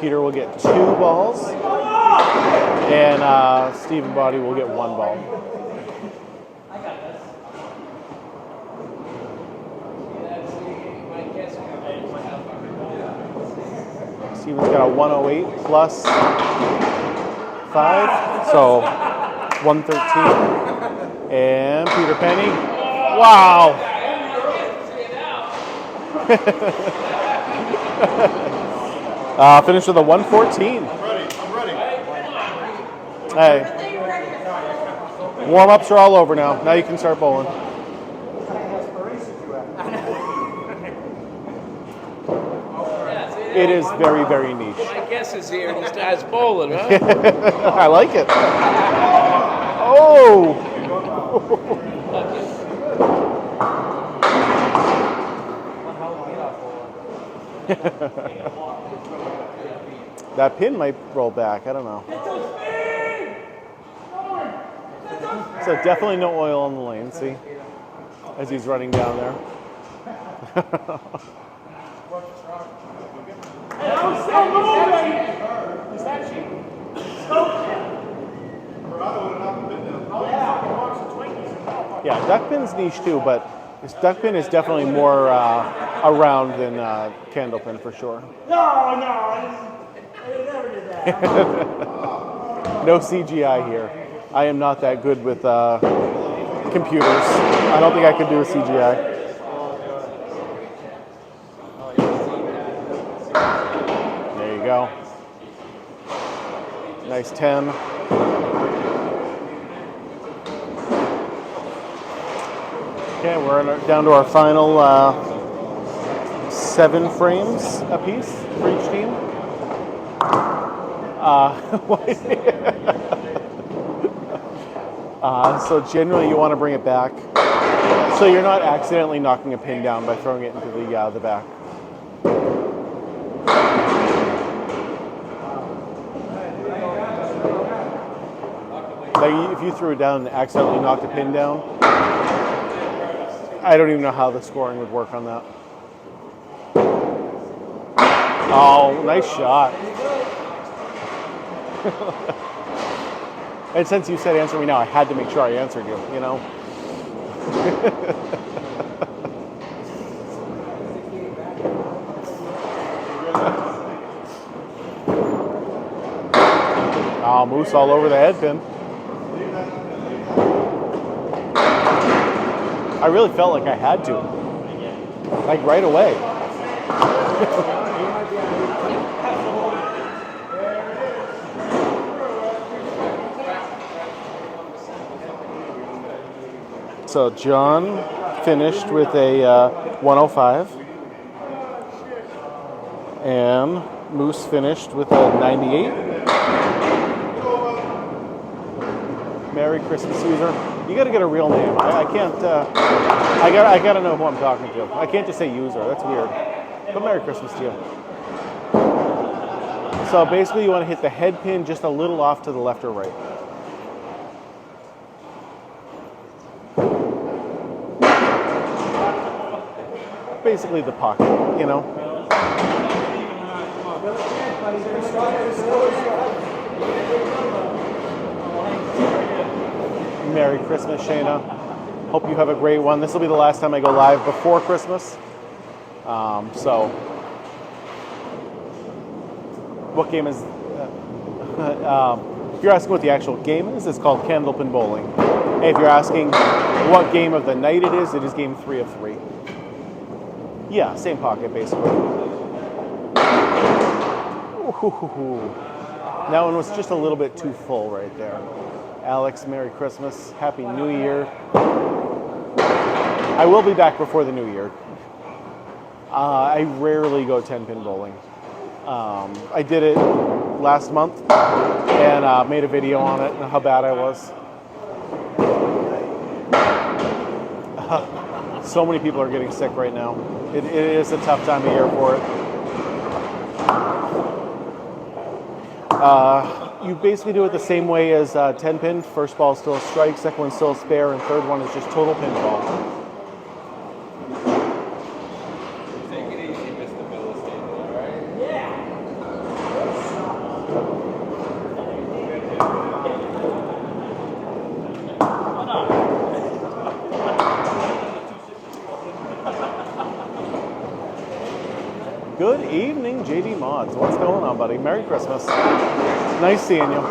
Peter will get 2 balls, and Steve and Botte will get 1 ball. Steven's got a 108 plus 5, so 113. And Peter Penny. Wow. Finished with a 114. I'm ready. Hey. Warm-ups are all over now. Now you can start bowling. It is very, very niche. My guess is here and he starts bowling, huh? I like it. Oh! That pin might roll back. I don't know. So definitely no oil on the lane. See, as he's running down there. I'm still moving! Is that cheap? Yeah, duck pin's niche too, but this duck pin is definitely more around than Candlepin for sure. No, I never did that. No CGI here. I am not that good with computers. I don't think I could do a CGI. There you go. Nice 10. Okay, we're down to our final 7 frames apiece for each team. So generally you want to bring it back So you're not accidentally knocking a pin down by throwing it into the back. Like if you threw it down and accidentally knocked a pin down, I don't even know how the scoring would work on that. Oh, nice shot. And since you said answer me now, I had to make sure I answered you, you know? Oh, moose all over the head pin. I really felt like I had to. Like right away. So John finished with a 105. And Moose finished with a 98. Merry Christmas, user. You got to get a real name. I can't. I got to know who I'm talking to. I can't just say user. That's weird. But Merry Christmas to you. So basically, you want to hit the head pin just a little off to the left or right. Basically, the pocket. You know. Merry Christmas, Shayna. Hope you have a great one. This will be the last time I go live before Christmas. So, what game is... if you're asking what the actual game is, it's called Candlepin Bowling. And if you're asking what game of the night it is game 3 of 3. Yeah, same pocket, basically. Ooh. That one was just a little bit too full right there. Alex, Merry Christmas. Happy New Year. I will be back before the New Year. I rarely go 10-pin bowling. I did it last month and made a video on it and how bad I was. So many people are getting sick right now. It is a tough time of year for it. You basically do it the same way as 10-pin. First ball is still a strike, second one's still a spare, and third one is just total pinball. Take it easy, Mr. Millicent, all right? Yeah. Good evening, JD Mods. What's going on, buddy? Merry Christmas. Nice seeing you.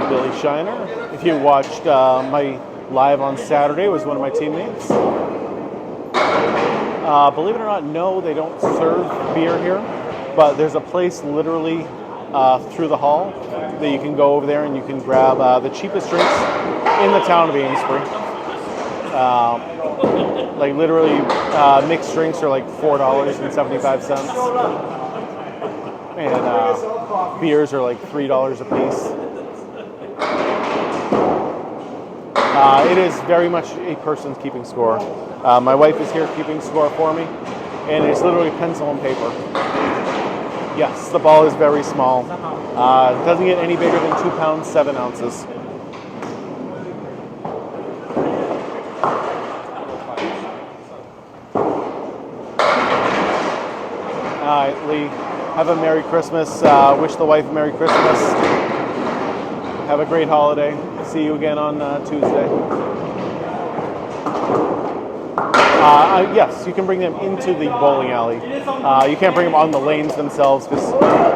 Billy Shiner. If you watched my live on Saturday, was one of my teammates. Believe it or not, no, they don't serve beer here, but there's a place literally through the hall that you can go over there and you can grab the cheapest drinks in the town of Amesbury. Like literally mixed drinks are like $4.75. And beers are like $3 a piece. It is very much a person's keeping score. My wife is here keeping score for me, and it's literally pencil and paper. Yes, the ball is very small. It doesn't get any bigger than 2 pounds, 7 ounces. All right, Lee, have a Merry Christmas. Wish the wife a Merry Christmas. Have a great holiday. See you again on Tuesday. Yes, you can bring them into the bowling alley. You can't bring them on the lanes themselves because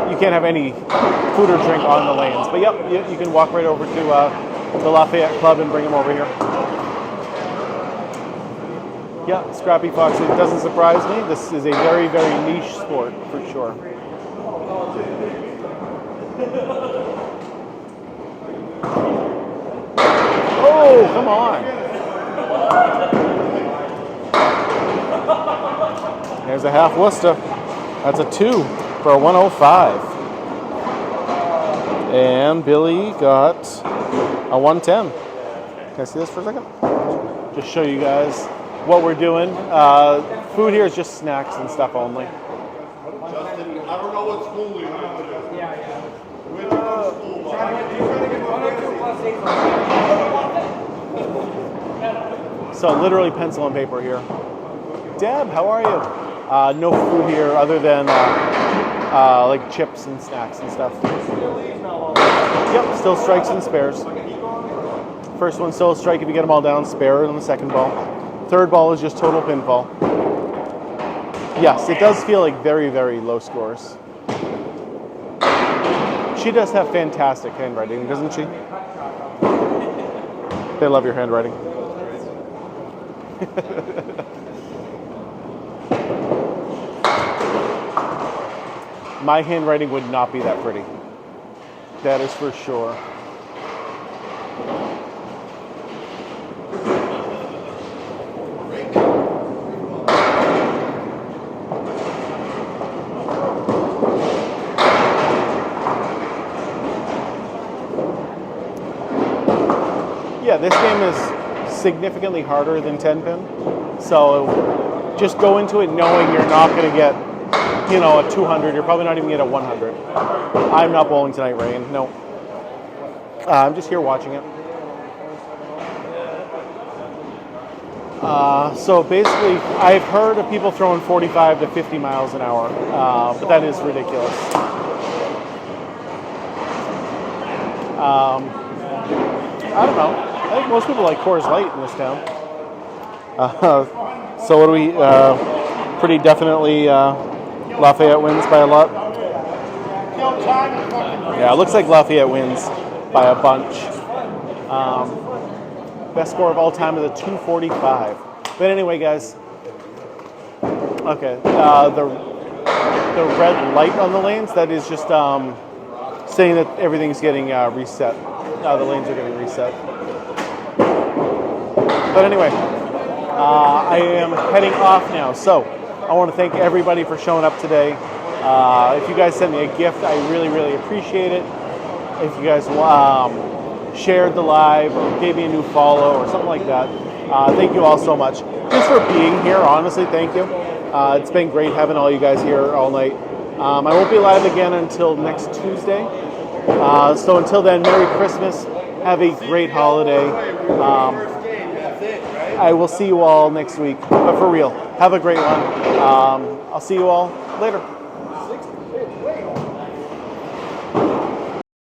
you can't have any food or drink on the lanes. But yep, you can walk right over to the Lafayette Club and bring them over here. Yeah, Scrappy Fox, it doesn't surprise me. This is a very, very niche sport, for sure. Oh, come on. There's a half Worcester. That's a 2 for a 105. And Billy got A 110. Can I see this for a second? Just show you guys what we're doing. Food here is just snacks and stuff only. Justin, I don't know what school we went to. Yeah. Where'd you go to school, Bob? 102 plus 8. So literally pencil and paper here. Deb, how are you? No food here other than like chips and snacks and stuff. Yep, still strikes and spares. First one still a strike if you get them all down, spare on the second ball. Third ball is just total pinfall. Yes, it does feel like very, very low scores. She does have fantastic handwriting, doesn't she? They love your handwriting. My handwriting would not be that pretty. That is for sure. Yeah, this game is significantly harder than 10 pin. So just go into it knowing you're not going to get, you know, a 200. You're probably not even going to get a 100. I'm not bowling tonight, Rain. No. I'm just here watching it. So basically, I've heard of people throwing 45 to 50 miles an hour, but that is ridiculous. I don't know. I think most people like Coors Light in this town. So what do we? Pretty definitely Lafayette wins by a lot. Yeah, it looks like Lafayette wins by a bunch. Best score of all time is a 245. But anyway, guys. Okay, the red light on the lanes, that is just saying that everything's getting reset. The lanes are getting reset. But anyway, I am heading off now. So I want to thank everybody for showing up today. If you guys sent me a gift, I really, really appreciate it. If you guys shared the live or gave me a new follow or something like that, thank you all so much. Just for being here, honestly, thank you. It's been great having all you guys here all night. I won't be live again until next Tuesday. So until then, Merry Christmas. Have a great holiday. I will see you all next week. But for real, have a great one. I'll see you all later.